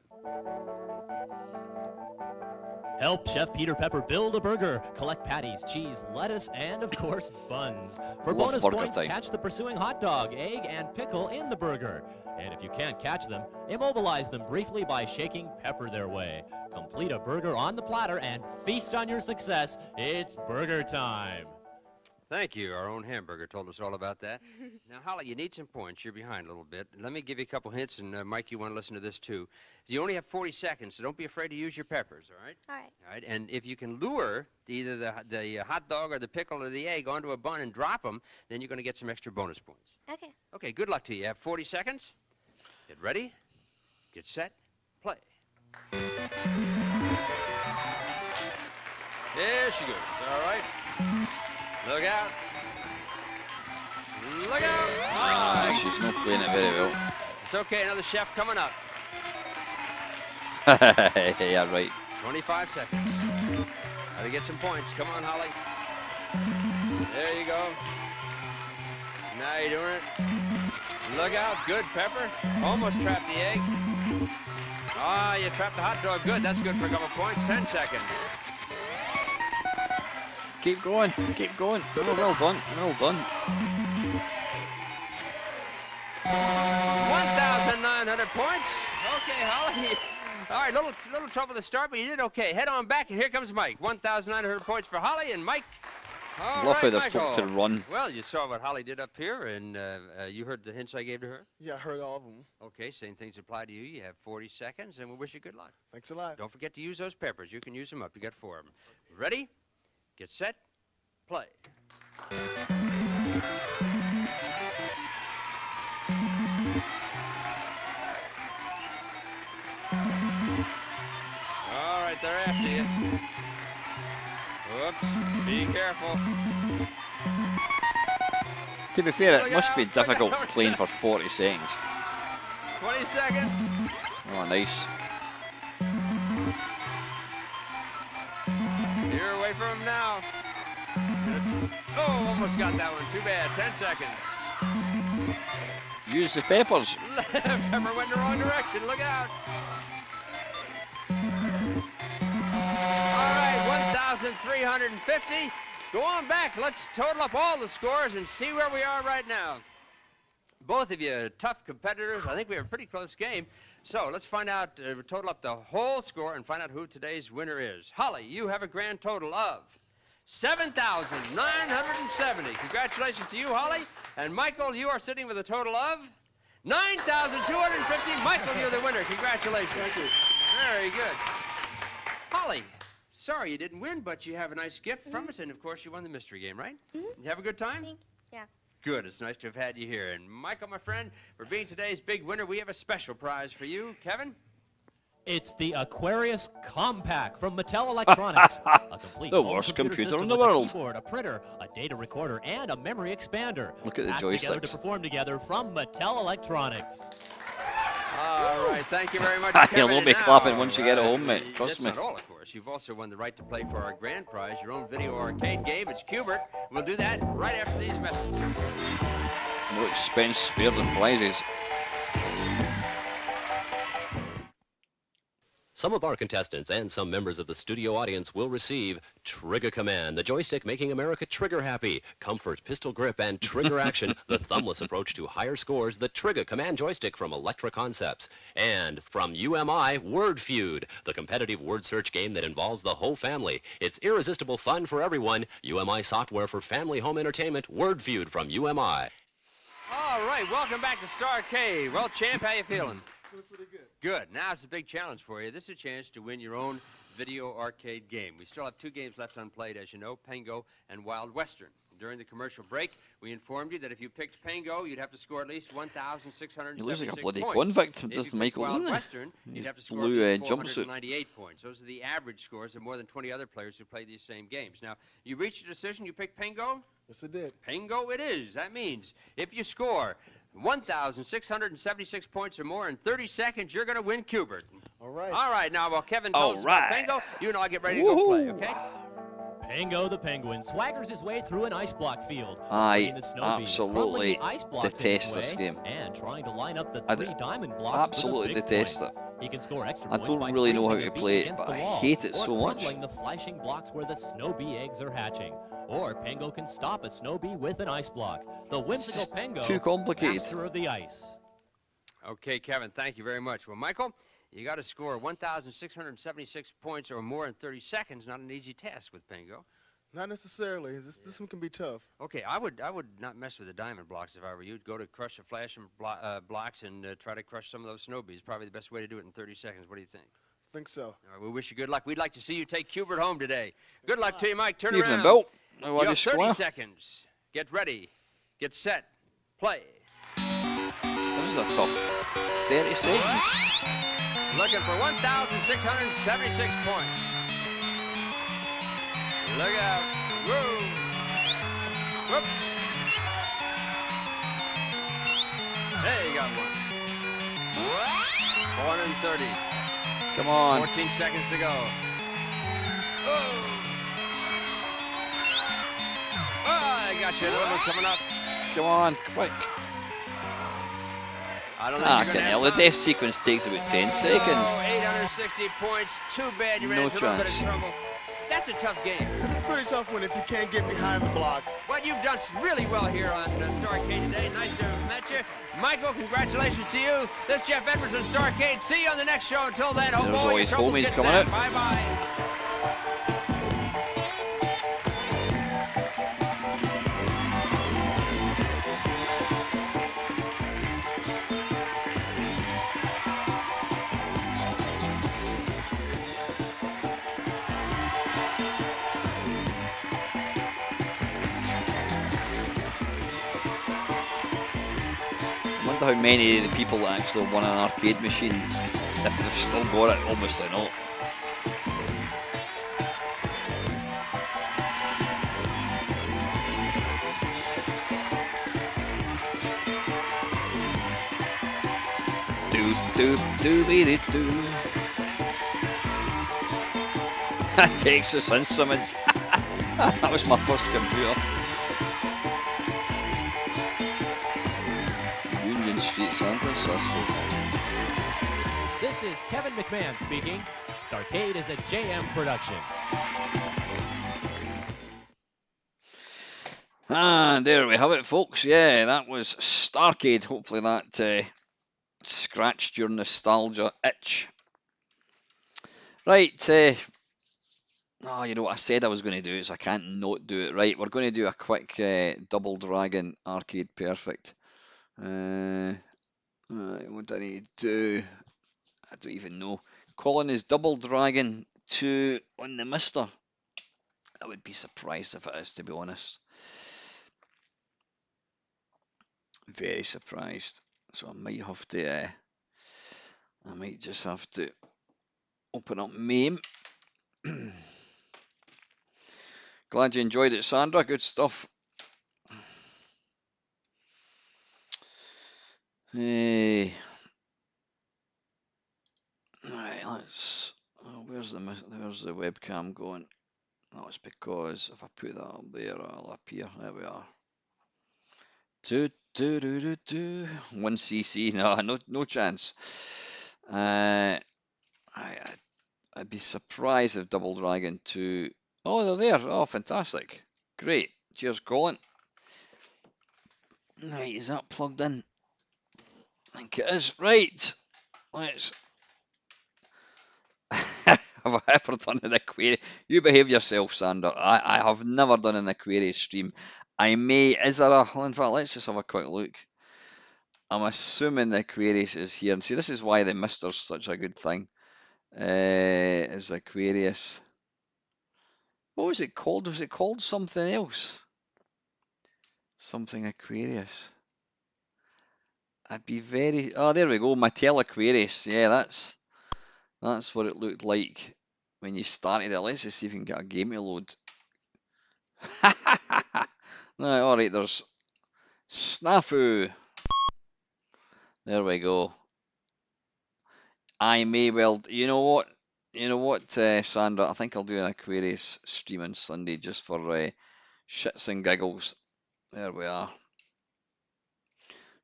Help Chef Peter Pepper build a burger. Collect patties, cheese, lettuce, and of course, buns. For Love bonus Burger points, Time. catch the pursuing hot dog, egg, and pickle in the burger. And if you can't catch them, immobilize them briefly by shaking pepper their way. Complete a burger on the platter and feast on your success. It's burger time. Thank you. Our own hamburger told us all about that. Now, Holly, you need some points. You're behind a little bit. Let me give you a couple hints, and Mike, you want to listen to this too. You only have 40 seconds, so don't be afraid to use your peppers, all right? All right. All right, and if you can lure either the hot dog or the pickle or the egg onto a bun and drop them, then you're going to get some extra bonus points. Okay. Okay, good luck to you. You have 40 seconds. Get ready, get set, play. There she goes. All right. Look out. Look out. Ah, she's not playing it very well. It's okay. Another chef coming up. Yeah, right. 25 seconds. Got to get some points. Come on, Holly. There you go. Now you're doing it. Look out. Good, Pepper. Almost trapped the egg. Ah, you trapped the hot dog. Good. That's good for a couple points. 10 seconds. Keep going, keep going. Oh, well done, well done. 1,900 points. Okay, Holly. All right, little trouble to start, but you did okay. Head on back, and here comes Mike. 1,900 points for Holly, and Mike. All Love how right, they've Michael. took to run. Well, you saw what Holly did up here, and you heard the hints I gave to her? Yeah, I heard all of them. Okay, same things apply to you. You have 40 seconds, and we wish you good luck. Thanks a lot. Don't forget to use those peppers. You can use them up. You got 4 of them. Ready? Get set. Play. All right, they're after you. Whoops, be careful. To be fair, it Look must be out, difficult look out. playing for 40 seconds. 20 seconds. Oh, nice. You're away from him now. Oh, almost got that one. Too bad. 10 seconds. Use the peppers. Pepper went in the wrong direction. Look out. All right, 1,350. Go on back. Let's total up all the scores and see where we are right now. Both of you tough competitors. I think we have a pretty close game. So let's find out, total up the whole score and find out who today's winner is. Holly, you have a grand total of 7,970. Congratulations to you, Holly. And Michael, you are sitting with a total of 9,250. Michael, you're the winner. Congratulations. Thank you. Very good. Holly, sorry you didn't win, but you have a nice gift from us, and of course you won the mystery game, right? You have a good time? Thank you. Yeah. Good. It's nice to have had you here. And Michael, my friend, for being today's big winner, we have a special prize for you. Kevin? It's the Aquarius Compact from Mattel Electronics. A complete The home worst computer computer system in the with world. A keyboard, a printer, a data recorder, and a memory expander. Look at the Packed together to joysticks. perform together from Mattel Electronics. All right. Thank you very much, You'll Kevin. all And be now, clapping once you get it home, mate. Trust that's me. not all, of course. You've also won the right to play for our grand prize, your own video arcade game. It's Cubert. We'll do that right after these messages. No expense spared in prizes. Some of our contestants and some members of the studio audience will receive Trigger Command, the joystick making America trigger happy. Comfort, pistol grip, and trigger action, the thumbless approach to higher scores, the Trigger Command joystick from Electra Concepts. And from UMI, Word Feud, the competitive word search game that involves the whole family. It's irresistible fun for everyone. UMI software for family home entertainment, Word Feud from UMI. All right. Welcome back to Starcade. Well, champ, how you feeling? Feeling pretty good. Good. Now it's a big challenge for you. This is a chance to win your own video arcade game. We still have 2 games left unplayed, as you know, Pango and Wild Western. During the commercial break, we informed you that if you picked Pango, you'd have to score at least 1,676 He looks like a bloody points. convict, If does you picked Michael, Wild doesn't he? Western, you'd His have to score blue, at least jumpsuit. 498 points. Those are the average scores of more than 20 other players who play these same games. Now, you reached a decision, you picked Pango? Yes, it did. Pango it is. That means if you score 1,676 points or more in 30 seconds, you're going to win Cubert. All right. All right, now while Kevin All tells us about right. Pango, you and I'll get ready to go play, okay? Pango the Penguin swaggers his way through an ice block field. I between the snow beams, crumbling absolutely the ice blocks in detest his this way, game. and trying to line up the I 3 diamond blocks absolutely for the big detest points. it. He can score extra I points don't by really know how freezing to a bee play it, against but the I wall, hate it or so much. crumbling the flashing blocks where the snow bee eggs are hatching. Or Pango can stop a snow bee with an ice block. The whimsical just Pango, too complicated. master of the ice. Okay, Kevin, thank you very much. Well, Michael, you got to score 1,676 points or more in 30 seconds. Not an easy task with Pango. Not necessarily. This one can be tough. Okay, I would not mess with the diamond blocks if I were you. Go to crush the flashing blocks and try to crush some of those snow bees. Probably the best way to do it in 30 seconds. What do you think? Think so. All right, we wish you good luck. We'd like to see you take Cubert home today. Good luck to you, Mike. Turn Evening, around. Bill. You How are you, have 30 squire? seconds. Get ready. Get set. Play. This is a tough 30 seconds. Looking for 1,676 points. Look out. Whoa. Whoops. Hey, you got one. 430. Come on. 14 seconds to go. Oh. Oh, I got you. Another one coming up. Come on, quick. I don't think Ah, you're can gonna hell, have the time. death sequence takes about 10 Oh, seconds. 860 points. Too bad you ran No into a little bit of chance. trouble. That's a tough game. This is a pretty tough one if you can't get behind the blocks. Well, you've done really well here on Starcade today. Nice to have met you. Michael, congratulations to you. This is Jeff Edwards on Starcade. See you on the next show. Until then, hope There's all your always troubles homies get coming zapped. out. Bye-bye. I wonder how many of the people that actually won an arcade machine, if they've still got it, obviously not. Do. Texas Instruments. That was my first computer. Union Street, San Francisco. This is Kevin McMahon speaking. Starcade is a JM production. And there we have it, folks. Yeah, that was Starcade. Hopefully that scratched your nostalgia itch. Right. Oh, you know what I said I was going to do is I can't not do it. Right, we're going to do a quick Double Dragon Arcade Perfect. Right, what do I need to do? I don't even know. Calling is Double Dragon 2 on the Mister. I would be surprised if it is, to be honest. Very surprised. So I might have to, I might just have to open up MAME. Glad you enjoyed it, Sandra. Good stuff. Hey. Right, let's. Oh, where's the webcam going? That's because if I put that up there, it'll appear. There we are. 1 CC. No chance. I'd be surprised if Double Dragon 2. Oh, they're there. Oh, fantastic. Great. Cheers, Colin. Right, is that plugged in? I think it is. Right. Let's. Have I ever done an Aquarius? You behave yourself, Sander. I have never done an Aquarius stream. I may. Is there a. In fact, let's just have a quick look. I'm assuming the Aquarius is here. And see, this is why the Mister's such a good thing. Is Aquarius. What was it called? Was it called something else? Something Aquarius. I'd be very. Oh, there we go. Mattel Aquarius. Yeah, that's what it looked like when you started it. Let's just see if we can get a game to load. Right, alright, there's Snafu. There we go. I may well. You know what? Sandra? I think I'll do an Aquarius stream on Sunday just for shits and giggles. There we are.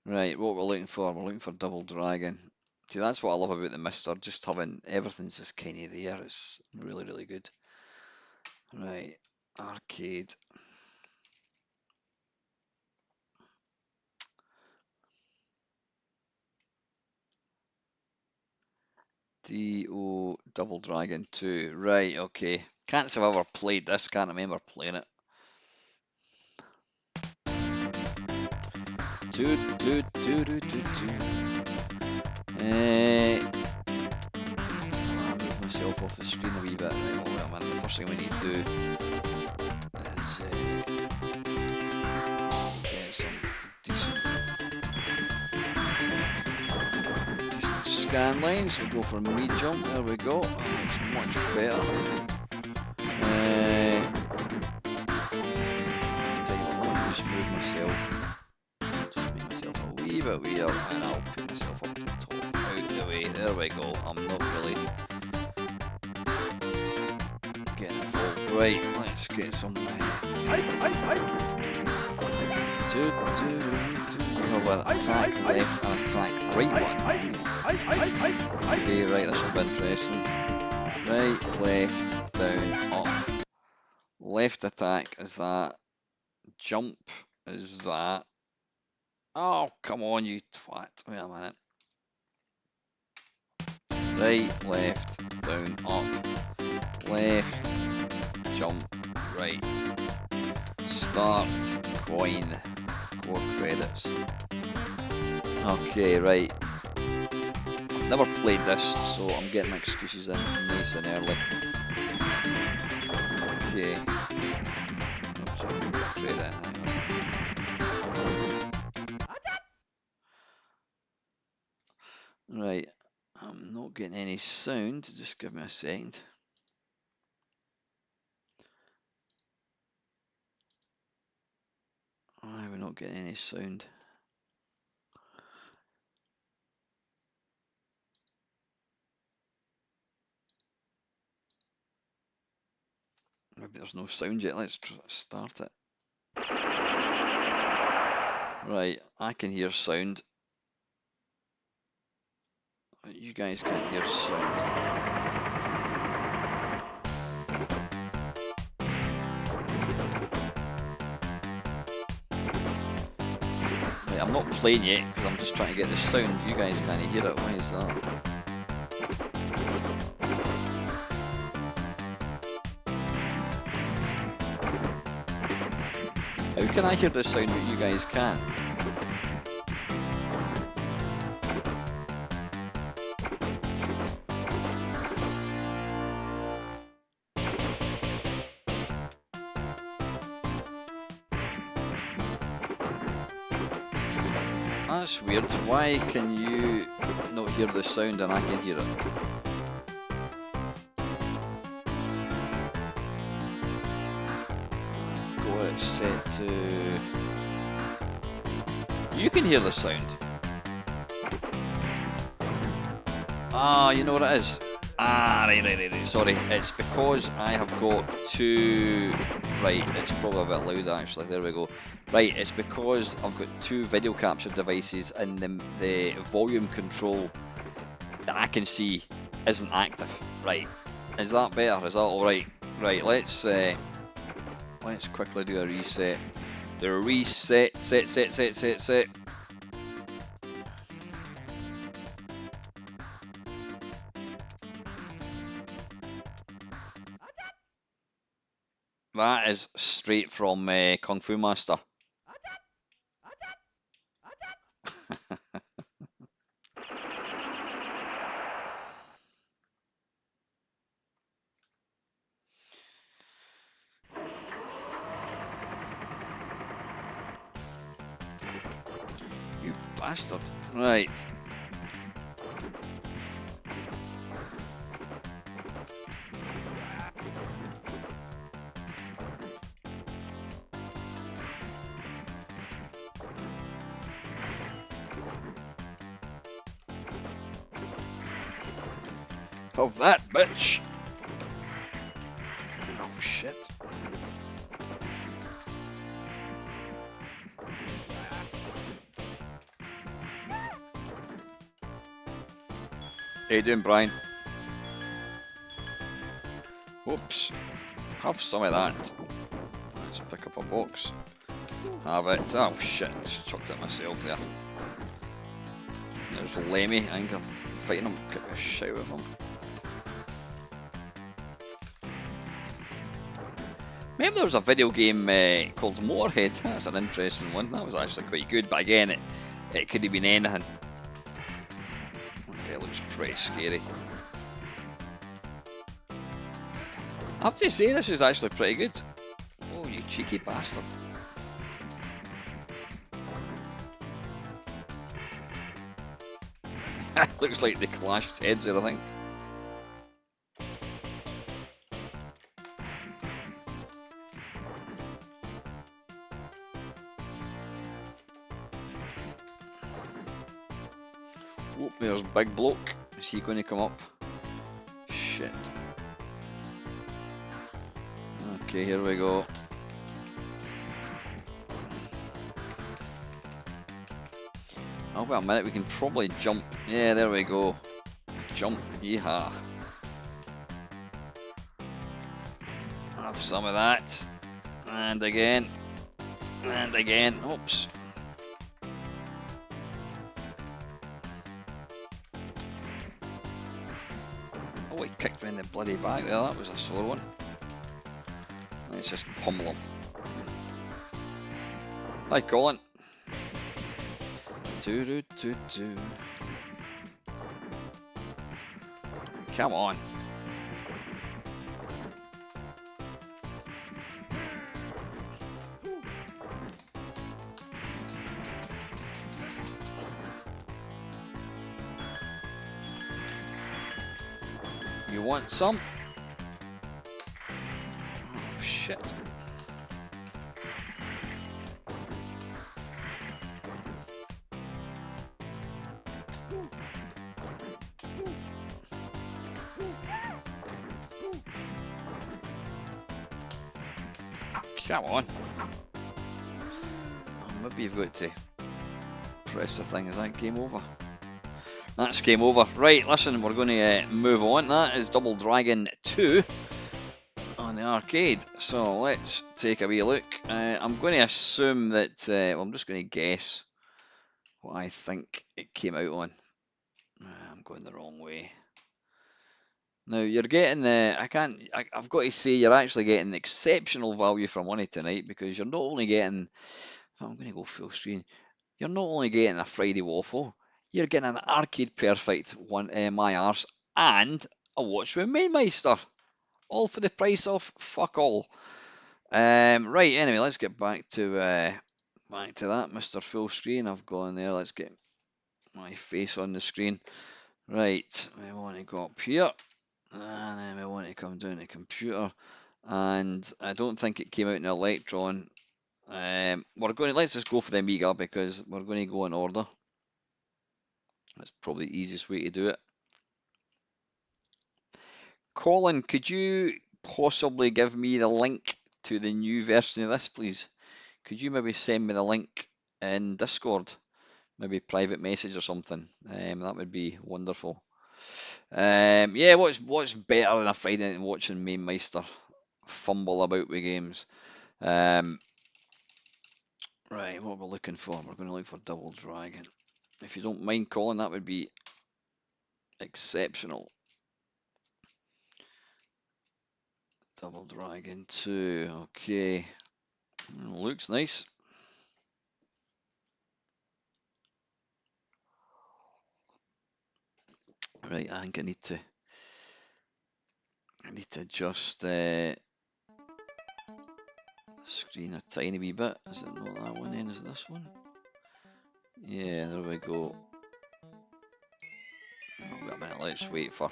Right, what we're looking for? We're looking for Double Dragon. See, that's what I love about the Mister. Just having everything's just kind of there. It's really, really good. Right, arcade. DO Double Dragon 2. Right, okay. Can't say I've ever played this. Can't remember playing it. I'll move myself off the screen a wee bit. Right, hold on, man. The first thing we need to do is get some decent scan lines. We'll go for meat jump. There we go. That's much better. Just move myself. Just make myself a wee bit weird, and I'll put myself up to the top. Out the way. There we go. I'm not really getting involved. Right, let's get some. Attack left and attack right one. Okay, right, this will be interesting. Right, left, down, up. Left attack is that. Jump is that. Oh, come on, you twat. Wait a minute. Right, left, down, up. Left, jump, right. Start, coin, core credits. Okay, right. I've never played this, so I'm getting my excuses in nice and early. Okay. Right, I'm not getting any sound. Just give me a second. We're not getting any sound. Maybe there's no sound yet. Let's start it. Right, I can hear sound. You guys can't hear sound. Right, I'm not playing yet because I'm just trying to get the sound. You guys can't hear it. Why is that? How can I hear the sound but you guys can't? That's weird. Why can you not hear the sound and I can hear it? Go it set to... You can hear the sound. Ah, you know what it is? Ah, right. Sorry, it's because I have got two... Right, it's probably a bit loud actually. There we go. Right, it's because I've got two video capture devices and the volume control that I can see isn't active. Right, is that better? Is that all right? Right, let's quickly do a reset. The reset, set. That is straight from Kung Fu Master. You bastard. Right. Of that bitch. Oh shit. How you doing, Brian? Oops. Have some of that. Let's pick up a box. Have it. Oh shit, just chucked it myself there. There's Lemmy. I think I'm fighting him. Get a shout of him. Remember there was a video game called Motorhead? That's an interesting one. That was actually quite good, but again, it could have been anything. Okay, it looks pretty scary. I have to say, this is actually pretty good. Oh, you cheeky bastard. Looks like they clashed heads there, I think. Oh, there's Big Bloke. Is he going to come up? Shit. Okay, here we go. Oh, wait a minute, we can probably jump. Yeah, there we go. Jump, yeehaw. Have some of that. And again. And again. Oops. Oh, he kicked me in the bloody back there. That was a sore one. Let's just pummel him. Hi, Colin. Come on. You want some? Oh, shit. Come on. Oh, maybe you've got to press the thing. Is that game over? That's game over. Right, listen, we're going to move on. That is Double Dragon 2 on the arcade. So let's take a wee look. I'm going to assume that, well, I'm just going to guess what I think it came out on. I'm going the wrong way. Now you're getting, I've got to say you're actually getting exceptional value for money tonight, because you're not only getting, I'm going to go full screen, you're not only getting a Friday Waffle, you're getting an Arcade Perfect one, my arse, and a Watch with Mainmeister, all for the price of fuck all. Right, anyway, let's get back to Back to that, Mr. Full Screen. I've gone there. Let's get my face on the screen. Right, we want to go up here, and then we want to come down to computer. And I don't think it came out in Electron. Let's just go for the Amiga because we're going to go in order. That's probably the easiest way to do it. Colin, could you possibly give me the link to the new version of this, please? Could you maybe send me the link in Discord? Maybe private message or something. That would be wonderful. Yeah, what's better than a Friday night than watching Main Meister fumble about with games? Right, what we're looking for? We're going to look for Double Dragon. If you don't mind, Colin, that would be exceptional. Double Dragon 2, okay. Looks nice. Right, I think I need to adjust screen a tiny wee bit. Is it not that one then? Is it this one? Yeah, there we go. Oh, wait a minute, let's wait for.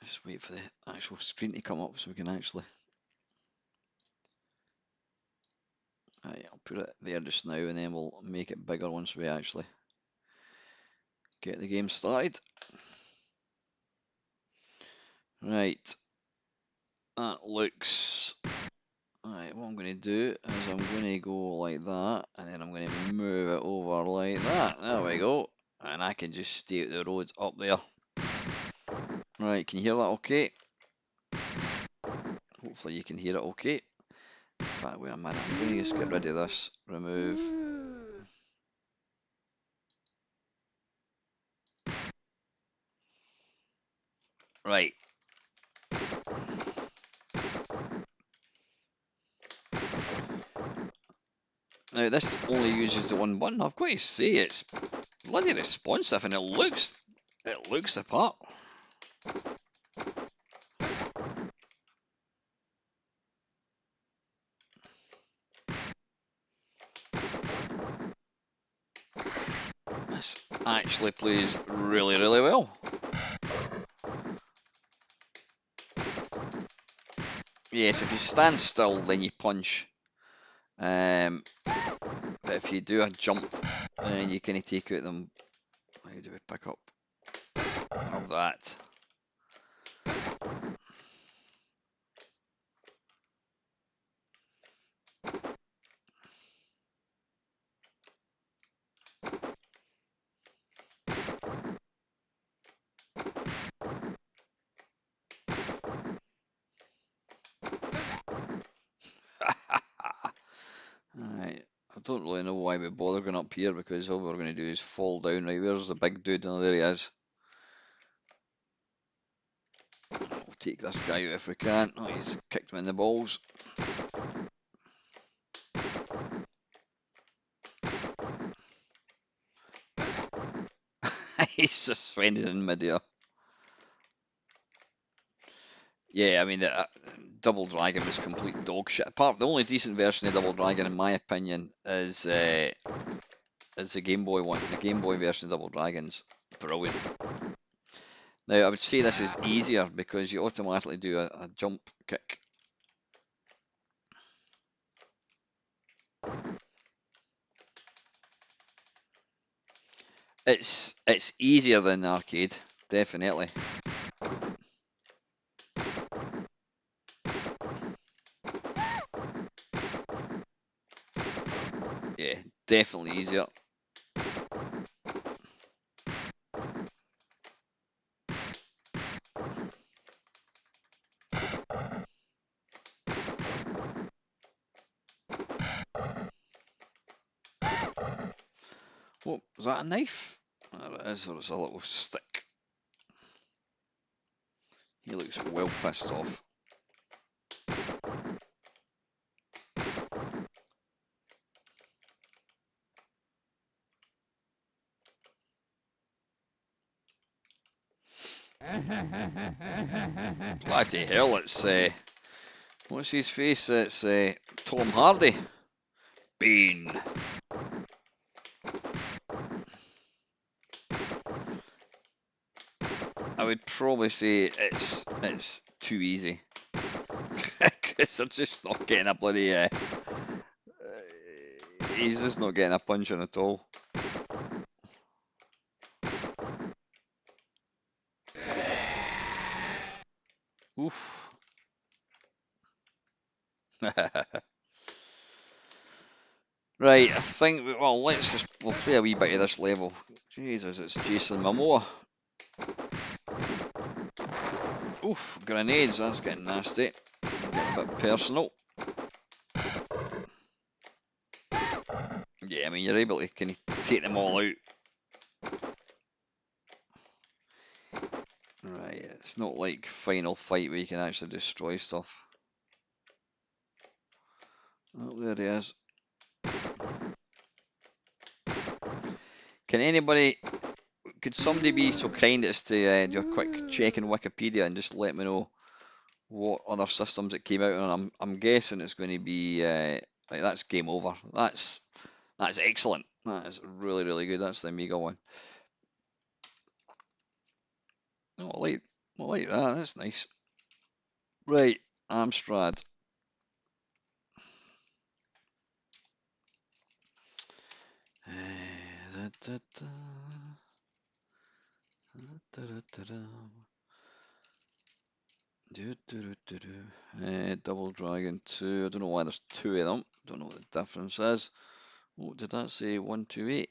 Just wait for the actual screen to come up so we can actually. Right, I'll put it there just now and then we'll make it bigger once we actually get the game started. Right, that looks. Right, what I'm going to do is I'm going to go like that and then I'm going to move it over like that. There we go. And I can just stay at the road up there. Right, can you hear that okay? Hopefully you can hear it okay. In fact, wait a minute, I'm going to just get rid of this. Remove. Right. Now this only uses the one button. I've got to say it's bloody responsive and it looks the part. This actually plays really, really well. Yes, if you stand still, then you punch. But if you do a jump, then you kind of take out them. How do we pick up that? Alright, I don't really know why we bother going up here because all we're going to do is fall down. Right, where's the big dude? Oh, there he is. We'll take this guy out if we can. Oh, he's kicked him in the balls. He's suspended in midair. Yeah, I mean, Double Dragon was complete dog shit. The only decent version of Double Dragon, in my opinion, is the Game Boy one. The Game Boy version of Double Dragon's brilliant. Now, I would say this is easier because you automatically do a jump kick. It's easier than the arcade, definitely. Yeah, definitely easier. Oh, was that a knife? There it is, or it's a little stick. He looks well pissed off. Bloody hell, it's what's his face? It's Tom Hardy. Bean. I would probably say it's too easy. Because they're just not getting a bloody he's just not getting a punch on at all. Oof. Right, I think, well, we'll play a wee bit of this level. Jesus, it's Jason Momoa. Oof, grenades, that's getting nasty. Getting a bit personal. Yeah, I mean, you're able to kind of take them all out. Right, it's not like Final Fight where you can actually destroy stuff. Oh, there he is. Could somebody be so kind as to do a quick check in Wikipedia and just let me know what other systems it came out on? I'm guessing it's going to be like that's game over. That's excellent. That is really, really good. That's the Amiga one. Oh, I like that. That's nice. Right, Amstrad. Double Dragon 2. I don't know why there's two of them. Don't know what the difference is. What did that say? 128.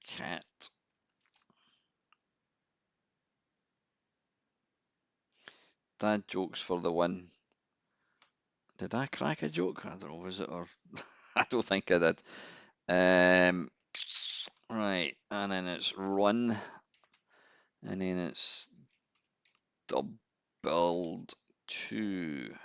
Cat. Dad jokes for the win. Did I crack a joke? I don't know, was it or I don't think I did. Right, and then it's run, and then it's build 2.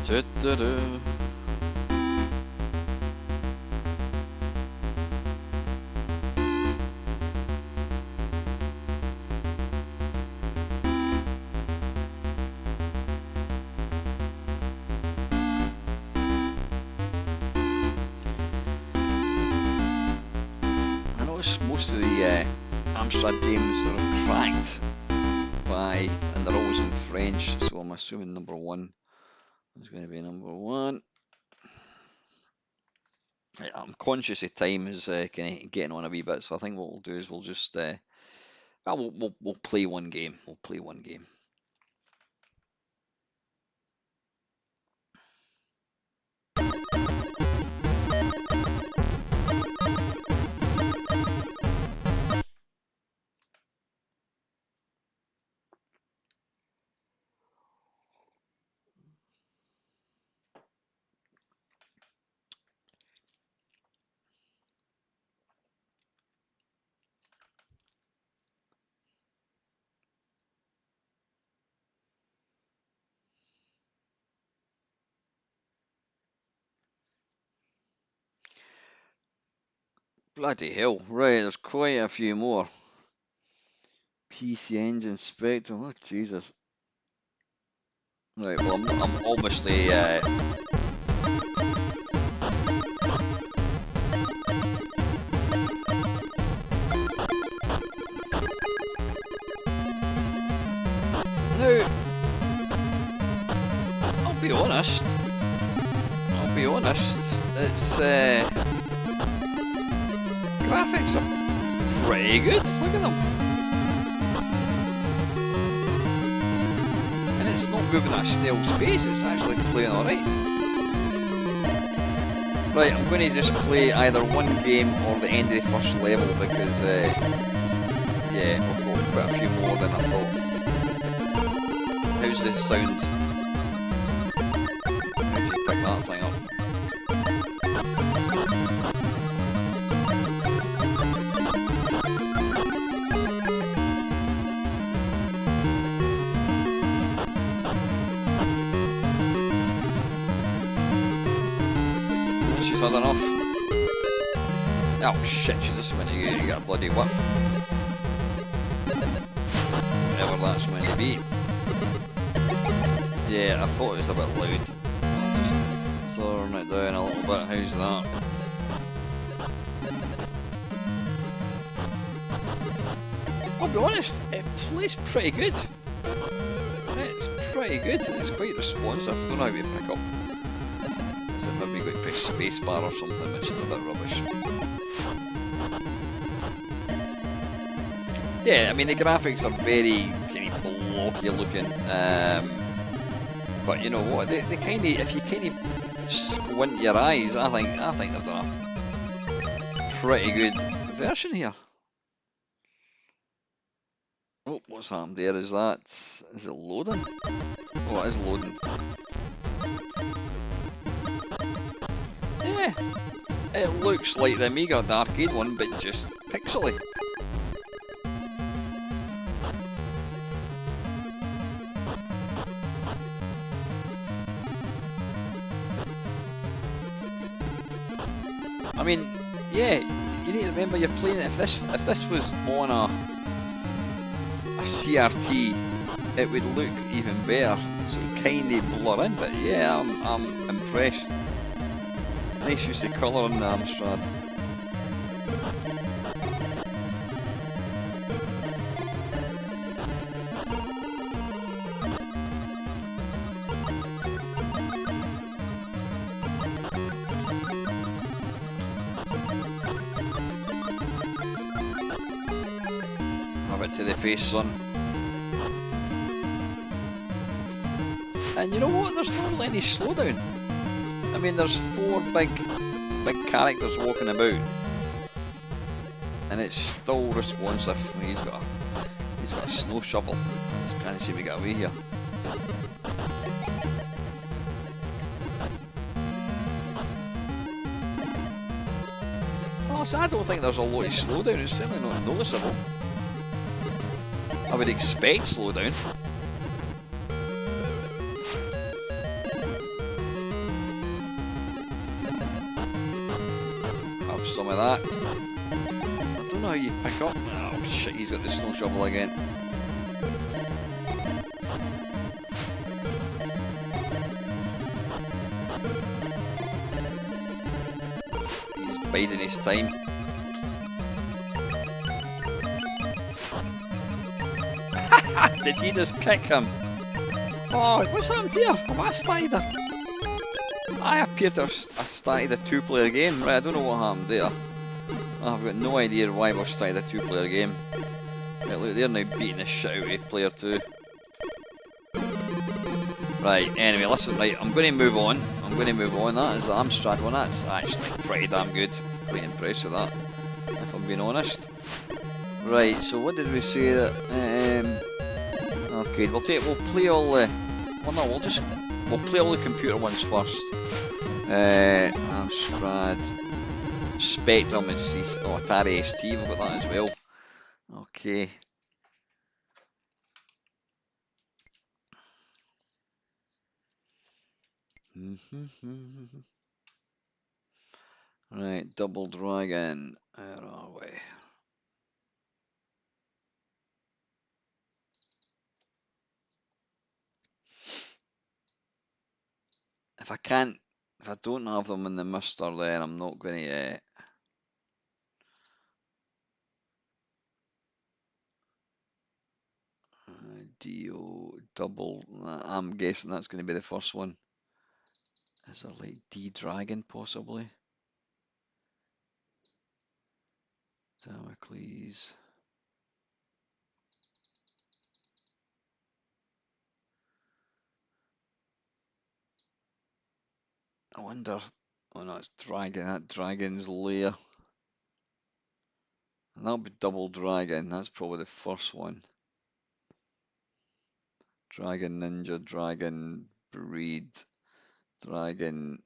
Da-da-da. I noticed most of the Amstrad games are cracked and they're always in French, so I'm assuming number 1 is going to be number 1. Right, I'm conscious of time is kind of getting on a wee bit, so I think what we'll do is we'll just we'll play one game. We'll play one game. Bloody hell, right, there's quite a few more. PC Engine Spectrum, oh Jesus. Right, well I'm obviously now, I'll be honest, it's graphics are pretty good, look at them. And it's not moving at a snail pace, it's actually playing alright. Right, I'm going to just play either one game or the end of the first level because, yeah, we've got quite a few more than I thought. How's the sound? How do you pick that thing up? had enough. Oh shit, she's just meant to get a bloody whip. Whatever that's meant to be. Yeah, I thought it was a bit loud. I'll just turn it down a little bit. How's that? I'll be honest, it plays pretty good. It's pretty good. It's quite responsive. I don't know how you pick up. Is it maybe got to press spacebar or something, which is a bit rubbish. Yeah, I mean the graphics are very kind of blocky looking, but you know what? They kind of, if you kind of squint your eyes, I think they've done a pretty good version here. Oh, what's happened there? Is it loading? Oh, it is loading. Yeah, it looks like the Amiga, the arcade one, but just pixely. I mean, yeah, you need to remember you're playing it. If this was on a CRT, it would look even better. So it kind of blur in, but yeah, I'm impressed. Nice use of colour on the Amstrad. To the face, son. And you know what? There's not really any slowdown. I mean, there's 4 big characters walking about, and it's still responsive. I mean, he's got a snow shovel. Just trying to see if we get away here. Oh, so I don't think there's a lot of slowdown. It's certainly not noticeable. I would expect slowdown. Have some of that. I don't know how you pick up. Oh shit, he's got the snow shovel again. He's biding his time. Did he just kick him? Oh, what's happened here? Have I started I appear to have started a 2-player game. Right, I don't know what happened there. I've got no idea why we've started a 2-player game. Right, look, they're now beating the shit out of player 2. Right, anyway, listen, right, I'm going to move on. That is the Amstrad one. That's actually pretty damn good. Quite impressed with that, if I'm being honest. Right, so what did we say that? Okay, we'll play all the. Well, no, we'll play all the computer ones first. Amstrad, Spectrum, and Atari ST. We've got that as well. Okay. Right, Double Dragon. Where are we? If I don't have them in the muster, then I'm not going to. Dio double. I'm guessing that's going to be the first one. Is there like D Dragon possibly? Damocles. I wonder. Oh no, it's Dragon. That Dragon's Lair. And that'll be Double Dragon. That's probably the first one. Dragon Ninja, Dragon Breed, Dragon.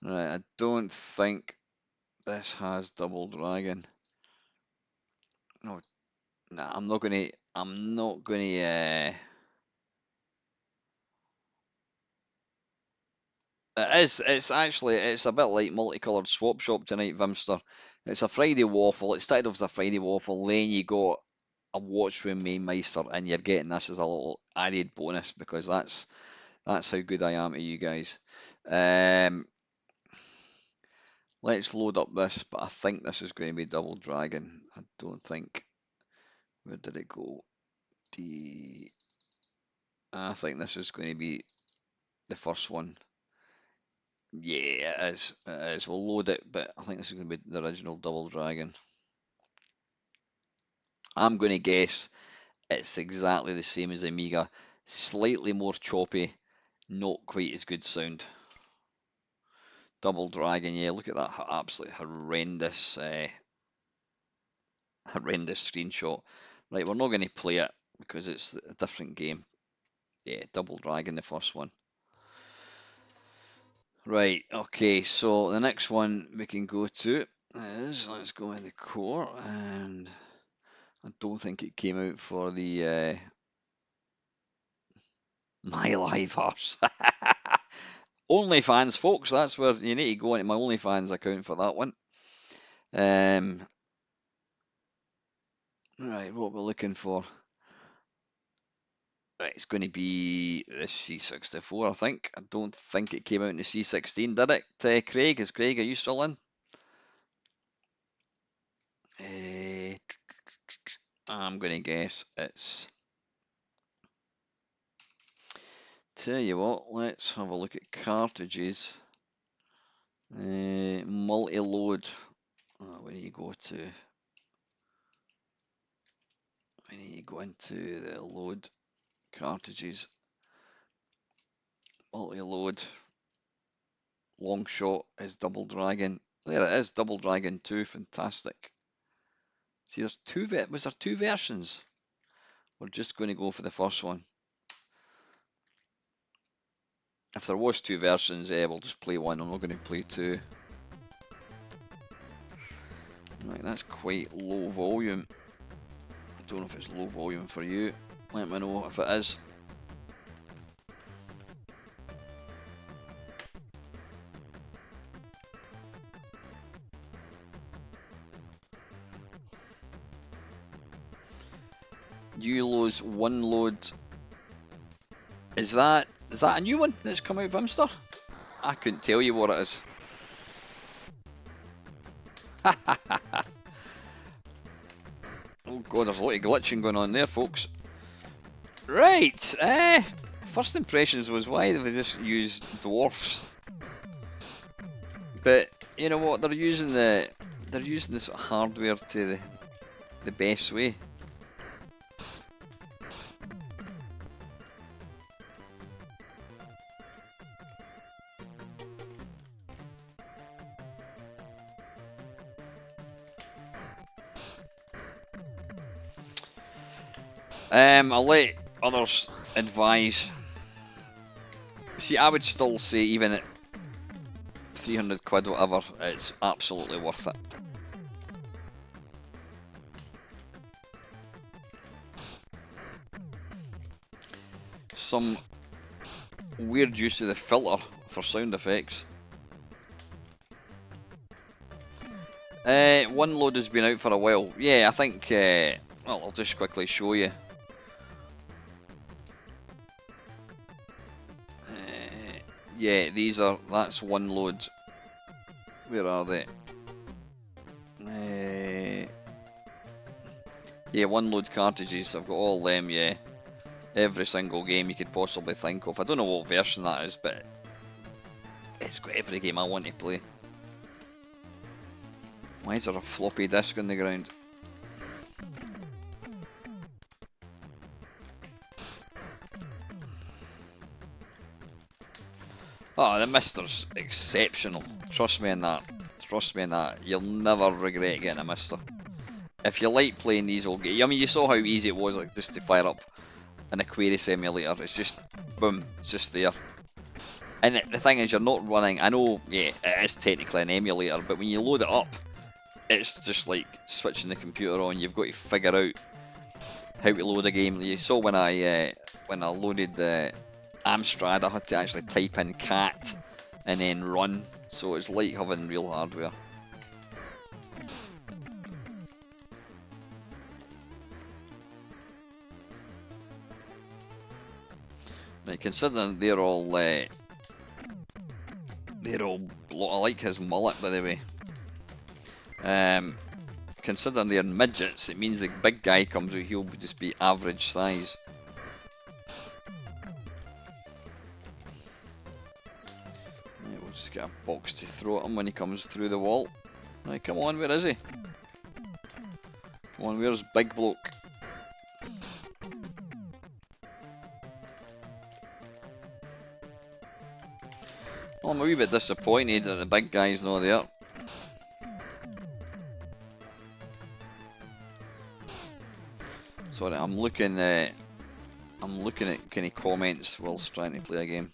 Right, I don't think this has Double Dragon. No, nah, I'm not gonna. It is. It's a bit like multicoloured swap shop tonight, Vimster. It's a Friday waffle. It started off as a Friday waffle, then you got a Watchroom Main Meister, and you're getting this as a little added bonus because that's how good I am to you guys. Let's load up this, but I think this is going to be Double Dragon. I don't think. Where did it go? I think this is going to be the first one. Yeah, it is. It is. We'll load it, but I think this is going to be the original Double Dragon. I'm going to guess it's exactly the same as Amiga. Slightly more choppy, not quite as good sound. Double Dragon, yeah, look at that absolutely horrendous screenshot. Right, we're not going to play it because it's a different game. Yeah, Double Dragon, the first one. Right, okay, so the next one we can go to is, let's go in the core, and I don't think it came out for the My Live Horse. OnlyFans, folks, that's where you need to go into my OnlyFans account for that one. Right, what we're looking for. Right, it's going to be the C64, I think. I don't think it came out in the C16, did it? Craig, are you still in? I'm going to guess it's... Tell you what, let's have a look at cartridges. Multi-load. Where do you go to? We need to go into the load cartridges. Multi-load. Long shot is Double Dragon. There it is, Double Dragon 2, fantastic. See, was there two versions? We're just going to go for the first one. If there was two versions, we'll just play one. I'm not going to play two. Right, that's quite low volume. I don't know if it's low volume for you. Let me know if it is. You lose one load. Is that a new one that's come out, Vimster? I couldn't tell you what it is. Oh god, there's a lot of glitching going on there, folks. Right, first impressions was why they just used dwarfs. But you know what? They're using the sort of hardware to the best way. I'll let others advise. See, I would still say even at 300 quid or whatever, it's absolutely worth it. Some weird use of the filter for sound effects. One load has been out for a while. Yeah, I think, well, I'll just quickly show you. Yeah, that's one load. Where are they? Yeah, one load cartridges. I've got all them, yeah. Every single game you could possibly think of. I don't know what version that is, but it's got every game I want to play. Why is there a floppy disk on the ground? Oh, the Mister's exceptional. Trust me in that. Trust me in that. You'll never regret getting a Mister. If you like playing these old games, I mean, you saw how easy it was, like, just to fire up an Aquarius emulator. It's just, boom, it's just there. And the thing is, you're not running. I know, yeah, it is technically an emulator, but when you load it up, it's just like switching the computer on. You've got to figure out how to load a game. You saw when I loaded the Amstrad, I had to actually type in cat and then run. So it's like having real hardware. Right, considering they're all I like his mullet, by the way. Considering they're midgets, it means the big guy comes out, he'll just be average size. Right, we'll just get a box to throw at him when he comes through the wall. Right, come on, where is he? Come on, where's big bloke? Oh, I'm a wee bit disappointed that the big guy's not there. Sorry, I'm looking at kind of comments whilst trying to play a game.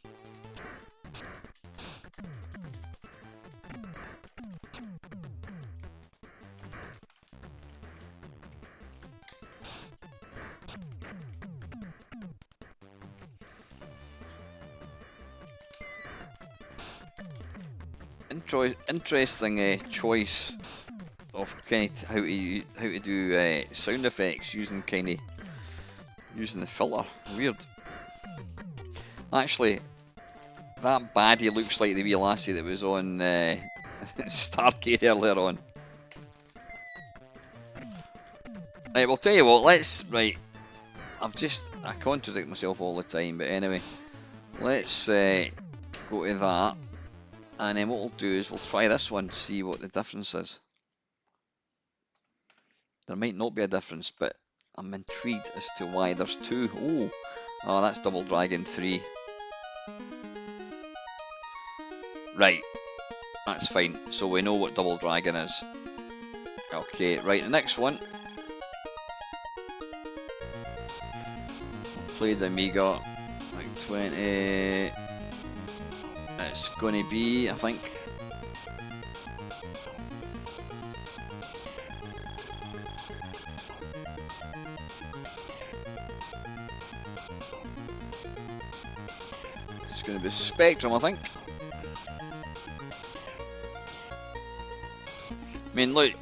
Interesting choice of kind of how to do sound effects using the filter. Weird. Actually, that baddie looks like the wee lassie that was on Starcade earlier on. Right, well, tell you what. I contradict myself all the time, but anyway, let's go to that. And then what we'll do is we'll try this one, see what the difference is. There might not be a difference, but I'm intrigued as to why there's two. Oh, that's Double Dragon 3. Right, that's fine. So we know what Double Dragon is. Okay, right, the next one. Played Amiga, like 20. It's going to be, I think, it's going to be Spectrum, I think. I mean, look,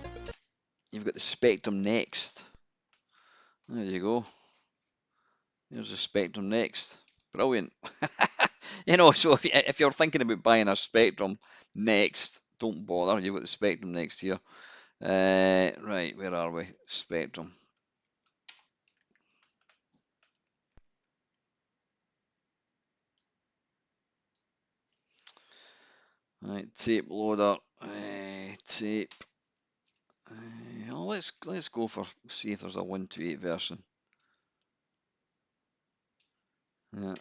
you've got the Spectrum Next. There you go. There's the Spectrum Next. Brilliant. You know, so if you're thinking about buying a Spectrum Next, don't bother. You've got the Spectrum Next here. Right, where are we? Spectrum. Right, tape loader. Tape. Oh, let's go for see if there's a 128 version. Yeah.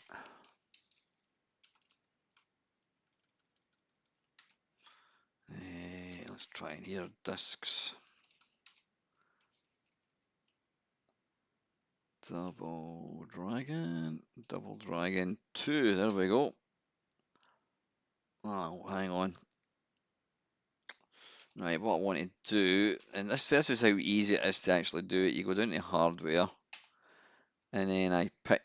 Let's try in here. Discs. Double Dragon 2. There we go. Oh, hang on. Right, what I want to do, and this is how easy it is to actually do it. You go down to hardware, and then I pick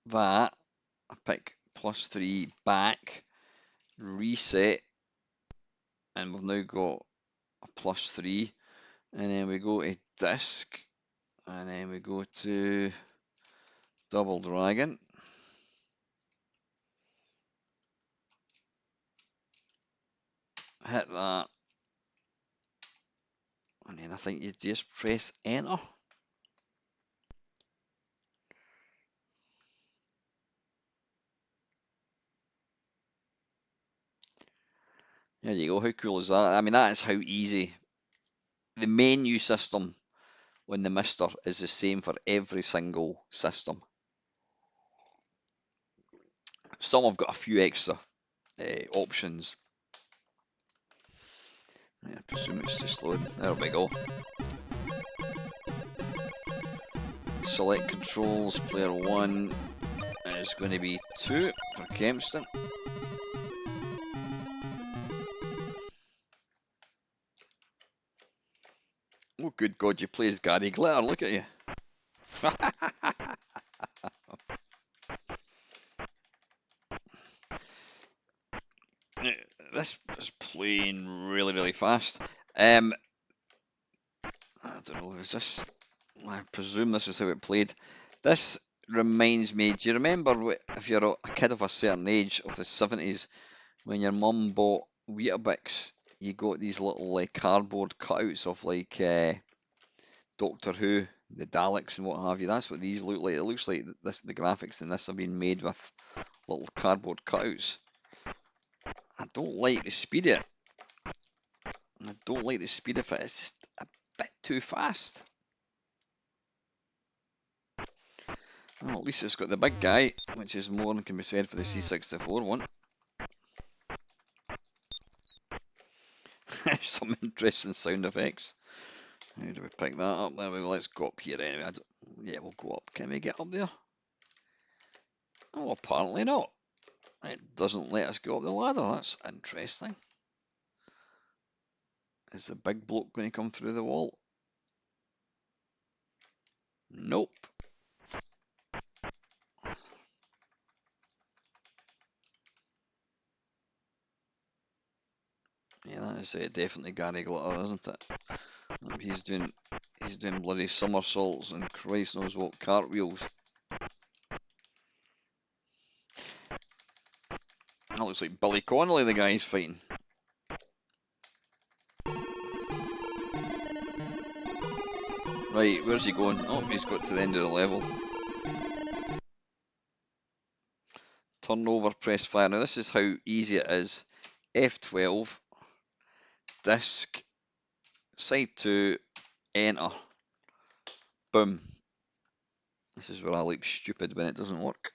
that. I pick +3 back, reset, and we've now got a +3, and then we go to disk, and then we go to Double Dragon. Hit that, and then I think you just press enter. There you go. How cool is that? I mean, that is how easy. The menu system on the Mister is the same for every single system. Some have got a few extra options. I presume it's just loading. There we go. Select controls. Player 1 is going to be 2 for Kempston. Oh, good God, you play as Gary Glitter. Look at you. This is playing really, really fast. I don't know, is this... I presume this is how it played. This reminds me, do you remember if you're a kid of a certain age, of the 70s, when your mum bought Weetabix, you got these little cardboard cutouts of Doctor Who, the Daleks and what have you. That's what these look like. It looks like this, the graphics in this have been made with little cardboard cutouts. I don't like the speed of it. I don't like the speed of it. It's just a bit too fast. Well, at least it's got the big guy, which is more than can be said for the C64 one. Some interesting sound effects. How do we pick that up? There we go. Let's go up here anyway. Yeah, we'll go up. Can we get up there? Oh, apparently not. It doesn't let us go up the ladder. That's interesting. Is the big bloke going to come through the wall? Nope. Yeah, that is definitely Gary Glitter, isn't it? He's doing bloody somersaults and Christ knows what cartwheels. That looks like Billy Connolly, the guy he's fighting. Right, where's he going? Oh, he's got to the end of the level. Turn over, press fire. Now this is how easy it is. F12, disc, side 2, enter. Boom. This is where I look stupid when it doesn't work.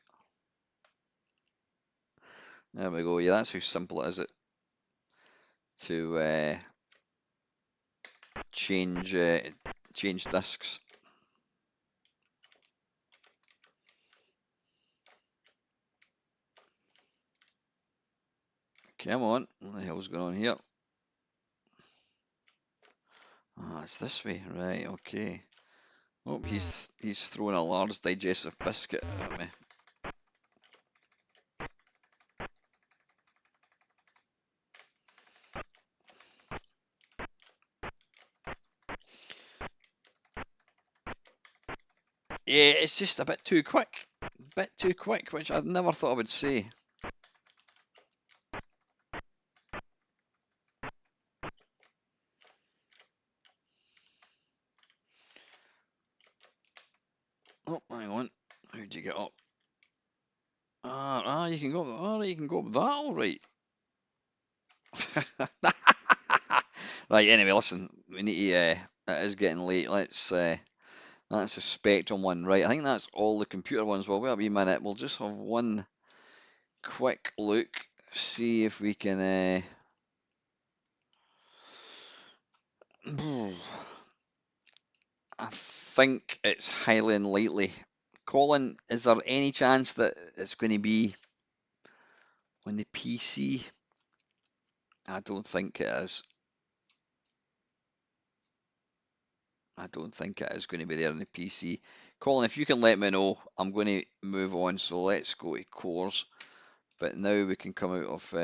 There we go. Yeah, that's how simple it is to change discs. Come on, what the hell's going on here? Ah, it's this way, right? Okay. Oh, he's throwing a large digestive biscuit at me. Yeah, it's just a bit too quick. Bit too quick, which I never thought I would say. Oh, hang on. How'd you get up? You can go. Oh, you can go up that, all right. Right. Anyway, listen. We need to. It is getting late. Let's. That's a Spectrum one, right? I think that's all the computer ones. Well, wait a wee minute. We'll just have one quick look. See if we can. I think it's highly unlikely. Colin, is there any chance that it's going to be on the PC? I don't think it is. I don't think it is going to be there on the PC. Colin, if you can let me know, I'm going to move on. So let's go to cores. But now we can come out of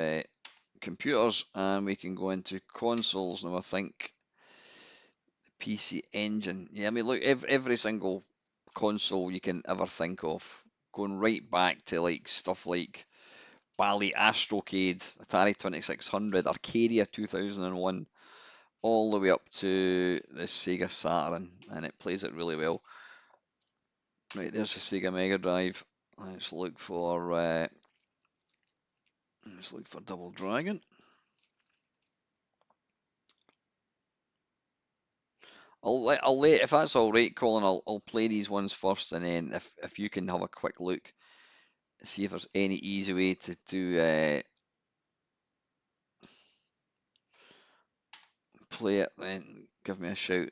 computers and we can go into consoles. Now I think the PC Engine. Yeah, I mean, look, every single console you can ever think of, going right back to like stuff like Bally Astrocade, Atari 2600, Arcadia 2001, all the way up to the Sega Saturn, and it plays it really well. Right, there's the Sega Mega Drive. Let's look for Double Dragon. I'll let if that's all right, Colin. I'll play these ones first, and then if you can have a quick look, see if there's any easy way to play it, then give me a shout.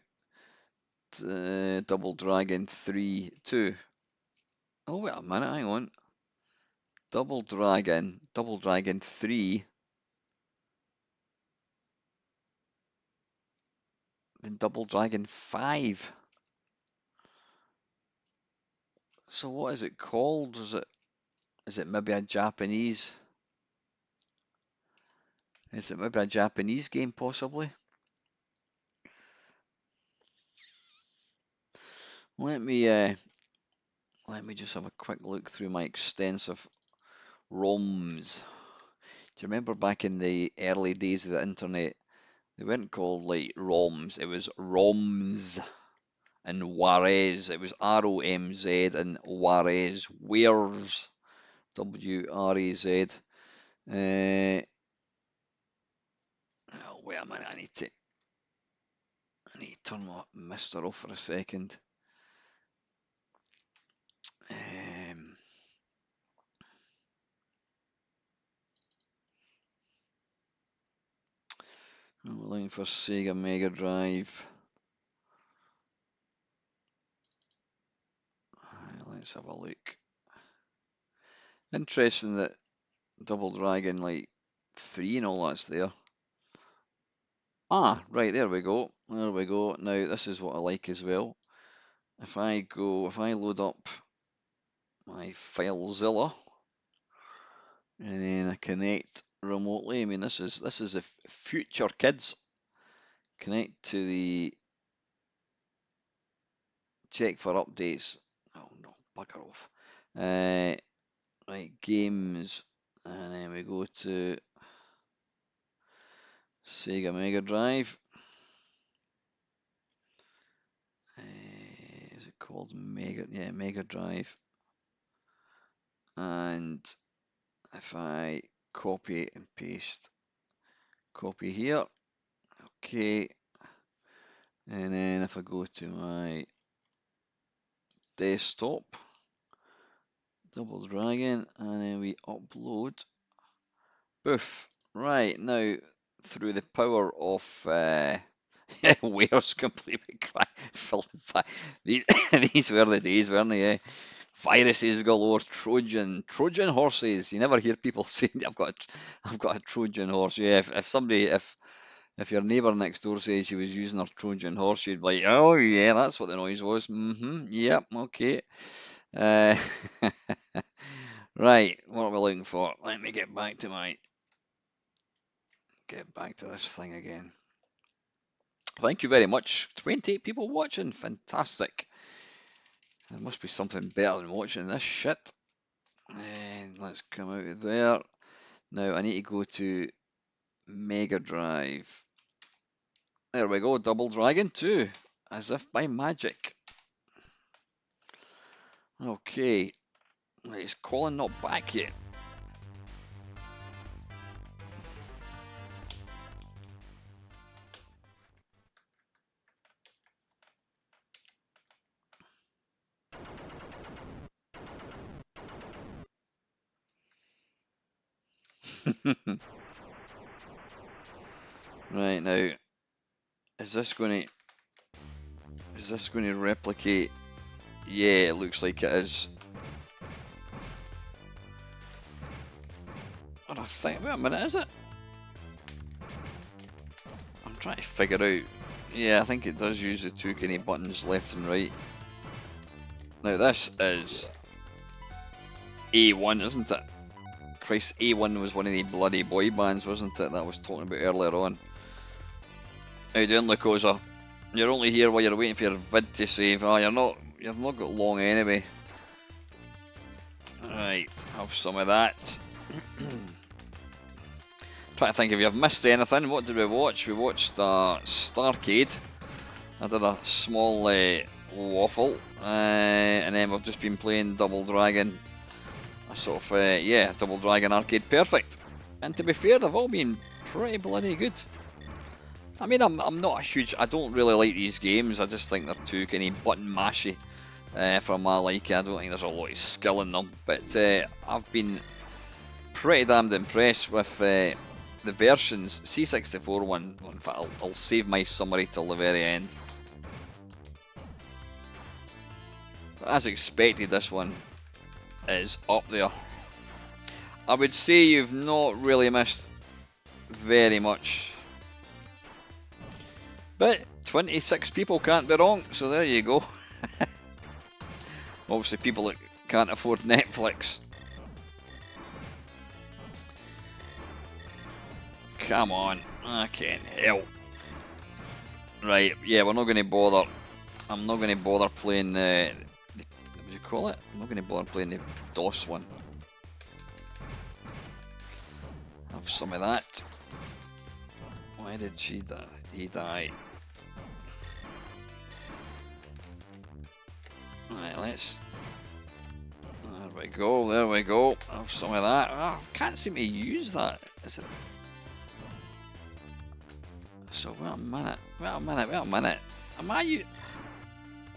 Double Dragon 3, 2. Oh, wait a minute, hang on. Double Dragon 3, then Double Dragon 5. So what is it called? Is it maybe a Japanese? Is it maybe a Japanese game possibly? Let me just have a quick look through my extensive ROMs. Do you remember back in the early days of the internet, they weren't called like ROMs, it was ROMs and Warez. It was ROMZ and Warez. Where's WREZ? Oh, wait a minute, I need to turn my mister off for a second. I'm looking for Sega Mega Drive. Let's have a look. Interesting that Double Dragon like 3 and all that's there. Ah, right, there we go. There we go. Now this is what I like as well. If I load up my FileZilla and then I connect remotely. I mean, this is if future kids connect to the check for updates. Oh no, bugger off. Right, games, and then we go to Sega Mega Drive. Is it called Mega? Yeah, Mega Drive. And if I copy and paste, copy here, okay. And then if I go to my desktop, Double Dragon, and then we upload. Boof. Right, now through the power of Ware's completely filled by these, these were the days, weren't they? Viruses galore, Trojan horses. You never hear people saying I've got a Trojan horse. Yeah, if your neighbour next door says she was using her Trojan horse, you'd be like, oh yeah, that's what the noise was. Yep, okay. Right, what are we looking for? Let me get back to this thing again. Thank you very much. 28 people watching. Fantastic. There must be something better than watching this shit. And let's come out of there. Now I need to go to Mega Drive. There we go. Double Dragon 2. As if by magic. Okay. Is Colin not back yet? Right, now is this going to replicate? Yeah, it looks like it is. What a thing. Wait a minute, is it? I'm trying to figure out. Yeah, I think it does use the two kind of buttons left and right. Now this is A1, isn't it? Christ, A1 was one of the bloody boy bands, wasn't it? That I was talking about earlier on. How you doing, Lucosa? You're only here while you're waiting for your vid to save. Oh, you've not got long anyway. Right, have some of that. Trying to think if you've missed anything. What did we watch? We watched Starcade. I did a small waffle, and then we've just been playing Double Dragon. A sort of yeah, Double Dragon Arcade Perfect. And to be fair, they've all been pretty bloody good. I mean, I'm not a huge. I don't really like these games. I just think they're too kind of button mashy for my liking. I don't think there's a lot of skill in them. But I've been pretty damned impressed with the versions. C64 one. In fact, I'll save my summary till the very end. But as expected, this one is up there. I would say you've not really missed very much. But 26 people can't be wrong, so there you go. Obviously, people that can't afford Netflix. Come on, I can't help. Right, yeah, we're not going to bother. I'm not going to bother playing what do you call it? I'm not going to bother playing the DOS one. Have some of that. Why did she die? He die. Right, let's. There we go. There we go. Have some of that. Oh, I can't seem to use that. Is it? So wait a minute. Wait a minute. Wait a minute. Am I?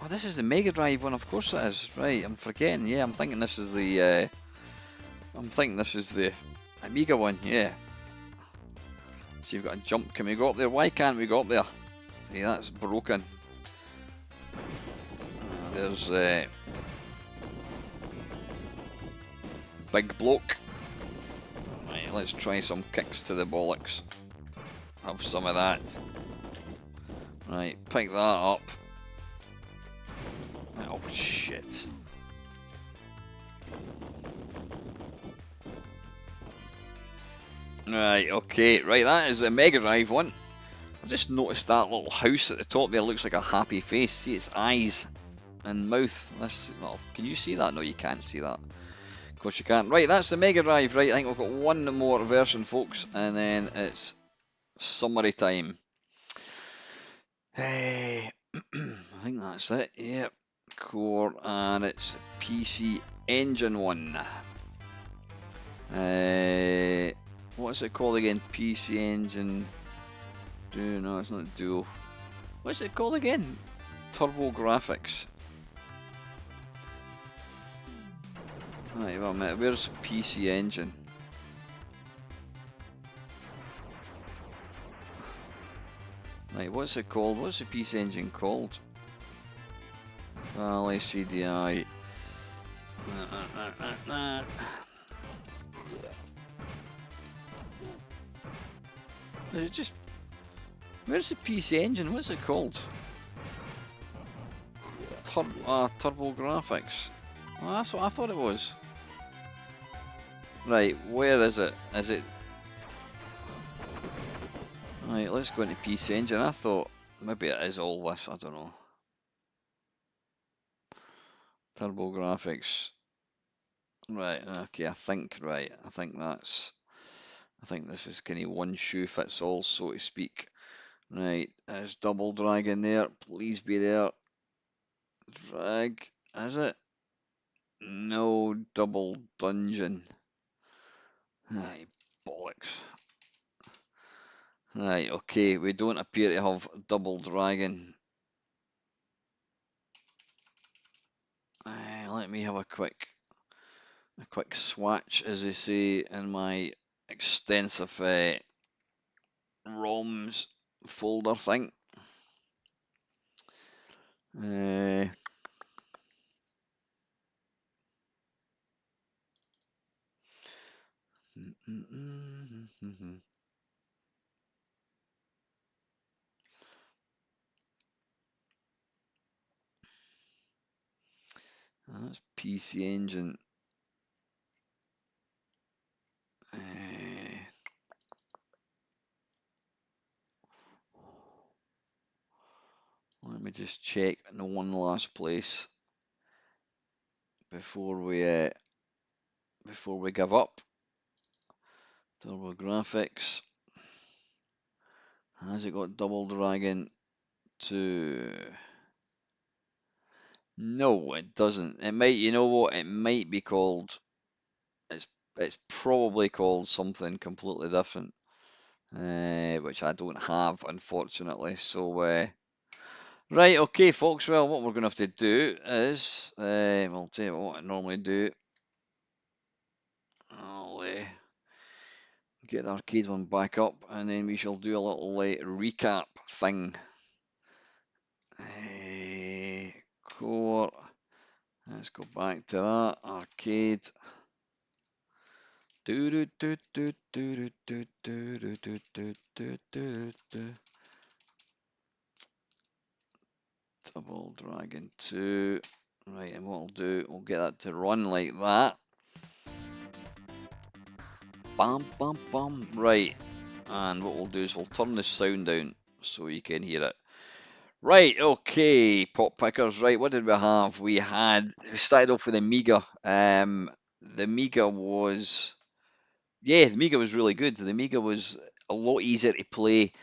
Oh, this is the Mega Drive one. Of course it is. Right. I'm forgetting. Yeah, I'm thinking this is the. I'm thinking this is the Amiga one. Yeah. So you've got a jump. Can we go up there? Why can't we go up there? Yeah, that's broken. There's big bloke. Right, let's try some kicks to the bollocks. Have some of that. Right, pick that up. Oh shit. Right, okay, right, that is the Mega Drive one. I just noticed that little house at the top there looks like a happy face. See its eyes and mouth. Well, can you see that? No, you can't see that. Of course you can't. Right, that's the Mega Drive. Right, I think we've got one more version, folks, and then it's summary time. Hey, I think that's it. Yep, core, and it's PC Engine one. What's it called again? PC Engine. No, it's not Duo. What's it called again? Turbo Graphics. Right, well, a minute. Where's PC Engine? Right, what's it called? What's the PC Engine called? Valley CDI. Is it just? Where's the PC Engine? What's it called? Turbo Graphics. Oh, that's what I thought it was. Right, where is it? Is it? Right, let's go into PC Engine. I thought maybe it is all this. I don't know. Turbo Graphics. Right. Okay. I think right. I think this is kind of one shoe fits all, so to speak. Right. There's Double Dragon there. Please be there. Drag. Is it? No, Double Dungeon. Aye, bollocks. Right, okay, we don't appear to have Double Dragon. Let me have a quick swatch, as they say, in my extensive ROMs folder thing. That's PC Engine. Let me just check in one last place before we give up. Turbo Graphics. Has it got Double Dragon 2? No, it doesn't. It might, you know what? It might be called. It's probably called something completely different, which I don't have, unfortunately. So, right, okay, folks. Well, what we're going to have to do is, I'll tell you what I normally do. I'll get the arcade one back up, and then we shall do a little recap thing. Core. Let's go back to that arcade. Double Dragon 2. Right, and what we'll do, we'll get that to run like that. Bam, bam, bam. Right, and what we'll do is we'll turn the sound down so you can hear it. Right, okay, pop pickers. Right, what did we have? We started off with the Amiga. The Amiga was, yeah, the Amiga was really good. The Amiga was a lot easier to play.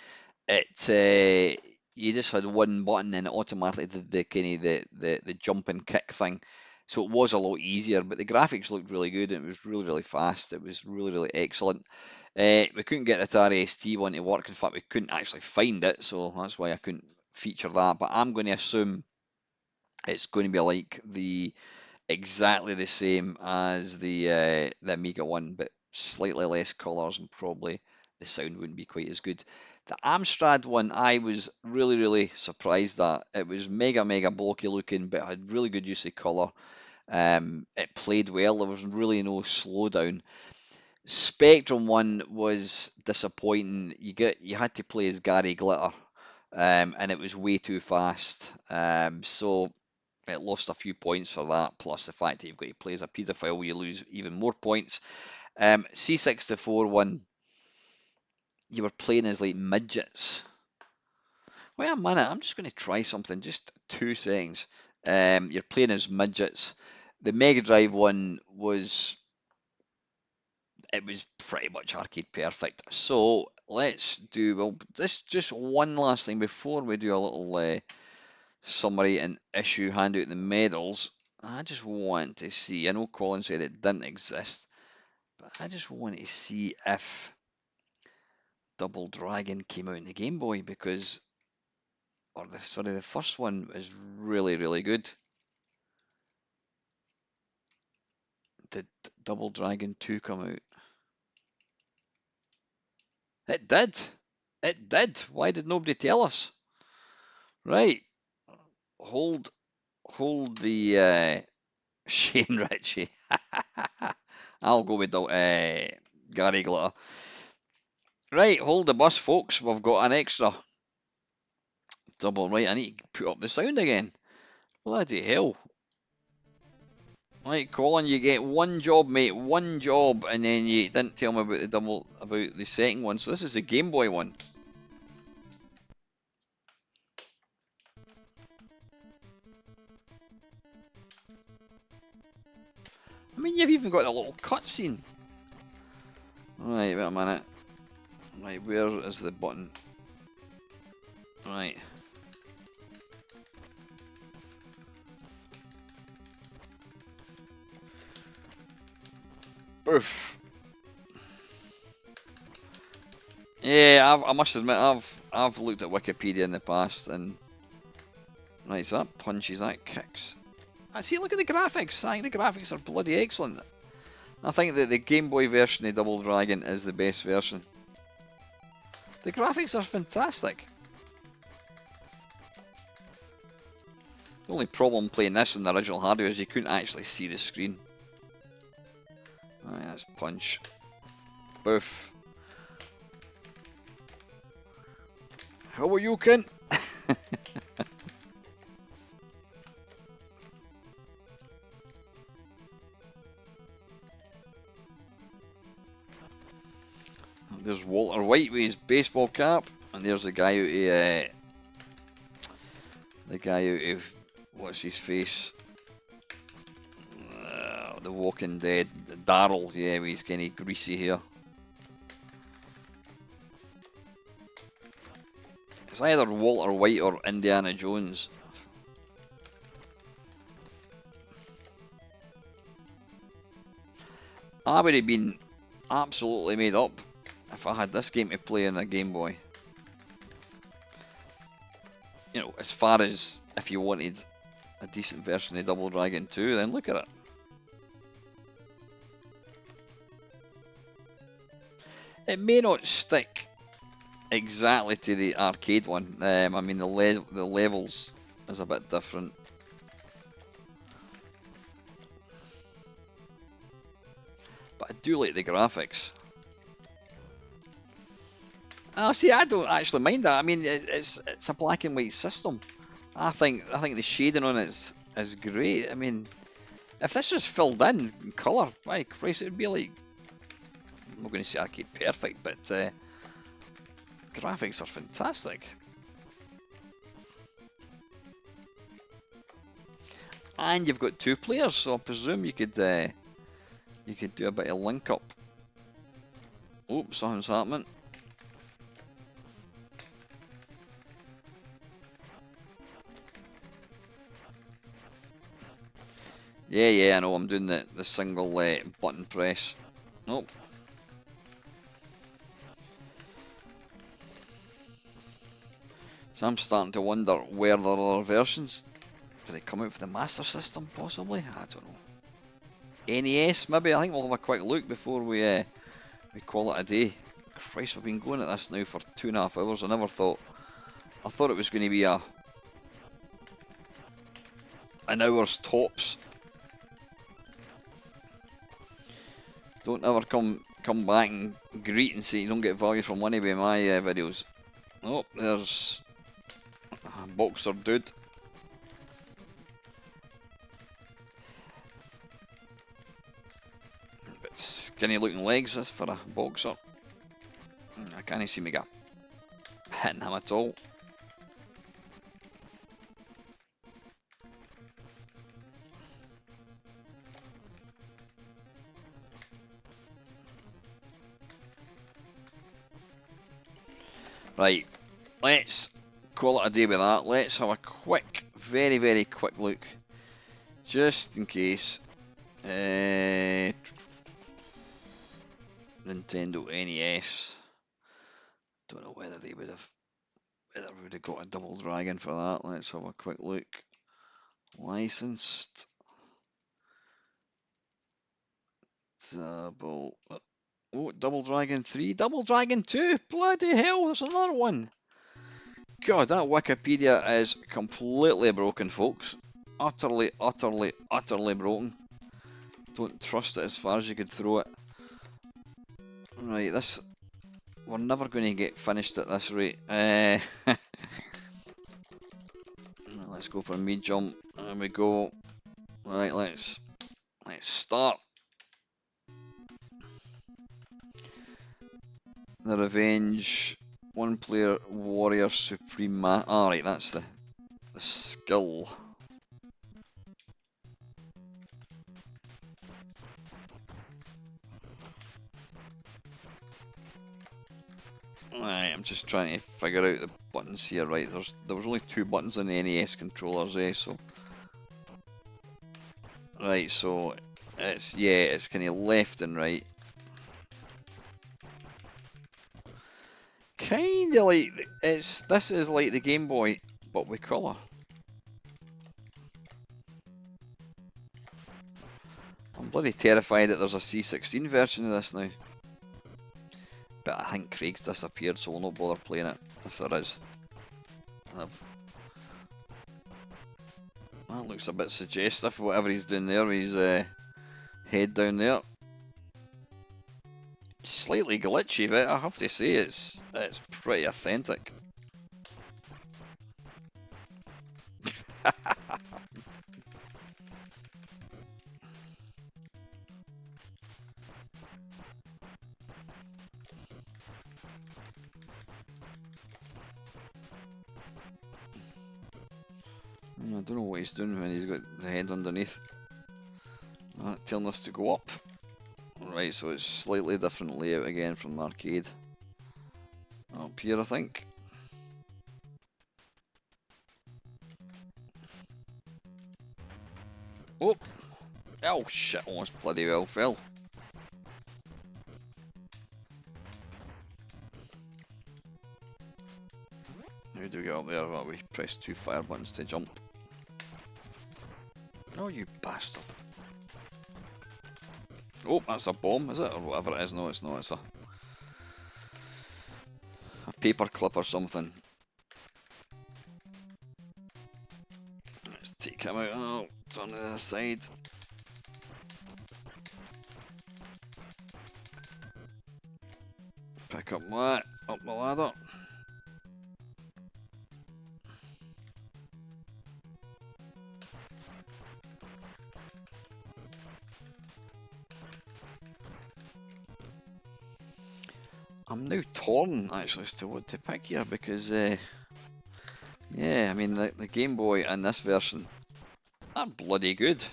You just had one button and it automatically did the kind of the jump and kick thing. So it was a lot easier, but the graphics looked really good and it was really, really fast. It was really, really excellent. We couldn't get the Atari ST one to work. In fact, we couldn't actually find it, so that's why I couldn't feature that. But I'm going to assume it's going to be like exactly the same as the Amiga one, but slightly less colours and probably the sound wouldn't be quite as good. The Amstrad one, I was really, really surprised at. It was mega, mega blocky looking, but had really good use of colour. It played well. There was really no slowdown. Spectrum one was disappointing. You had to play as Gary Glitter, and it was way too fast. So it lost a few points for that. Plus the fact that you've got to play as a paedophile, you lose even more points. C64 one, you were playing as like midgets. Wait a minute, I'm just going to try something. Just 2 seconds. You're playing as midgets. The Mega Drive one was it was pretty much arcade perfect. So let's do this just one last thing before we do a little summary and issue hand out the medals. I just want to see. I know Colin said it didn't exist, but I just want to see if Double Dragon came out in the Game Boy because, or the first one is really really good. Did Double Dragon 2 come out? It did. It did. Why did nobody tell us? Right. Hold the Shane Ritchie. I'll go with Gary Glitter. Right, hold the bus, folks. We've got an extra double. Right, I need to put up the sound again. Bloody hell. Right, Colin, you get one job, mate. One job, and then you didn't tell me about the second one. So this is the Game Boy one. I mean, you've even got a little cutscene. Right, wait a minute. Right, where is the button? Right. Oof. Yeah, I must admit, I've looked at Wikipedia in the past, and right, so that punches, that kicks. I see. Look at the graphics. I think the graphics are bloody excellent. I think that the Game Boy version of Double Dragon is the best version. The graphics are fantastic. The only problem playing this in the original hardware is you couldn't actually see the screen. Right, that's punch. Boof. How are you, Ken? There's Walter White with his baseball cap, and there's the guy out of what's his face? The Walking Dead, Daryl, yeah, with his kind of greasy hair. It's either Walter White or Indiana Jones. I would have been absolutely made up if I had this game to play on a Game Boy. You know, as far as if you wanted a decent version of Double Dragon 2, then look at it. It may not stick exactly to the arcade one. I mean, the levels is a bit different. But I do like the graphics. Oh, see, I don't actually mind that. I mean, it's a black and white system. I think the shading on it's is great. I mean, if this was filled in colour, by Christ, it'd be like, I'm not going to say arcade perfect, but graphics are fantastic. And you've got 2 players, so I presume you could do a bit of link up. Oops, something's happening. Yeah, I know, I'm doing the single button press. Nope. So I'm starting to wonder where there are other versions. Do they come out for the Master System, possibly? I don't know. NES, maybe? I think we'll have a quick look before we call it a day. Christ, we've been going at this now for 2.5 hours. I thought it was going to be an hour's tops. Don't ever come back and greet and say you don't get value for money with my videos. Oh, there's a boxer dude. Bit skinny looking legs, this for a boxer. I can't see me hitting him at all. Right, let's call it a day with that. Let's have a quick, very, very quick look, just in case. Nintendo NES. Don't know whether we would have got a Double Dragon for that. Let's have a quick look. Licensed. Double Dragon 3, Double Dragon 2, bloody hell, there's another one. God, that Wikipedia is completely broken, folks. Utterly, utterly, utterly broken. Don't trust it as far as you could throw it. Right, we're never going to get finished at this rate. Let's go for a mid jump. There we go. Right, let's start. The Revenge, 1 player warrior supreme alright, that's the skill. Alright, I'm just trying to figure out the buttons here. Right, there was only 2 buttons on the NES controllers, so right, so it's kind of left and right. Kinda like this is like the Game Boy, but with colour. I'm bloody terrified that there's a C16 version of this now. But I think Craig's disappeared, so we'll not bother playing it if there is. That looks a bit suggestive, whatever he's doing there with his head down there. Slightly glitchy, but I have to say it's pretty authentic. I don't know what he's doing when he's got the head underneath. Telling us to go up. Right, so it's slightly different layout again from the arcade. Up here, I think. Oh! Oh shit, almost bloody well fell. How do we get up there? Well, we press 2 fire buttons to jump. Oh, you bastard. Oh, that's a bomb, is it? Or whatever it is. No, it's not. It's a paper clip or something. Let's take him out. Oh, turn to the other side. Pick up that. Up the ladder. I'm now torn actually as to what to pick here because, yeah, I mean the Game Boy and this version are bloody good.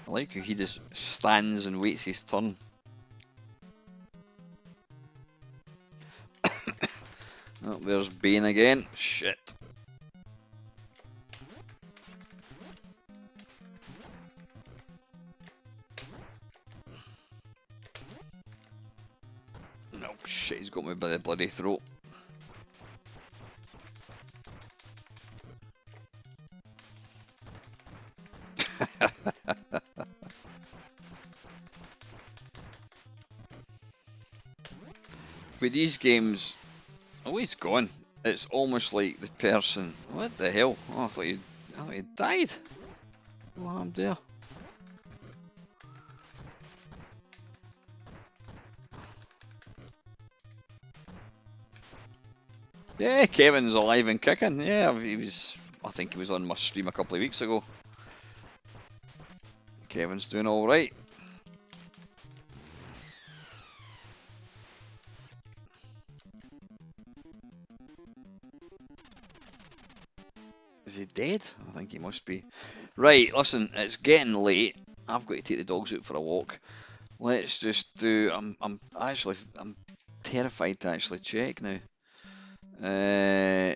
I like how he just stands and waits his turn. Oh, there's Bane again. Shit. No, shit, he's got me by the bloody throat. With these games, oh, he's gone. It's almost like the person. What the hell? Oh, I thought he died. What happened there? Yeah, Kevin's alive and kicking. Yeah, he was. I think he was on my stream a couple of weeks ago. Kevin's doing all right. Is he dead? I think he must be. Right, listen, it's getting late. I've got to take the dogs out for a walk. Let's just do. I'm terrified to actually check now. Da,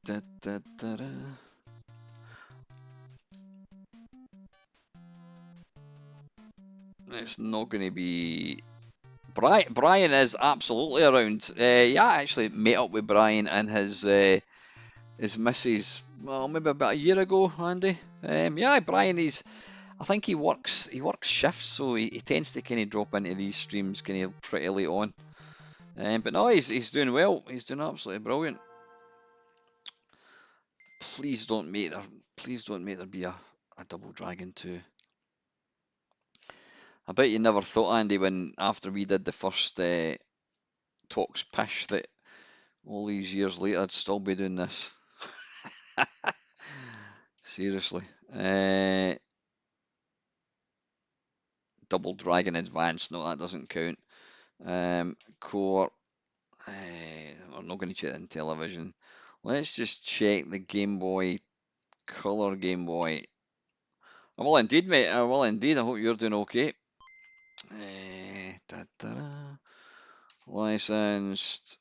da, da, da. It's not going to be. Brian is absolutely around. Yeah, I actually met up with Brian and his missus. Well, maybe about a year ago, Andy. Yeah, Brian. I think he works shifts, so he tends to kind of drop into these streams kind of pretty late on. But no, he's doing well. He's doing absolutely brilliant. Please don't make there be a double dragon 2. I bet you never thought, Andy, when after we did the first Talks Pish, that all these years later I'd still be doing this. Seriously. Double Dragon Advance, no, that doesn't count. Core, we're not going to check it in television. Let's just check the Game Boy, Color Game Boy. I will indeed, mate. I will indeed. I hope you're doing okay. Licensed.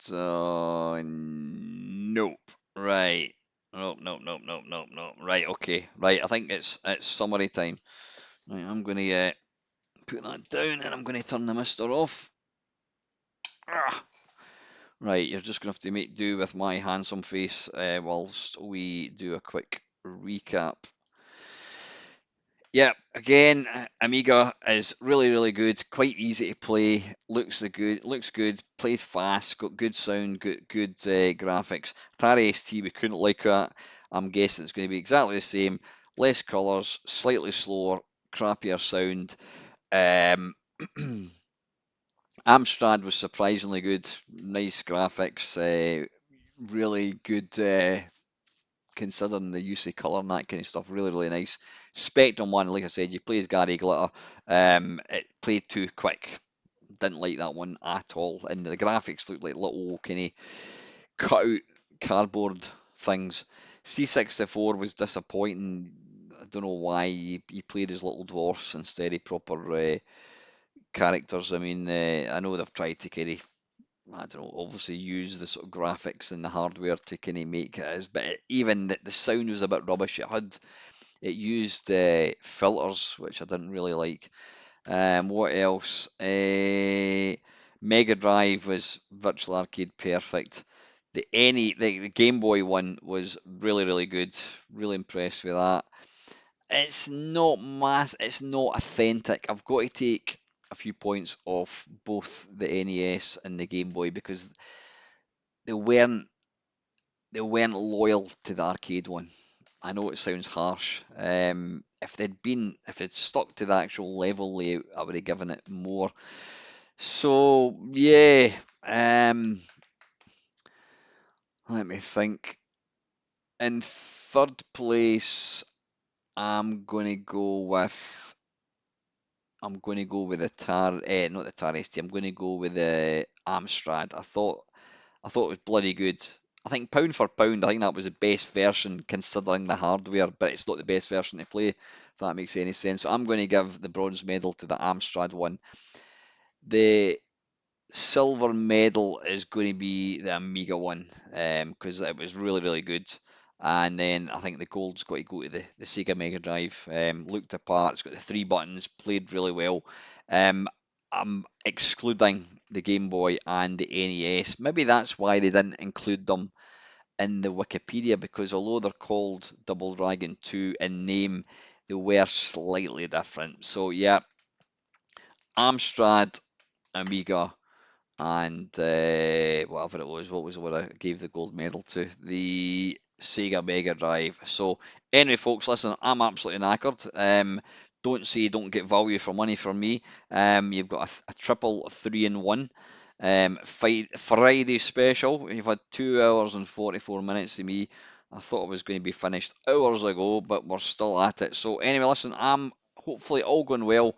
Nope. Right. Nope. Right, okay. Right, I think it's summary time. Right, I'm gonna put that down and I'm gonna turn the mister off. Ah. Right, you're just gonna have to make do with my handsome face whilst we do a quick recap. Yeah, again, Amiga is really good, quite easy to play, looks good, plays fast, got good sound, good graphics. Atari ST, we couldn't like that. I'm guessing it's going to be exactly the same, less colours, slightly slower, crappier sound. Amstrad was surprisingly good, nice graphics, really good considering the use of colour and that kind of stuff, really nice. Spectrum one, like I said, you play as Gary Glitter. It played too quick. Didn't like that one at all. And the graphics looked like little kind of cut out cardboard things. C64 was disappointing. I don't know why you played as little dwarfs instead of proper characters. I mean, I know they've tried to kind of I don't know, obviously use the sort of graphics and the hardware to kind of make it as, but even the sound was a bit rubbish. It used filters, which I didn't really like. What else? Mega Drive was Virtual Arcade perfect. The Game Boy one was really good. Really impressed with that. It's not it's not authentic. I've got to take a few points off both the NES and the Game Boy because they weren't loyal to the arcade one. I know it sounds harsh. If they'd stuck to the actual level layout, I would have given it more. So yeah, let me think. In third place, I'm gonna go with the not the Tar ST. I'm gonna go with the Amstrad. I thought it was bloody good. I think pound for pound, I think that was the best version considering the hardware, but it's not the best version to play, if that makes any sense. So I'm going to give the bronze medal to the Amstrad one. The silver medal is going to be the Amiga one, because it was really, really good. And then I think the gold's got to go to the Sega Mega Drive. Looked apart, it's got the three buttons, played really well. I'm excluding the Game Boy and the NES. Maybe that's why they didn't include them in the Wikipedia, because although they're called Double Dragon 2 in name, they were slightly different. So yeah, Amstrad, Amiga, and whatever it was, what was the one I gave the gold medal to? The Sega Mega Drive. So anyway, folks, listen, I'm absolutely knackered. Don't say you don't get value for money from me. You've got a triple 3-in-1. Friday special. You've had 2 hours and 44 minutes of me. I thought I was going to be finished hours ago, but we're still at it. So anyway, listen, I'm hopefully all going well.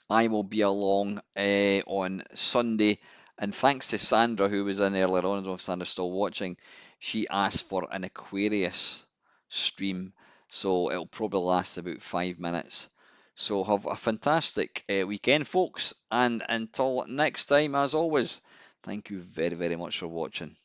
I will be along on Sunday. And thanks to Sandra, who was in earlier on, I don't know if Sandra's still watching, she asked for an Aquarius stream. So it'll probably last about 5 minutes. So have a fantastic weekend, folks. And until next time, as always, thank you very, very much for watching.